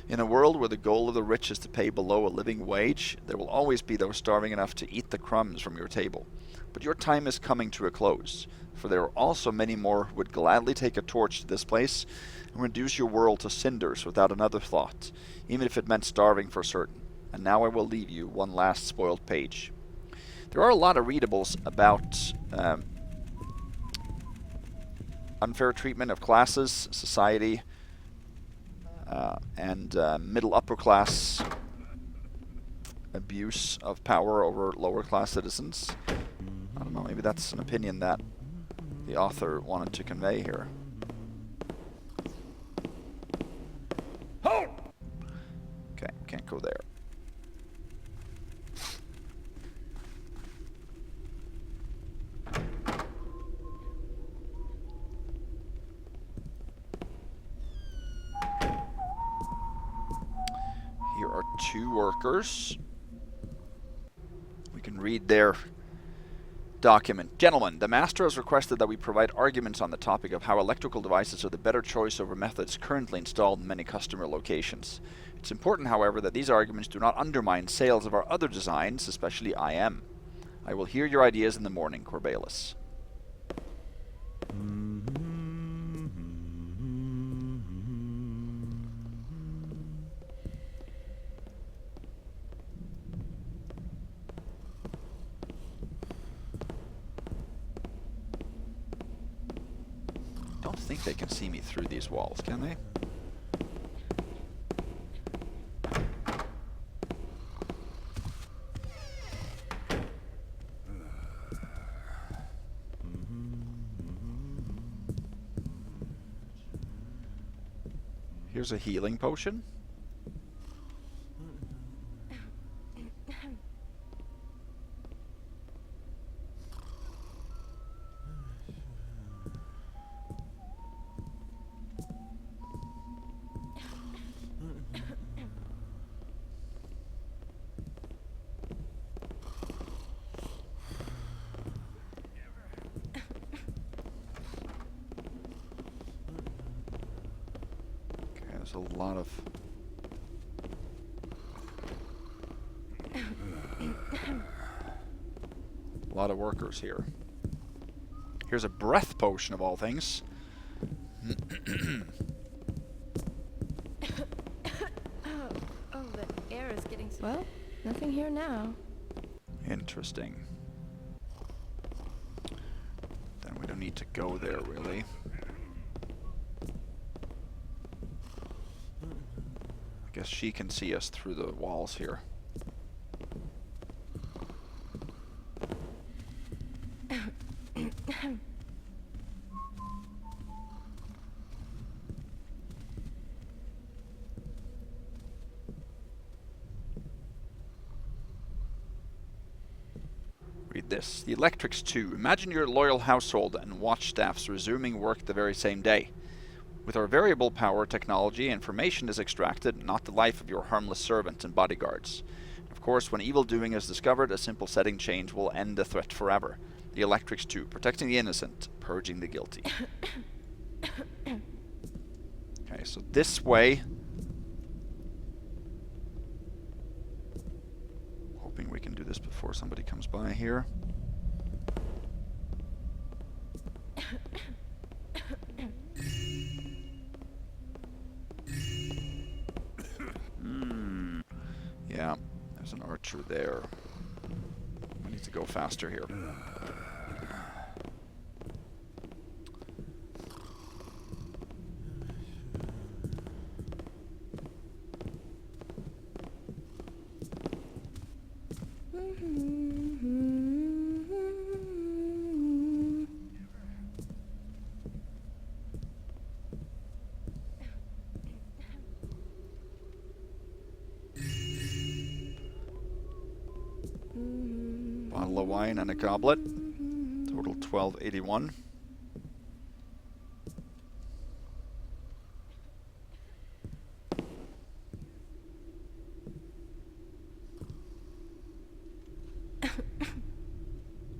In a world where the goal of the rich is to pay below a living wage, there will always be those starving enough to eat the crumbs from your table. But your time is coming to a close, for there are also many more who would gladly take a torch to this place and reduce your world to cinders without another thought, even if it meant starving for certain. And now I will leave you one last spoiled page. There are a lot of readables about unfair treatment of classes, society, and middle upper class abuse of power over lower class citizens. I don't know, maybe that's an opinion that the author wanted to convey here. Okay, can't go there. Here are two workers. We can read their document. Gentlemen, the Master has requested that we provide arguments on the topic of how electrical devices are the better choice over methods currently installed in many customer locations. It's important, however, that these arguments do not undermine sales of our other designs, especially IM. I will hear your ideas in the morning, Corbelis. I don't think they can see me through these walls, can they? Here's a healing potion. There's a lot of workers here. Here's a breath potion of all things. Oh, the air is getting... Well, nothing here now. Interesting. Then we don't need to go there, really. I guess she can see us through the walls here. Read this. The Electrics 2. Imagine your loyal household and watch staffs resuming work the very same day. With our variable power technology, information is extracted, not the life of your harmless servants and bodyguards. Of course, when evil doing is discovered, a simple setting change will end the threat forever. The Electrics 2. Protecting the innocent, purging the guilty. Okay, so this way. Hoping we can do this before somebody comes by here. Yeah, there's an archer there. I need to go faster here. Bottle of wine and a goblet. Total 1281.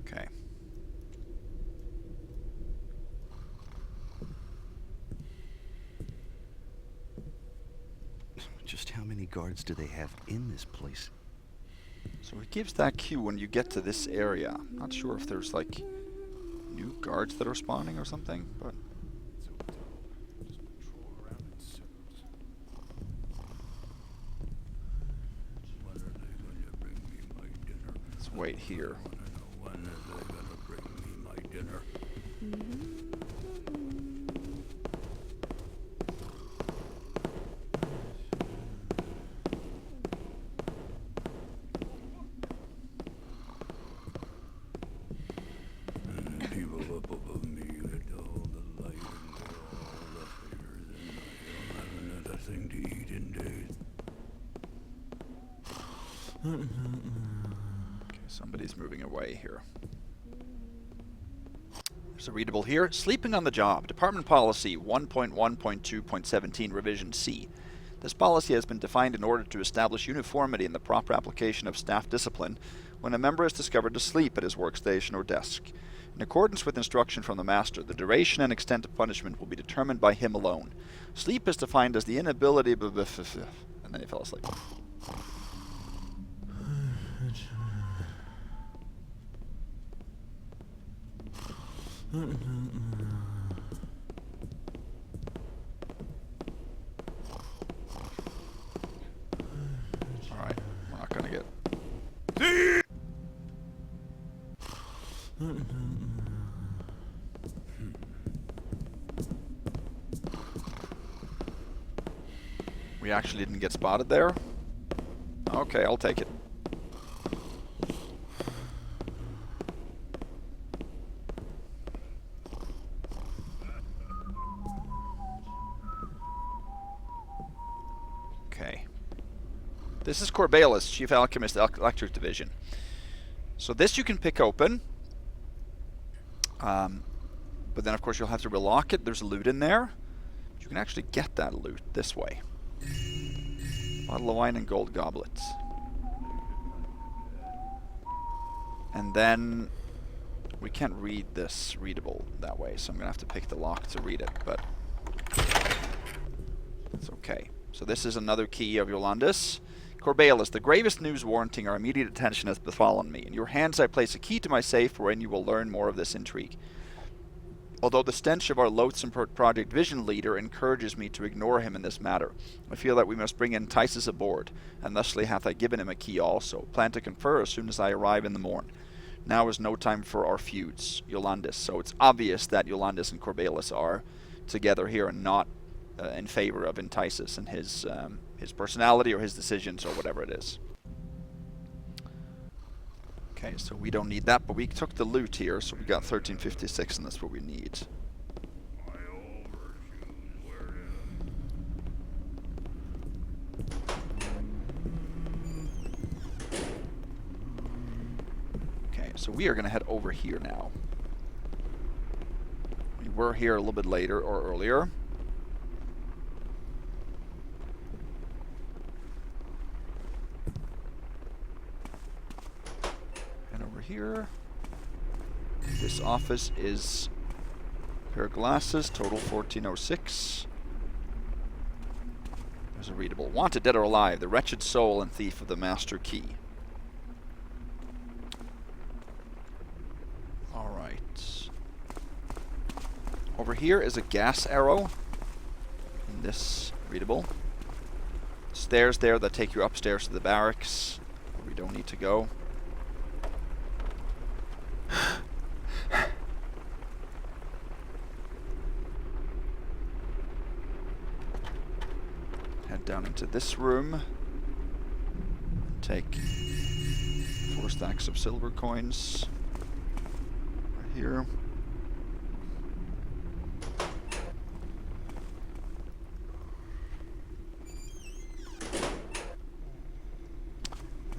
Okay. Just how many guards do they have in this place? So it gives that cue when you get to this area. Not sure if there's like new guards that are spawning or something, but let's wait here. When are they gonna bring me my dinner? Okay, somebody's moving away here. There's a readable here. Sleeping on the job. Department Policy 1.1.2.17 Revision C. This policy has been defined in order to establish uniformity in the proper application of staff discipline when a member is discovered to sleep at his workstation or desk. In accordance with instruction from the master, the duration and extent of punishment will be determined by him alone. Sleep is defined as the inability and then he fell asleep. Alright, we're not gonna get... We actually didn't get spotted there? Okay, I'll take it. Okay. This is Corbalis, Chief Alchemist, Electric Division. So this you can pick open. But then of course you'll have to relock it. There's loot in there. You can actually get that loot this way. Bottle of wine and gold goblets. And then we can't read this readable that way, so I'm gonna have to pick the lock to read it, but it's okay. So this is another key of Yolandis. Corbalis, the gravest news warranting our immediate attention has befallen me. In your hands I place a key to my safe wherein you will learn more of this intrigue. Although the stench of our loathsome Project Vision leader encourages me to ignore him in this matter, I feel that we must bring in Titus aboard, and thusly hath I given him a key also. Plan to confer as soon as I arrive in the morn. Now is no time for our feuds, Yolandis. So it's obvious that Yolandis and Corbalis are together here and not in favor of Titus and his personality or his decisions or whatever it is. Okay, so we don't need that, but we took the loot here, so we got 1356, and that's what we need. Okay, so we are going to head over here now. We were here a little bit later, or earlier. Here. This office is a pair of glasses, total 1406. There's a readable. Wanted, dead or alive, the wretched soul and thief of the master key. Alright. Over here is a gas arrow in this readable. Stairs there that take you upstairs to the barracks, where we don't need to go. Head down into this room. Take 4 stacks of silver coins. Right here.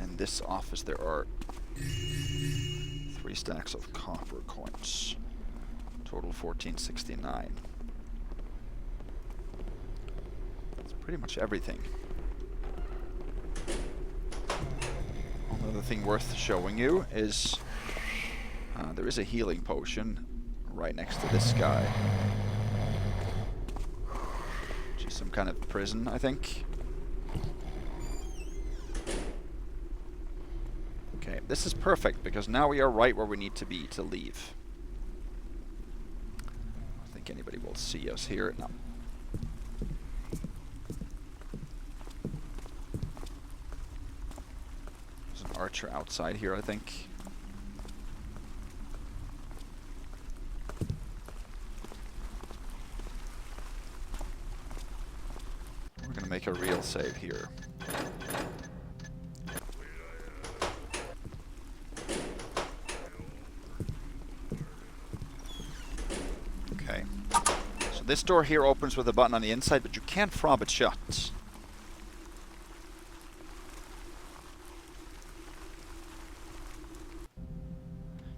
In this office there are 3 stacks of copper coins. Total 1469. That's pretty much everything. Another thing worth showing you is there is a healing potion right next to this guy. Which is some kind of prison, I think. Okay, this is perfect because now we are right where we need to be to leave. I don't think anybody will see us here. No. There's an archer outside here, I think. We're gonna make a real save here. This door here opens with a button on the inside, but you can't fob it shut.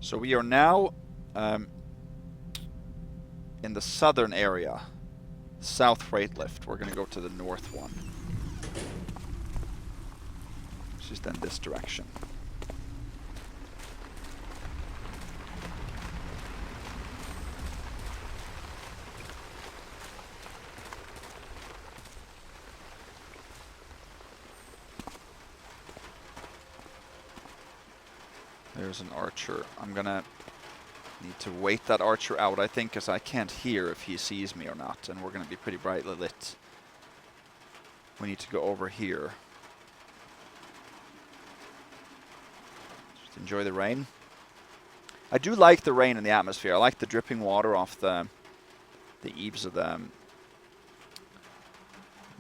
So we are now in the southern area. South freight lift. We're going to go to the north one. Which is then this direction. There's an archer. I'm gonna need to wait that archer out, I think, because I can't hear if he sees me or not, and we're gonna be pretty brightly lit. We need to go over here. Just enjoy the rain. I do like the rain in the atmosphere. I like the dripping water off the eaves of the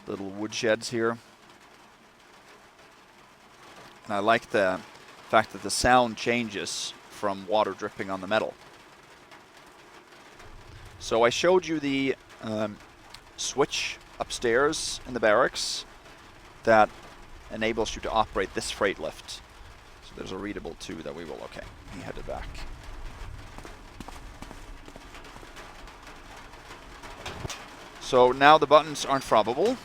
little woodsheds here. And I like the fact that the sound changes from water dripping on the metal. So I showed you the switch upstairs in the barracks that enables you to operate this freight lift. So there's a readable too that we will, okay, he headed back. So now the buttons aren't throbbable.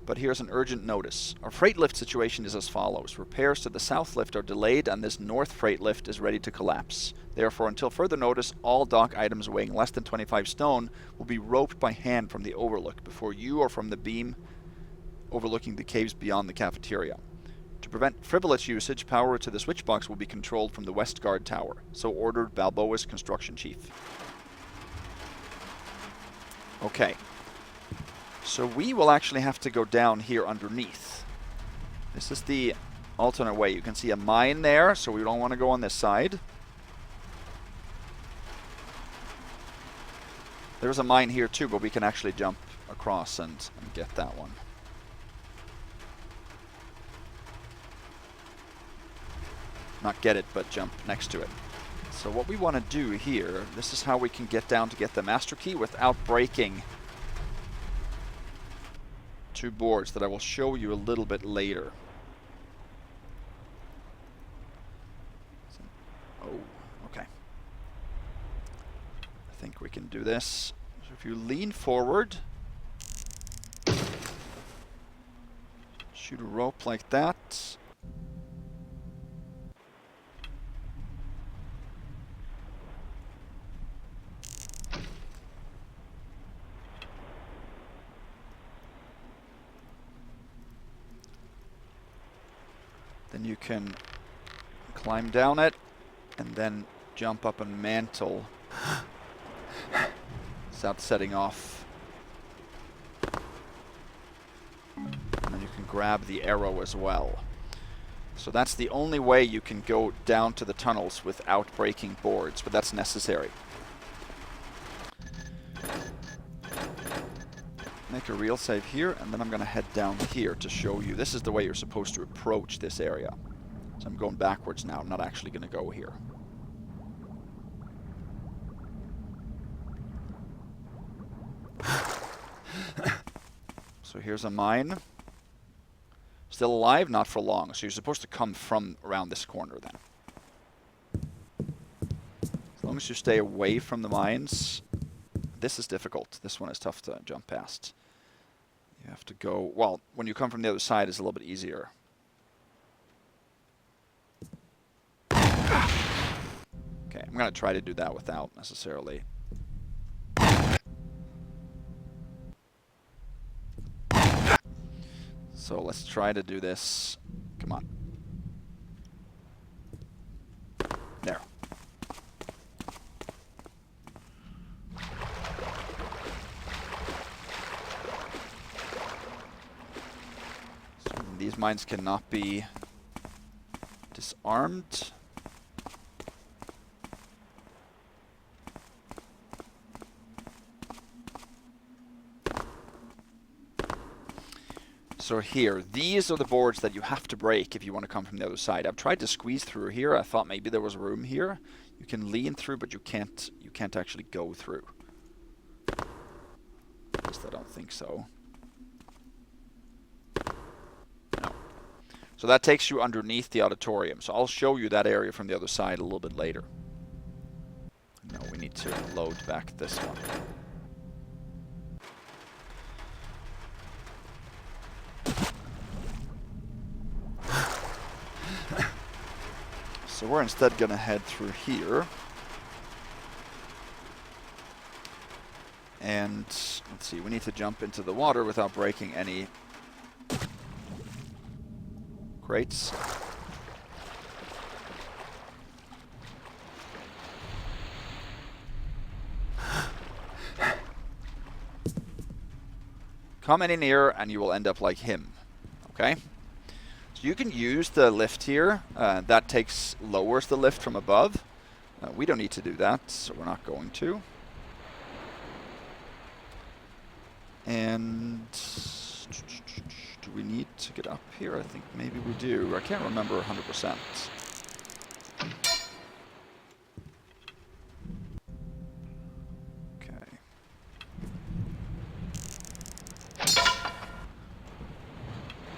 But here's an urgent notice. Our freight lift situation is as follows. Repairs to the south lift are delayed and this north freight lift is ready to collapse. Therefore, until further notice, all dock items weighing less than 25 stone will be roped by hand from the overlook before you or from the beam overlooking the caves beyond the cafeteria. To prevent frivolous usage, power to the switch box will be controlled from the west guard tower. So ordered Balboa's construction chief. Okay. So we will actually have to go down here underneath. This is the alternate way. You can see a mine there, so we don't want to go on this side. There's a mine here too, but we can actually jump across and get that one. Not get it, but jump next to it. So what we want to do here, this is how we can get down to get the master key without breaking two boards that I will show you a little bit later. Oh, okay. I think we can do this. So if you lean forward, shoot a rope like that. Then you can climb down it and then jump up and mantle without setting off. And then you can grab the arrow as well. So that's the only way you can go down to the tunnels without breaking boards, but that's necessary. Make a real save here, and then I'm going to head down here to show you. This is the way you're supposed to approach this area. So I'm going backwards now. I'm not actually going to go here. So here's a mine. Still alive, not for long. So you're supposed to come from around this corner then. As long as you stay away from the mines. This is difficult. This one is tough to jump past. You have to go, well, when you come from the other side, it's a little bit easier. Okay, I'm going to try to do that without necessarily. So let's try to do this. Come on. There. So these mines cannot be disarmed. So here, these are the boards that you have to break if you want to come from the other side. I've tried to squeeze through here. I thought maybe there was room here. You can lean through, but you can't actually go through. At least I don't think so. No. So that takes you underneath the auditorium. So I'll show you that area from the other side a little bit later. No, we need to load back this one. So we're instead gonna head through here. And let's see, we need to jump into the water without breaking any crates. Come any nearer and you will end up like him. Okay? So you can use the lift here. That lowers the lift from above. We don't need to do that, so we're not going to. And do we need to get up here? I think maybe we do. I can't remember 100%. Okay.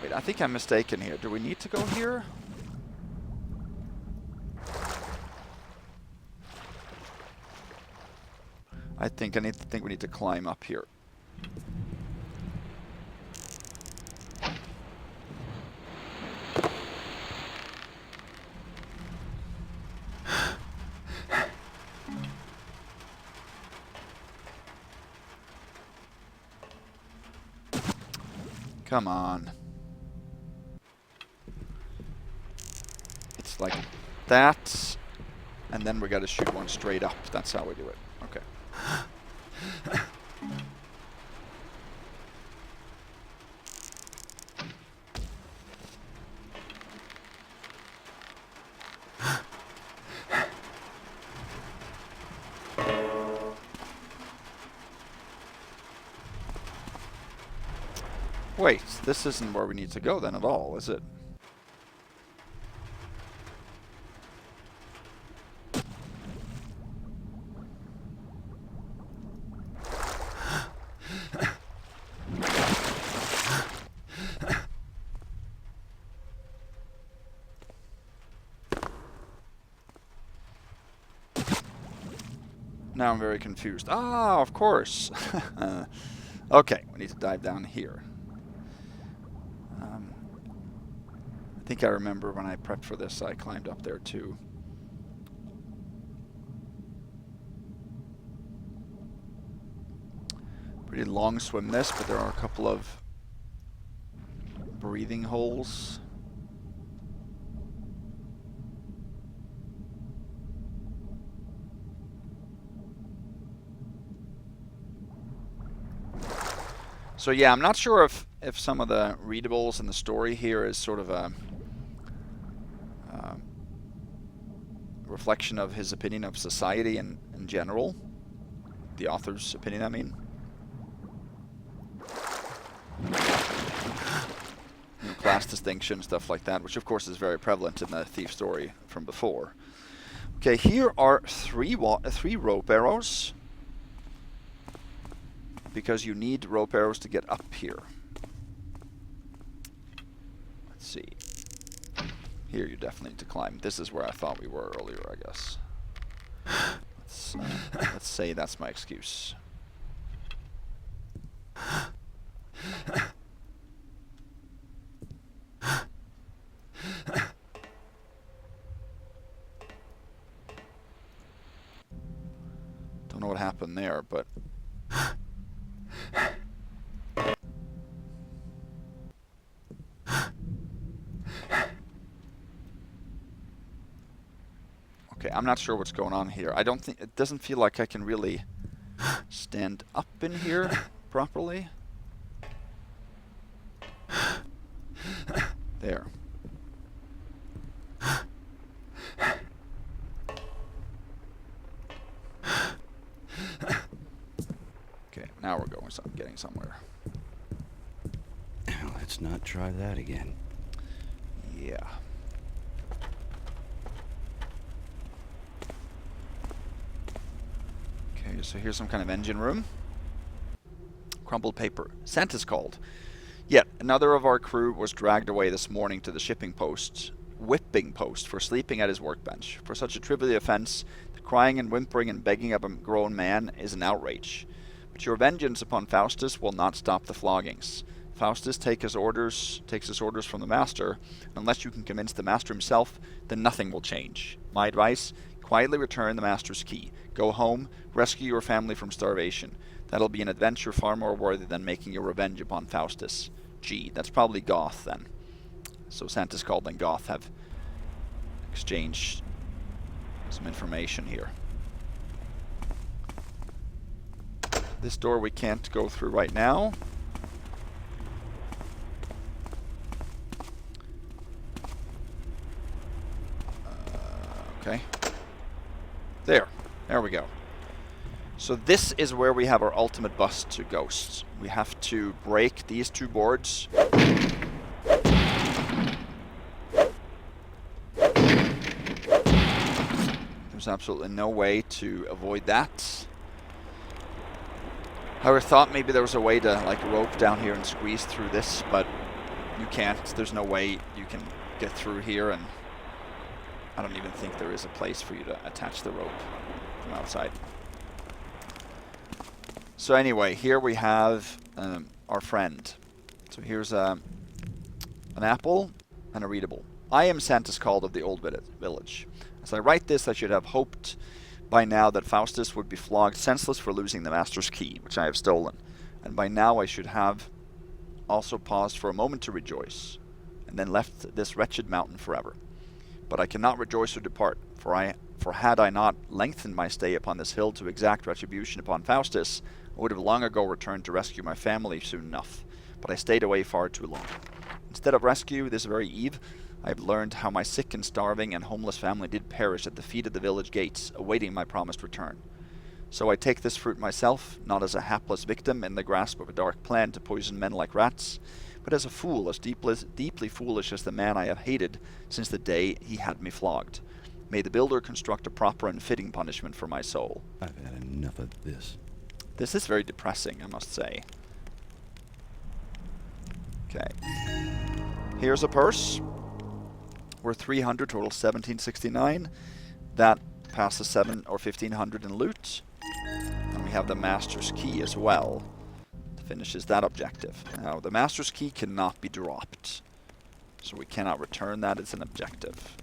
Wait, I think I'm mistaken here. Do we need to go here? I think we need to climb up here. Come on. It's like that, and then we gotta shoot one straight up. That's how we do it. Okay. Wait, this isn't where we need to go then at all, is it? Now I'm very confused. Ah, of course. Okay, we need to dive down here. I think I remember when I prepped for this, I climbed up there too. Pretty long swim this, but there are a couple of breathing holes. So yeah, I'm not sure if some of the readables in the story here is sort of a reflection of his opinion of society in general. The author's opinion, I mean. You know, class distinction, stuff like that, which of course is very prevalent in the thief story from before. Okay, here are three rope arrows, because you need rope arrows to get up here. Let's see. Here you definitely need to climb. This is where I thought we were earlier, I guess. Let's say that's my excuse. Don't know what happened there, but... Okay, I'm not sure what's going on here. I don't think... It doesn't feel like I can really stand up in here properly. There. Okay, now we're getting somewhere. Let's not try that again. Yeah. Okay, so here's some kind of engine room. Crumpled paper. Santa's called. Yet another of our crew was dragged away this morning to the whipping post for sleeping at his workbench. For such a trivial offense, the Crying and whimpering and begging of a grown man is an outrage. But your vengeance upon Faustus will not stop the floggings. Faustus takes his orders from the master. Unless you can convince the master himself, then nothing will change. My advice, quietly return the master's key. Go home, rescue your family from starvation. That'll be an adventure far more worthy than making your revenge upon Faustus. Gee, that's probably Goth then. So Santa's Called and Goth have exchanged some information here. This door we can't go through right now. Okay. There we go. So this is where we have our ultimate bust to ghosts. We have to break these two boards. There's absolutely no way to avoid that. I would have thought maybe there was a way to like rope down here and squeeze through this, but you can't. There's no way you can get through here, and I don't even think there is a place for you to attach the rope from outside. So anyway, here we have our friend. So here's an apple and a readable. I am Santa's Called of the Old Village. As I write this, I should have hoped by now that Faustus would be flogged senseless for losing the master's key, which I have stolen. And by now I should have also paused for a moment to rejoice, and then left this wretched mountain forever. But I cannot rejoice or depart, for had I not lengthened my stay upon this hill to exact retribution upon Faustus, I would have long ago returned to rescue my family soon enough. But I stayed away far too long. Instead of rescue, this very eve, I have learned how my sick and starving and homeless family did perish at the feet of the village gates, awaiting my promised return. So I take this fruit myself, not as a hapless victim in the grasp of a dark plan to poison men like rats, but as a fool as deeply foolish as the man I have hated since the day he had me flogged. May the builder construct a proper and fitting punishment for my soul. I've had enough of this. This is very depressing, I must say. Okay. Here's a purse. We're 300, total 1769. That passes 7 or 1500 in loot. And we have the master's key as well. Finishes that objective. Now, the master's key cannot be dropped. So we cannot return that as an objective.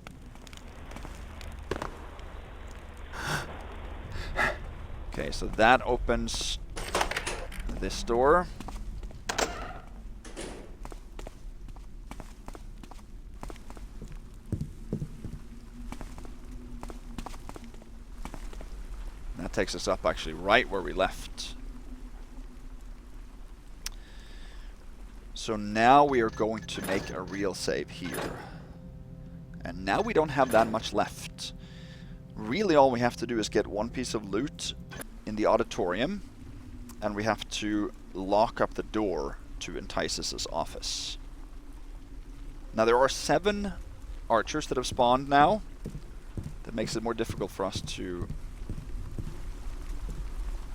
Okay, so that opens this door. That takes us up actually right where we left. So now we are going to make a real save here. And now we don't have that much left. Really all we have to do is get one piece of loot in the auditorium, and we have to lock up the door to Entices' office. Now there are 7 archers that have spawned now. That makes it more difficult for us to...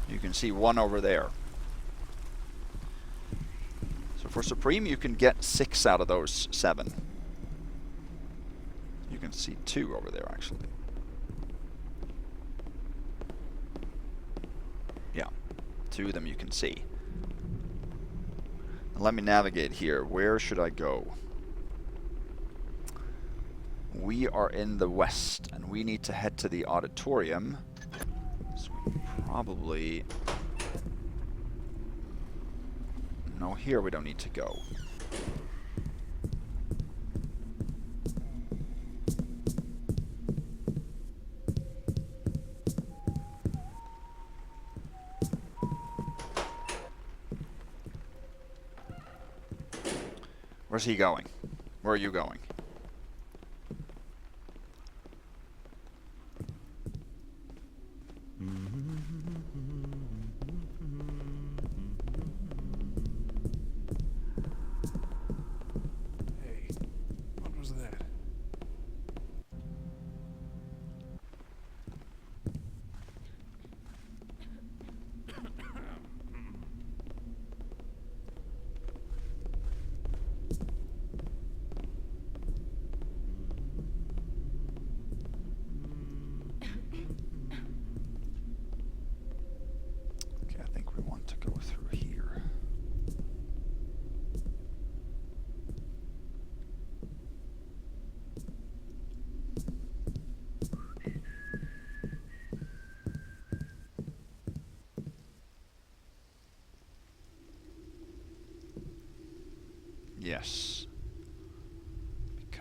You can see 1 over there. So for Supreme you can get 6 out of those 7. You can see 2 over there actually. Yeah, 2 of them you can see. Now let me navigate here. Where should I go? We are in the west, and we need to head to the auditorium. So we probably... No, here we don't need to go. Where's he going? Where are you going? Hey, what was that?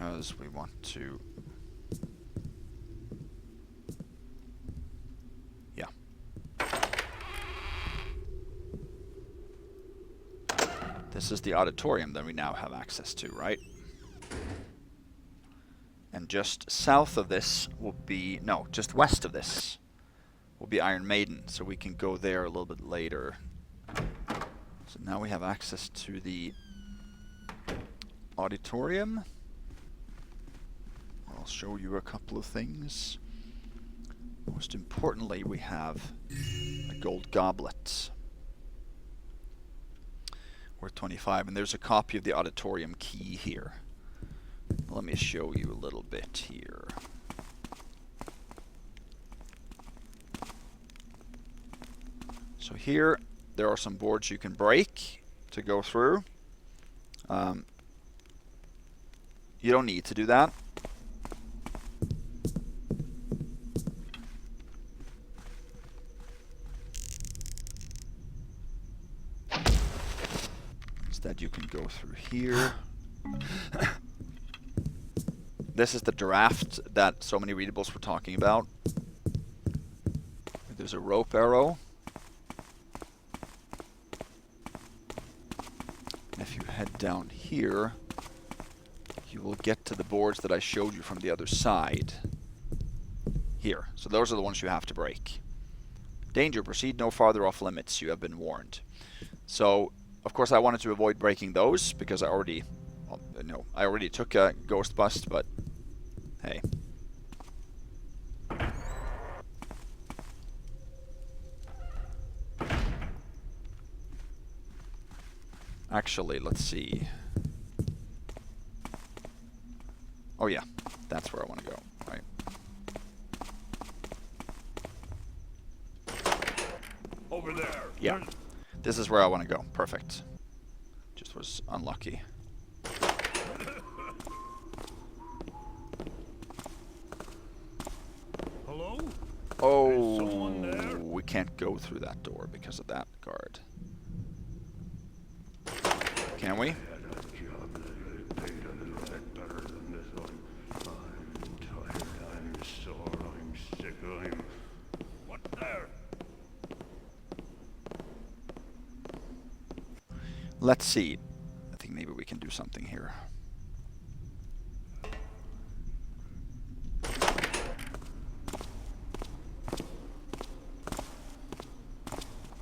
because we want to... Yeah. This is the auditorium that we now have access to, right? And just south of this will be... No, just west of this will be Iron Maiden, so we can go there a little bit later. So now we have access to the auditorium. I'll show you a couple of things. Most importantly, we have a gold goblet. Worth 25, and there's a copy of the auditorium key here. Let me show you a little bit here. So here, there are some boards you can break to go through. You don't need to do that. Instead, you can go through here. This is the draft that so many readables were talking about. There's a rope arrow. If you head down here, you will get to the boards that I showed you from the other side. Here. So those are the ones you have to break. Danger, proceed no farther off limits. You have been warned. So, of course, I wanted to avoid breaking those because I already, well, I already took a ghost bust, but hey. Actually, let's see. Oh yeah, that's where I want to go, right? Over there. Yeah, this is where I want to go. Perfect. Just was unlucky. Hello? Oh, someone there? we can't go through that door because of that guard. Can we? What there? Let's see. I think maybe we can do something here.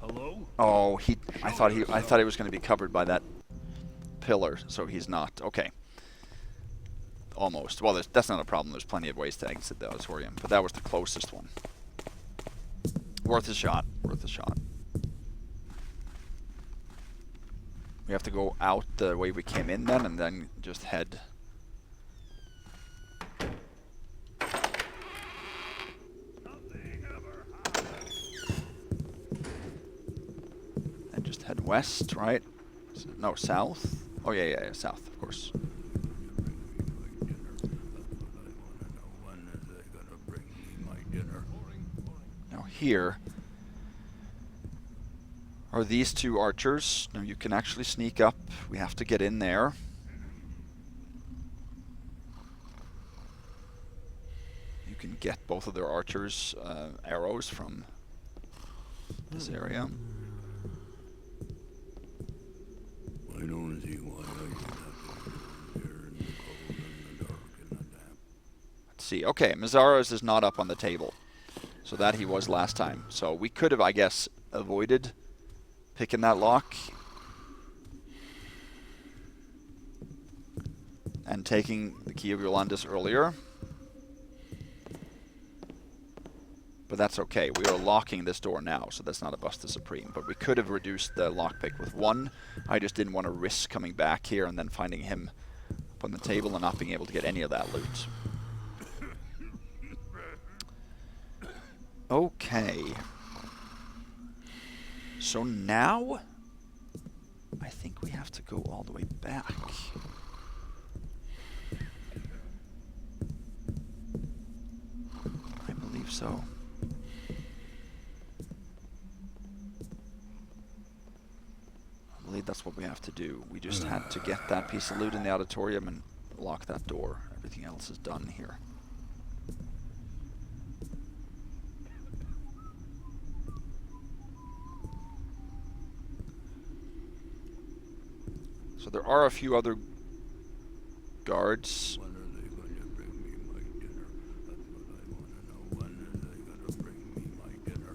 Hello? Oh, I thought he was going to be covered by that pillar, so he's not. Okay. Almost. Well, that's not a problem. There's plenty of ways to exit the auditorium, but that was the closest one. Worth a shot. Worth a shot. We have to go out the way we came in then, and then just head. And just head west, right? No, south. Oh yeah, south, of course. Now here are these two archers. Now you can actually sneak up. We have to get in there. You can get both of their archers' arrows from this area. I don't see why I should have to sit here in the cold and the dark and the damp. Let's see. Okay, Mazzaro's is not up on the table. So that he was last time. So we could have, I guess, avoided picking that lock and taking the key of Yolanda's earlier. But that's okay. We are locking this door now, so that's not a Buster Supreme. But we could have reduced the lockpick with one. I just didn't want to risk coming back here and then finding him up on the table and not being able to get any of that loot. Okay. So now, I think we have to go all the way back. I believe so. I believe that's what we have to do. We just had to get that piece of loot in the auditorium and lock that door. Everything else is done here. So there are a few other guards. When are they going to bring me my dinner? That's what I want to know. When are they going to bring me my dinner?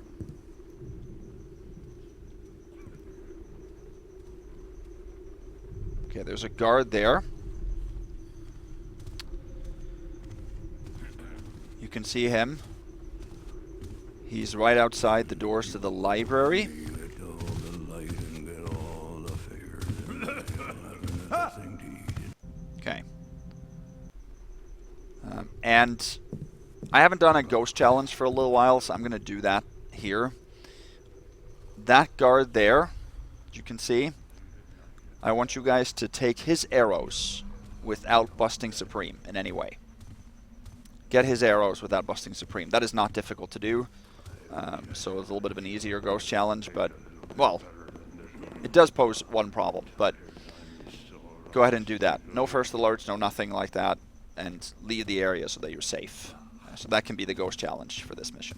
Okay, there's a guard there. You can see him. He's right outside the doors to the library. Get all the light and get all the favors, and I'll have another thing to eat. Okay. And I haven't done a ghost challenge for a little while, so I'm going to do that here. That guard there, you can see, I want you guys to take his arrows without busting Supreme in any way. Get his arrows without busting Supreme. That is not difficult to do. So it's a little bit of an easier ghost challenge, but, well, it does pose one problem, but go ahead and do that. No first alerts, no nothing like that, and leave the area so that you're safe. So that can be the ghost challenge for this mission.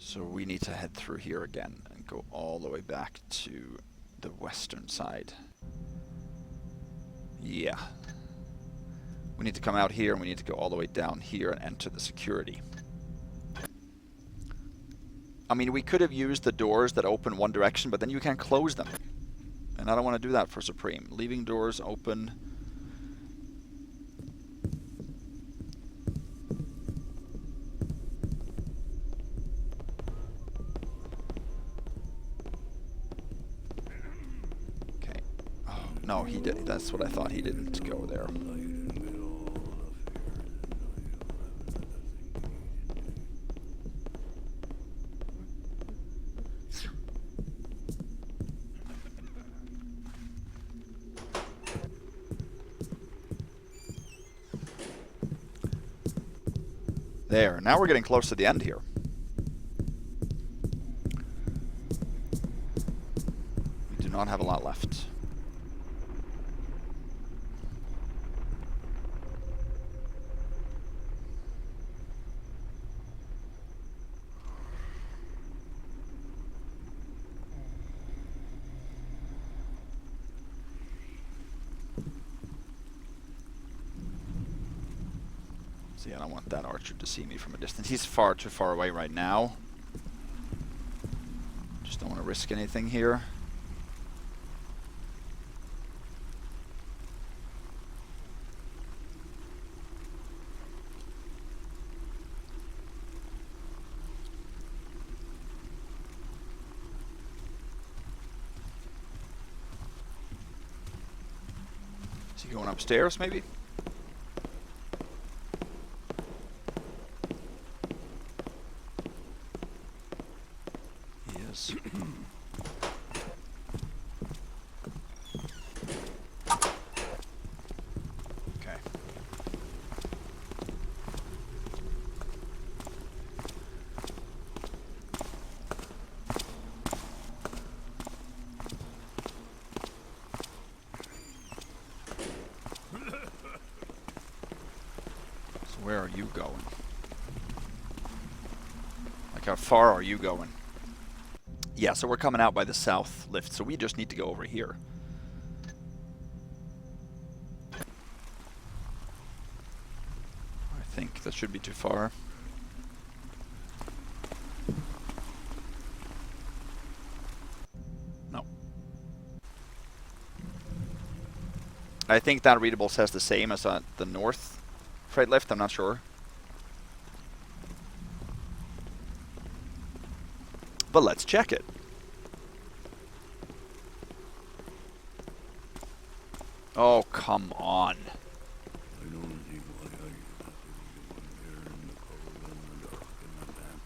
So we need to head through here again and go all the way back to the western side. Yeah. We need to come out here and we need to go all the way down here and enter the security. I mean, we could have used the doors that open one direction, but then you can't close them. And I don't want to do that for Supreme. Leaving doors open. No, he did. That's what I thought. He didn't go there. There. Now we're getting close to the end here. We do not have a lot left. See, I don't want that archer to see me from a distance. He's far too far away right now. Just don't want to risk anything here. Is he going upstairs, maybe? Yes. Okay. So where are you going? Like, how far are you going? Yeah, so we're coming out by the south lift, so we just need to go over here. I think that should be too far. No. I think that readable says the same as the north freight lift, I'm not sure. But let's check it. Oh, come on. I don't see why I have to be the one there in the cold and the dark and the damp.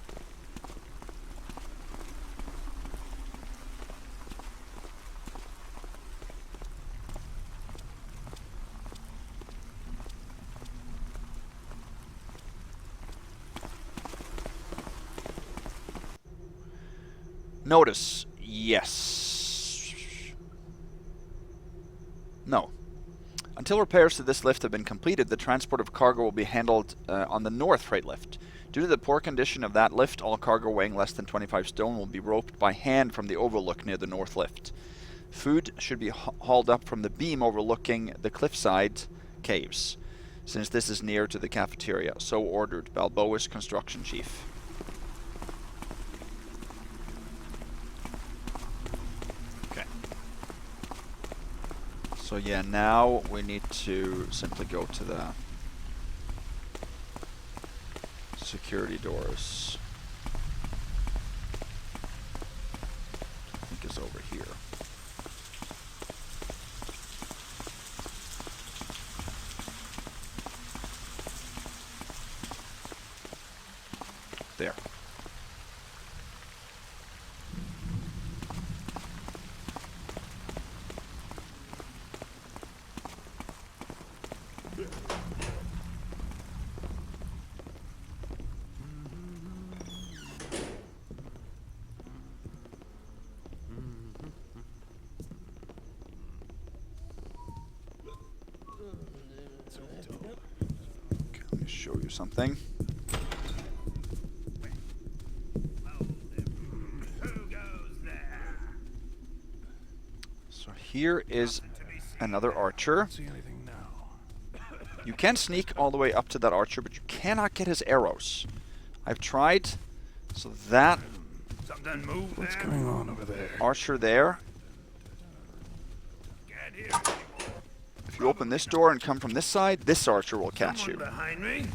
Notice, yes. No. Until repairs to this lift have been completed, the transport of cargo will be handled on the north freight lift. Due to the poor condition of that lift, all cargo weighing less than 25 stone will be roped by hand from the overlook near the north lift. Food should be hauled up from the beam overlooking the cliffside caves, since this is near to the cafeteria. So ordered, Balboa's construction chief. Okay. So yeah, now we need to simply go to the security doors. I think it's over here. There. Okay, let me show you something. So here is another archer. See anything now? You can sneak all the way up to that archer, but you cannot get his arrows. I've tried. So that Something moved What's there. going on over there? archer there, Can't hear anymore. if you open this door and come from this side, this archer will catch Someone you. behind me.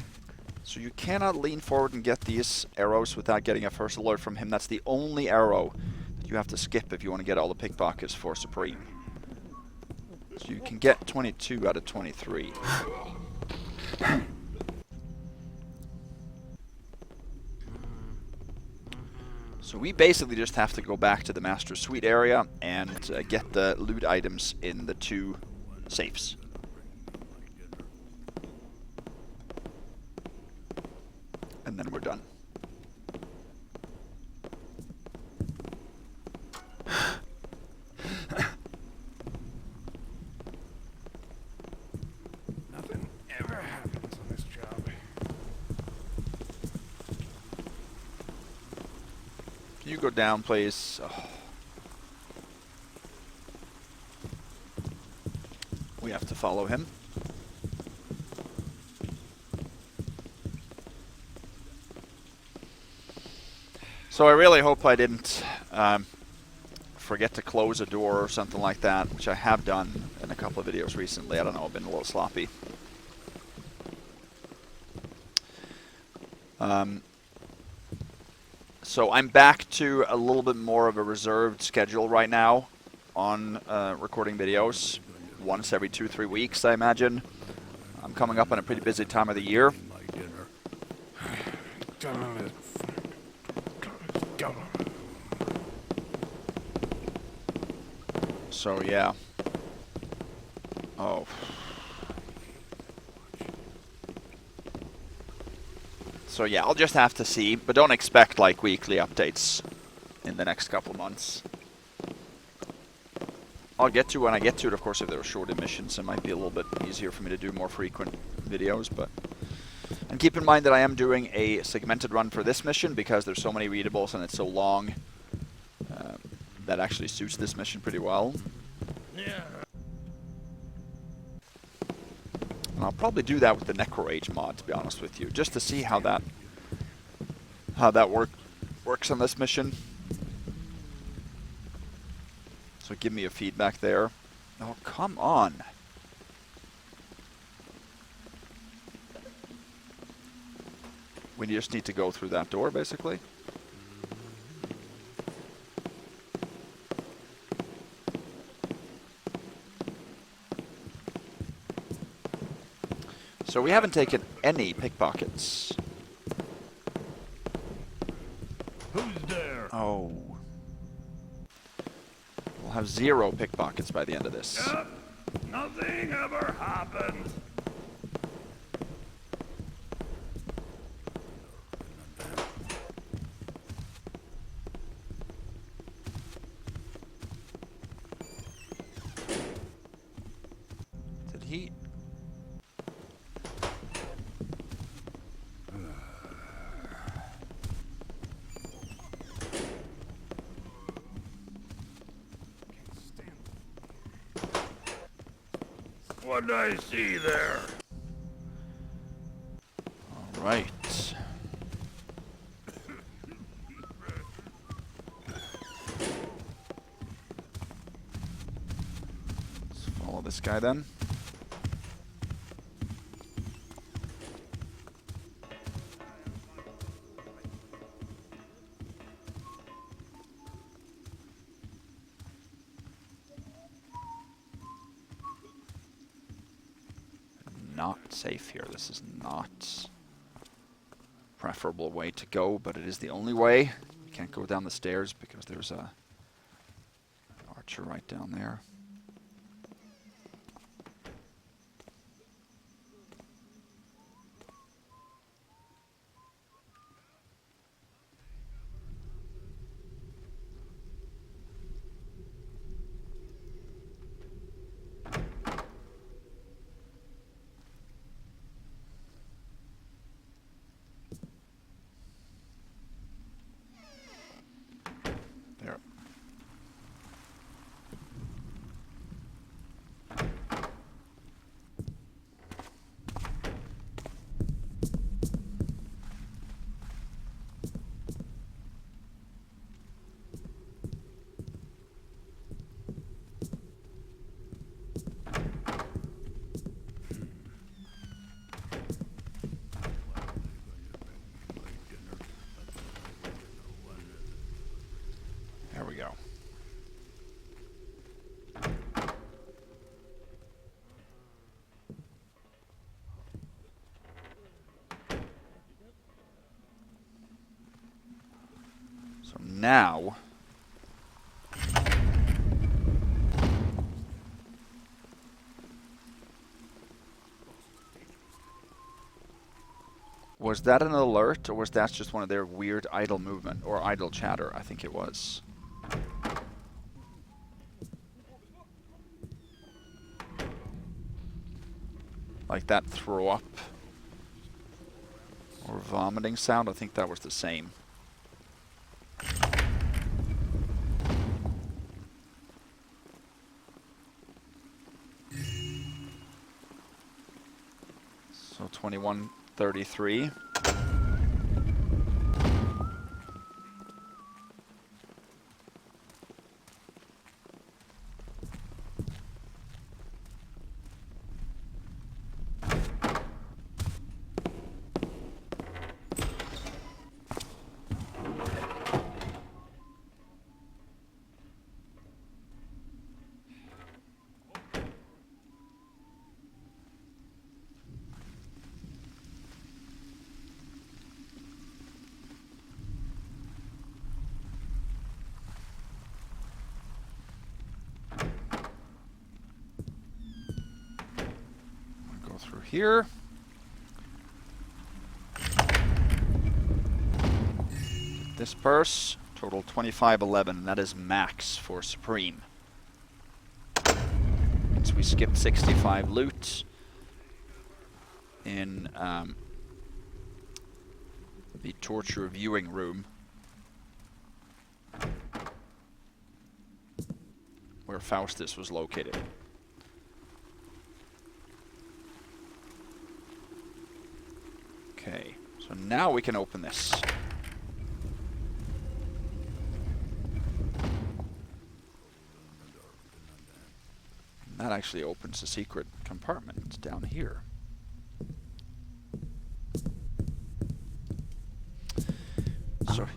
So you cannot lean forward and get these arrows without getting a first alert from him. That's the only arrow that you have to skip if you want to get all the pickpockets for Supreme. So you can get 22 out of 23. So we basically just have to go back to the Master Suite area and get the loot items in the 2 safes. And then we're done. Nothing ever happens on this job. Can you go down, please? Oh. We have to follow him. So I really hope I didn't forget to close a door or something like that, which I have done in a couple of videos recently. I don't know, I've been a little sloppy. So I'm back to a little bit more of a reserved schedule right now on recording videos. Once every 2-3 weeks, I imagine. I'm coming up on a pretty busy time of the year. My dinner. So yeah. Oh. So yeah, I'll just have to see, but don't expect like weekly updates in the next couple months. I'll get to when I get to it, of course. If there are shorter missions, it might be a little bit easier for me to do more frequent videos, but... And keep in mind that I am doing a segmented run for this mission because there's so many readables and it's so long. That actually suits this mission pretty well. Yeah. And I'll probably do that with the Necro-Age mod, to be honest with you, just to see how that works on this mission. So give me a feedback there. Oh, come on. We just need to go through that door, basically. So we haven't taken any pickpockets. Who's there? Oh. We'll have 0 pickpockets by the end of this. Yep. Nothing ever happened. heat. What did I see there? All right. Let's follow this guy then. Not safe here. This is not preferable way to go, but it is the only way. You can't go down the stairs because there's a archer right down there. There. There we go. So now was that an alert, or was that just one of their weird idle movement or idle chatter? I think it was. Like that throw up or vomiting sound, I think that was the same. So 21:33. Through here. This purse, total 2511, that is max for Supreme. Means we skipped 65 loot in the torture viewing room, where Faustus was located. Okay, so now we can open this. And that actually opens a secret compartment down here. So,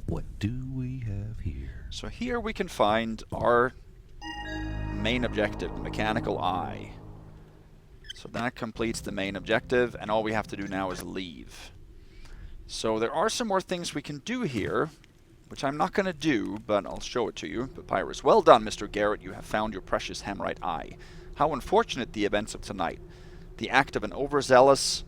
What do we have here? so here we can find our main objective, the mechanical eye. So that completes the main objective, and all we have to do now is leave. So there are some more things we can do here, which I'm not going to do, but I'll show it to you. Papyrus. Well done, Mr. Garrett. You have found your precious Hammerite eye. How unfortunate the events of tonight. The act of an overzealous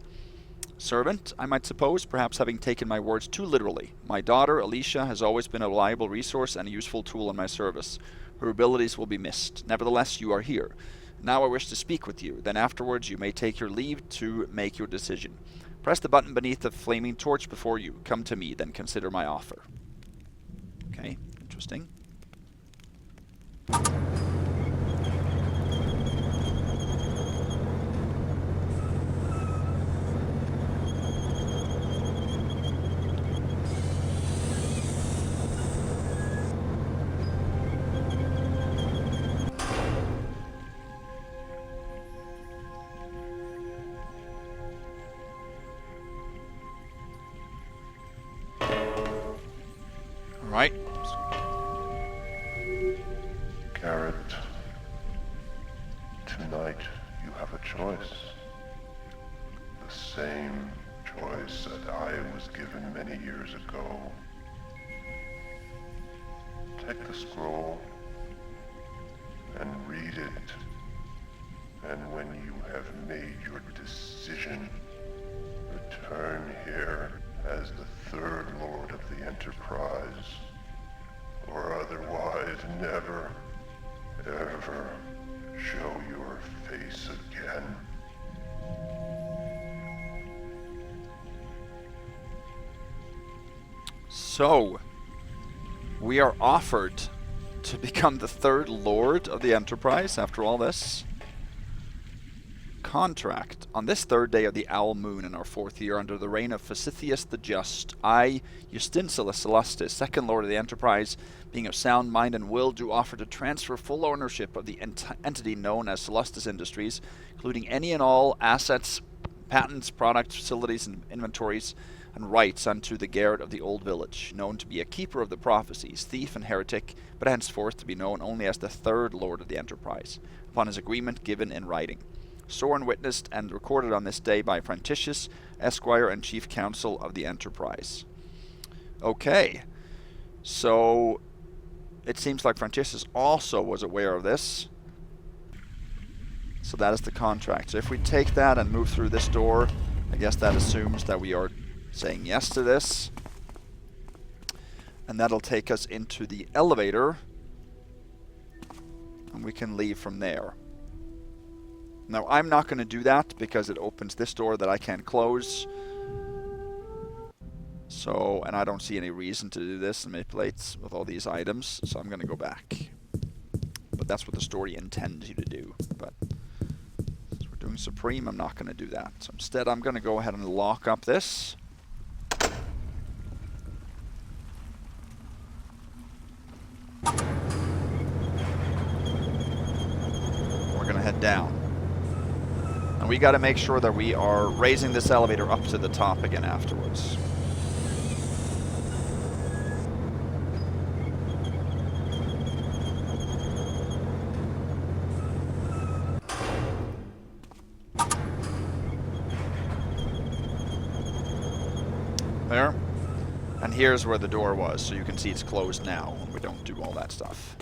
servant, I might suppose, perhaps having taken my words too literally. My daughter, Alicia, has always been a reliable resource and a useful tool in my service. Her abilities will be missed. Nevertheless, you are here. Now I wish to speak with you. Then afterwards you may take your leave to make your decision. Press the button beneath the flaming torch before you. Come to me, then consider my offer. Okay, interesting. Right. Garrett, tonight you have a choice. The same choice that I was given many years ago. Take the scroll and read it. And when you have made your decision, return here as the third Lord of the Enterprise, or otherwise never, ever show your face again. So, we are offered to become the third Lord of the Enterprise after all this. Contract. On this third day of the Owl Moon in our fourth year under the reign of Forsythius the Just, I, Justincelus Celestis, second Lord of the Enterprise, being of sound mind and will, do offer to transfer full ownership of the entity known as Celestis Industries, including any and all assets, patents, products, facilities, and inventories, and rights unto the Garrett of the Old Village, known to be a keeper of the prophecies, thief and heretic, but henceforth to be known only as the third Lord of the Enterprise, upon his agreement given in writing. Sworn, witnessed, and recorded on this day by Franticius, Esquire and Chief Counsel of the Enterprise. Okay, so it seems like Franticius also was aware of this. So that is the contract. So if we take that and move through this door, I guess that assumes that we are saying yes to this. And that'll take us into the elevator. And we can leave from there. Now, I'm not going to do that because it opens this door that I can't close. So, and I don't see any reason to do this and manipulate with all these items, so I'm going to go back. But that's what the story intends you to do. But since we're doing Supreme, I'm not going to do that. So instead, I'm going to go ahead and lock up this. We're going to head down. And we got to make sure that we are raising this elevator up to the top again afterwards. There. And here's where the door was, so you can see it's closed now. We don't do all that stuff.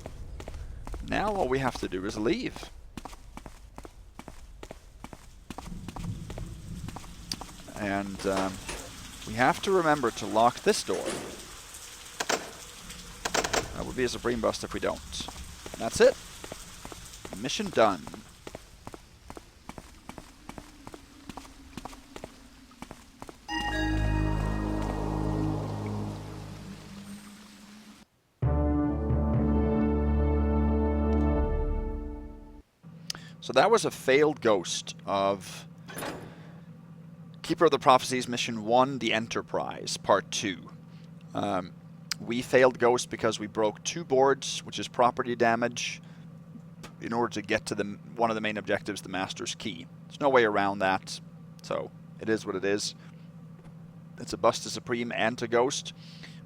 Now all we have to do is leave. And we have to remember to lock this door. That would be a Supreme Bust if we don't. And that's it. Mission done. So that was a failed ghost of Keeper of the Prophecies Mission 1, The Enterprise, Part 2. We failed Ghost because we broke 2 boards, which is property damage, in order to get to one of the main objectives, the Master's Key. There's no way around that, so it is what it is. It's a bust to Supreme and to Ghost,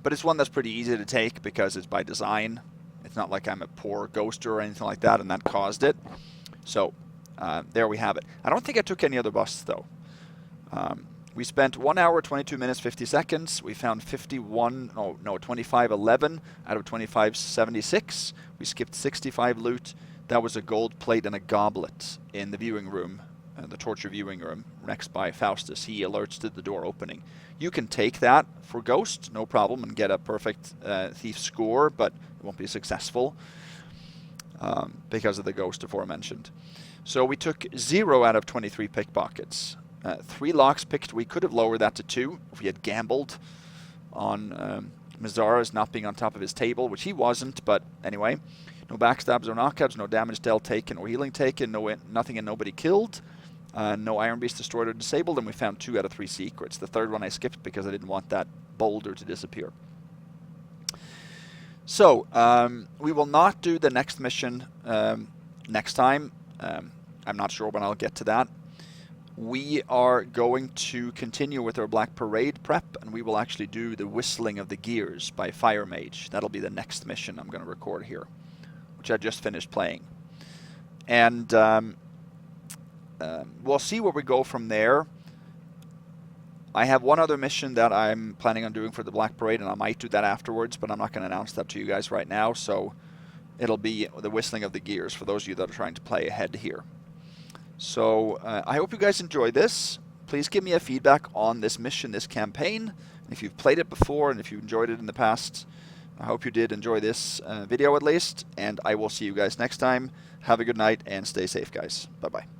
but it's one that's pretty easy to take because it's by design. It's not like I'm a poor ghoster or anything like that, and that caused it. So, there we have it. I don't think I took any other busts, though. We spent 1 hour, 22 minutes, 50 seconds. We found 2511 out of 2576. We skipped 65 loot. That was a gold plate and a goblet in the viewing room, the torture viewing room, next by Faustus. He alerts to the door opening. You can take that for Ghost, no problem, and get a perfect thief score, but it won't be successful because of the Ghost aforementioned. So we took 0 out of 23 pickpockets. 3 locks picked. We could have lowered that to 2 if we had gambled on Mazara's not being on top of his table, which he wasn't, but anyway. No backstabs or knockouts, no damage dealt taken or healing taken, nothing and nobody killed. No Iron Beast destroyed or disabled, and we found 2 out of 3 secrets. The third one I skipped because I didn't want that boulder to disappear. So, we will not do the next mission next time. I'm not sure when I'll get to that. We are going to continue with our Black Parade prep, and we will actually do the Whistling of the Gears by Fire Mage. That'll be the next mission I'm going to record here, which I just finished playing. And we'll see where we go from there. I have one other mission that I'm planning on doing for the Black Parade, and I might do that afterwards, but I'm not going to announce that to you guys right now, so it'll be the Whistling of the Gears for those of you that are trying to play ahead here. So I hope you guys enjoy this. Please give me a feedback on this mission, this campaign. If you've played it before and if you enjoyed it in the past, I hope you did enjoy this video at least. And I will see you guys next time. Have a good night and stay safe, guys. Bye-bye.